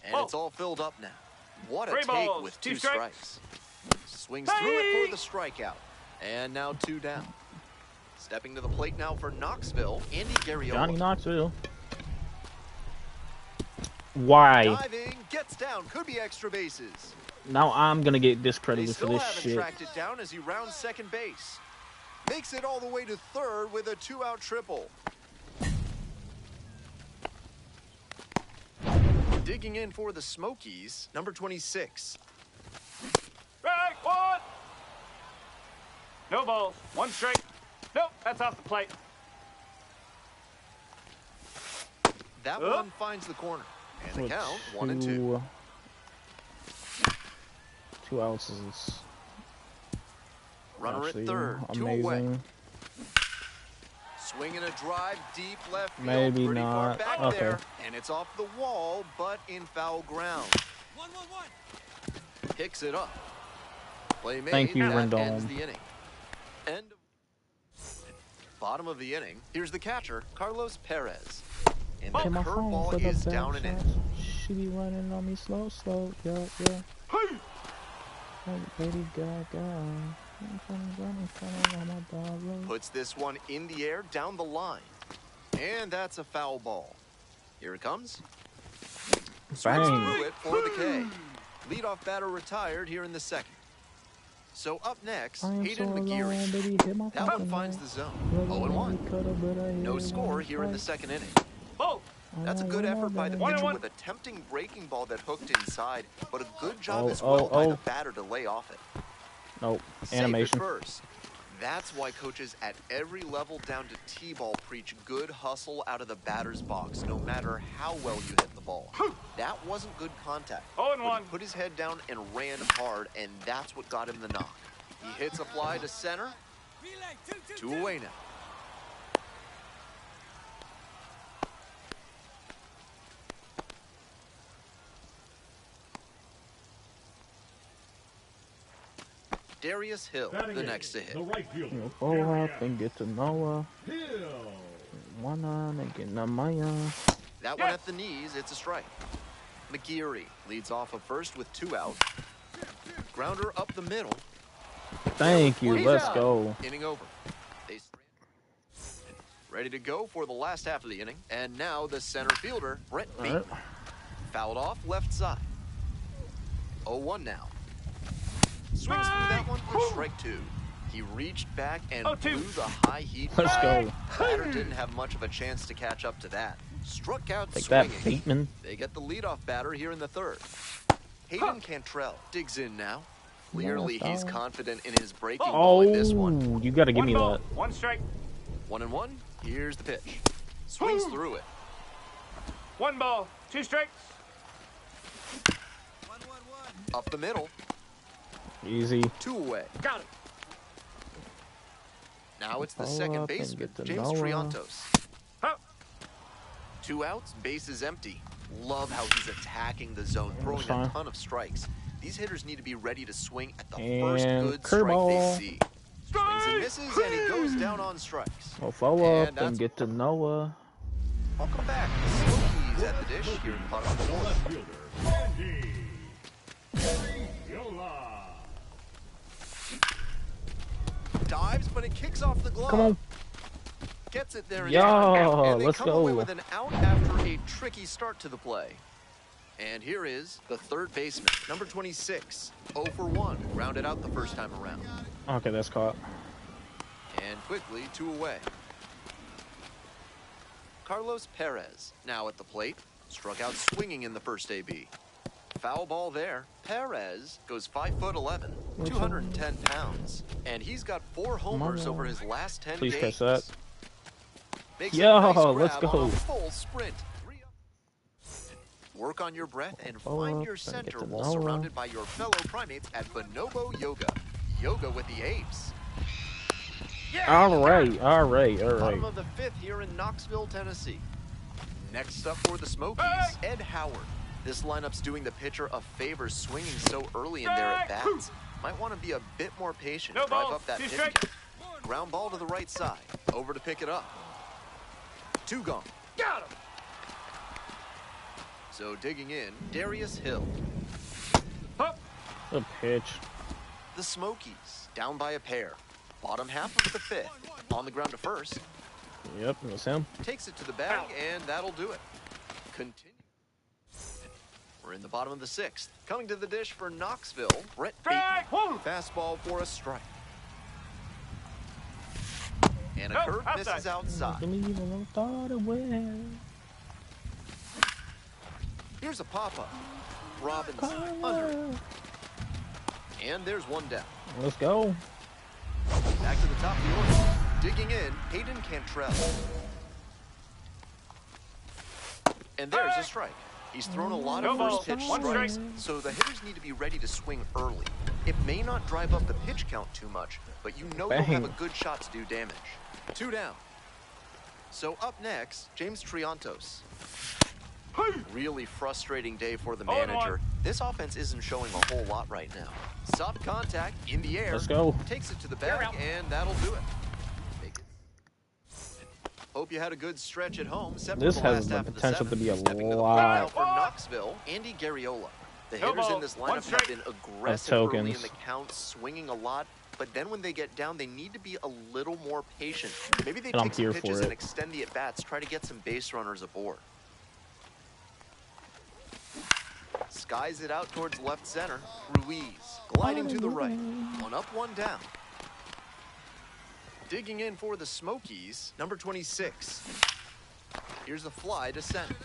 And it's all filled up now. What a 3 take balls, with 2 2 strikes. Swings through it for the strikeout. And now 2 down. Stepping to the plate now for Knoxville, Andy Garriola. Johnny Knoxville. Why? Diving, gets down, could be extra bases. Now I'm gonna get discredited for this shit. They still shit. haven't tracked it down as he rounds second base. Makes it all the way to third with a 2-out triple. Digging in for the Smokies, number 26. Strike 1. No balls. 1 strike. Nope, that's off the plate. That one finds the corner. And the count, 1-2. 2 outs is runner at third, amazing. 2 away. Swinging a drive deep left field, maybe pretty not. far back Okay. there, and it's off the wall, but in foul ground. 1-1-1. Picks it up. Play made. Thank you, that Rendon. ends the inning. End of bottom of the inning. Here's the catcher, Carlos Perez. And the curveball is down and in. She be running on me slow, yeah. Hey! Lady Gaga. Puts this one in the air down the line. And that's a foul ball. Here it comes. Swings through it for the K. Leadoff batter retired here in the second. So up next, Hayden McGeary. That one finds the zone. 0-1. No score here in the second inning. Oh! That's a good effort by the pitcher with a tempting breaking ball that hooked inside, but a good job as well by the batter to lay off it. Nope. Animation. First. That's why coaches at every level down to T-ball preach good hustle out of the batter's box, no matter how well you hit the ball. That wasn't good contact. But he put his head down and ran hard, and that's what got him the knock. He hits a fly to center. 2 away now. Darius Hill, the next to hit. The right fielder. Go up and get to Noah. Hill. Wanna get Namaya. That one at the knees, it's a strike. McGeary leads off of first with 2 out. Grounder up the middle. Thank you. Let's go. Inning over. Ready to go for the last half of the inning. And now the center fielder, Brett Beaton. Fouled off left side. 0-1 now. Swings through that one for strike 2. He reached back and blew the high heat. Let's go. Batter didn't have much of a chance to catch up to that. Struck out Take swinging. that, Bateman. They get the leadoff batter here in the third. Hayden Cantrell digs in now. Clearly, he's confident in his breaking ball in this one. You got to give me ball, that. 1 strike. 1-1. Here's the pitch. Swings through it. 1 ball, 2 strikes. 1-1-1. Up the middle. Easy. 2 away. Got it. Now it's the Follow second up and baseman, get to James Noah. Triantos. Huh. 2 outs, base is empty. Love how he's attacking the zone, throwing a fine. ton of strikes. These hitters need to be ready to swing at the And first good strike curveball. they see. Swings and misses, and he goes down on strikes. We'll follow And up that's- and get to Noah. Welcome back. The Smokies at the dish here in the bottom of the The fourth. left fielder, Andy Gariola. Dives, but it kicks off the glove. Come on. Gets it there in Yo, time. And they let's come away go. with an out after a tricky start to the play. And here is the third baseman, number 26, 0 for 1, rounded out the first time around. Okay, that's caught. And quickly, 2 away. Carlos Perez, now at the plate, struck out swinging in the first AB. Foul ball there. Perez goes 5'11", 210 pounds, and he's got 4 homers over his last 10 Please games. catch that. Makes Yo, a nice let's grab go. on a full sprint. Work on your breath and find your and get center to while Noah. surrounded by your fellow primates at Bonobo Yoga. Yoga with the apes. All right. Bottom of the 5th here in Knoxville, Tennessee. Next up for the Smokies, Ed Howard. This lineup's doing the pitcher a favor swinging so early in their at-bats. Might want to be a bit more patient, No drive balls, up that 2 pitch strikes. count. Ground ball to the right side, over to pick it up. 2 gone. Got him. So digging in, Darius Hill. Up. Good pitch. The Smokies, down by a pair. Bottom half of the 5th, on the ground to first. Yep, that's him. Takes it to the bag, and that'll do it. Continue. We're in the bottom of the 6th. Coming to the dish for Knoxville, Brett Beaton. Fastball for a strike. And a curve misses outside. Here's a pop-up. Robbins under it. And there's 1 down. Let's go. Back to the top of the order. Digging in, Hayden Cantrell. And there's a strike. He's thrown a lot of No first pitch ball. 1 strike. strikes, so the hitters need to be ready to swing early. It may not drive up the pitch count too much, but you know you'll have a good shot to do damage. 2 down. So up next, James Triantos. Really frustrating day for the manager. This offense isn't showing a whole lot right now. Soft contact in the air. Let's go. Takes it to the bag, and that'll do it. Hope you had a good stretch at home. Except This for the has last the half of the potential 7th. to be a Stepping to the lot. plate now for Knoxville, Andy Gariola. The No hitters ball, in this 1 lineup have strike. been aggressive early in tokens. the count, swinging a lot. But then when they get down, they need to be a little more patient. Maybe they And I'm take some here for pitches it. and extend the at-bats, try to get some base runners aboard. Skies it out towards left center. Ruiz gliding to the right. 1 up, 1 down. Digging in for the Smokies, number 26. Here's a fly to center.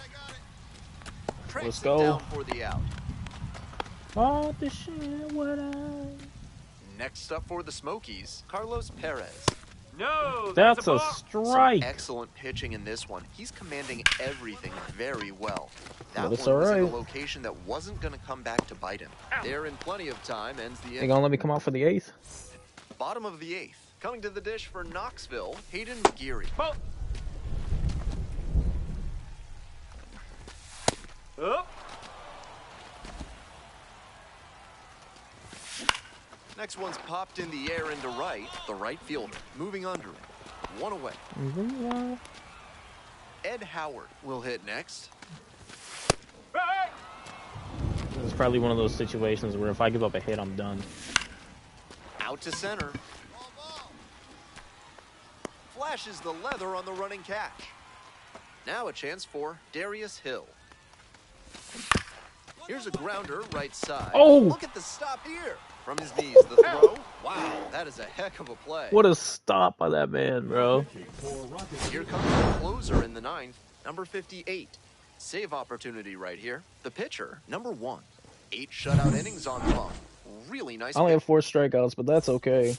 Tracks Let's it go. down for the out. Oh, the shit, what I... Next up for the Smokies, Carlos Perez. No, That's a ball. strike. Excellent pitching in this one. He's commanding everything very well. That But one it's was all in a right. location that wasn't going to come back to bite him. There in plenty of time ends the They inning. gonna let me come out for the 8th? Bottom of the 8th. Coming to the dish for Knoxville, Hayden McGeary. Ball. Up. Next one's popped in the air into right, the right fielder, moving under it. One away. Ed Howard will hit next. This is probably one of those situations where if I give up a hit, I'm done. Out to center. Flashes the leather on the running catch. Now a chance for Darius Hill. Here's a grounder right side. Oh! Look at the stop here. From his knees, the throw. Wow, that is a heck of a play. What a stop by that man, bro. Here comes the closer in the ninth, number 58. Save opportunity right here. The pitcher, number 1. 8 shutout innings on bump. Really nice. I only have 4 strikeouts, but that's okay.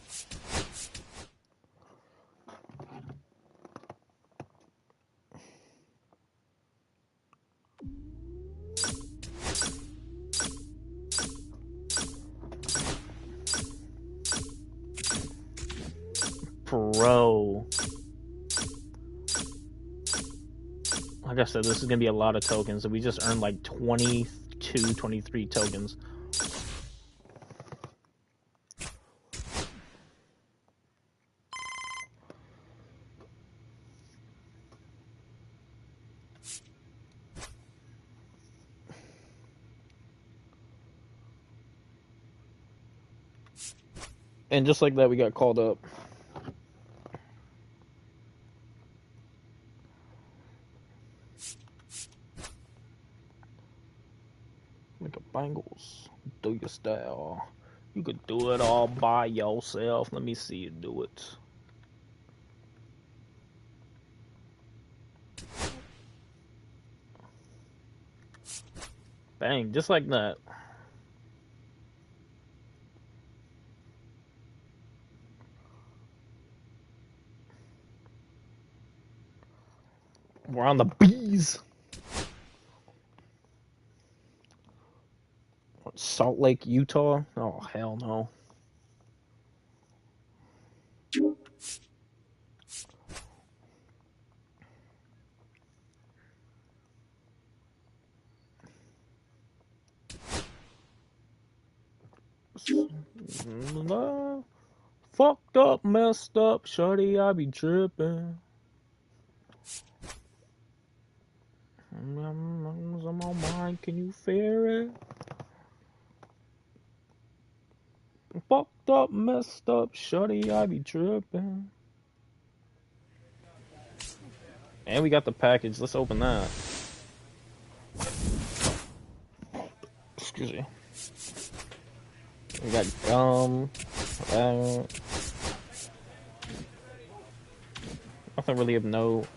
Bro. Like I said, this is going to be a lot of tokens. So we just earned like 22, 23 tokens. And just like that, we got called up. Like a Bengals. Do your style. You could do it all by yourself. Let me see you do it. Bang, just like that. We're on the bees. Salt Lake, Utah? Oh, hell no. Fucked up, messed up, shorty, I be tripping. I'm on mine, can you fear it? Fucked up, messed up, shorty, I be tripping. And we got the package, let's open that. Excuse me. We got gum. Nothing really of note.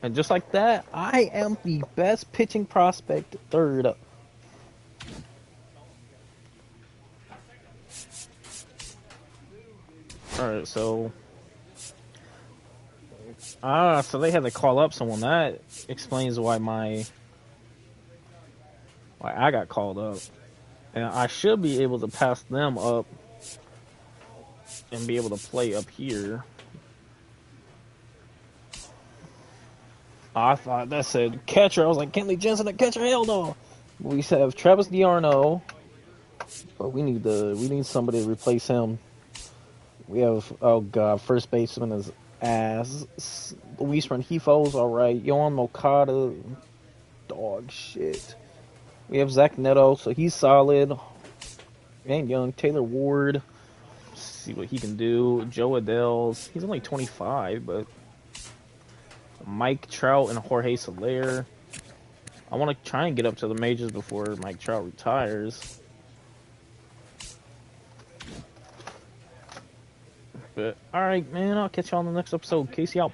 And just like that, I am the best pitching prospect, third. Alright, so... so they had to call up someone. That explains why I got called up. And I should be able to pass them up and be able to play up here. I thought that said catcher. I was like, Kenley Jensen at catcher? Hell no. We have Travis DiArno, but we need somebody to replace him. We have, oh god, first baseman is ass. Luis Rengifo's alright. Yohan Moncada, dog shit. We have Zach Neto, so he's solid. And young Taylor Ward, see what he can do. Joe Adels, he's only 25, but Mike Trout and Jorge Soler. I want to try and get up to the majors before Mike Trout retires. But alright, man, I'll catch you on the next episode. Casey out.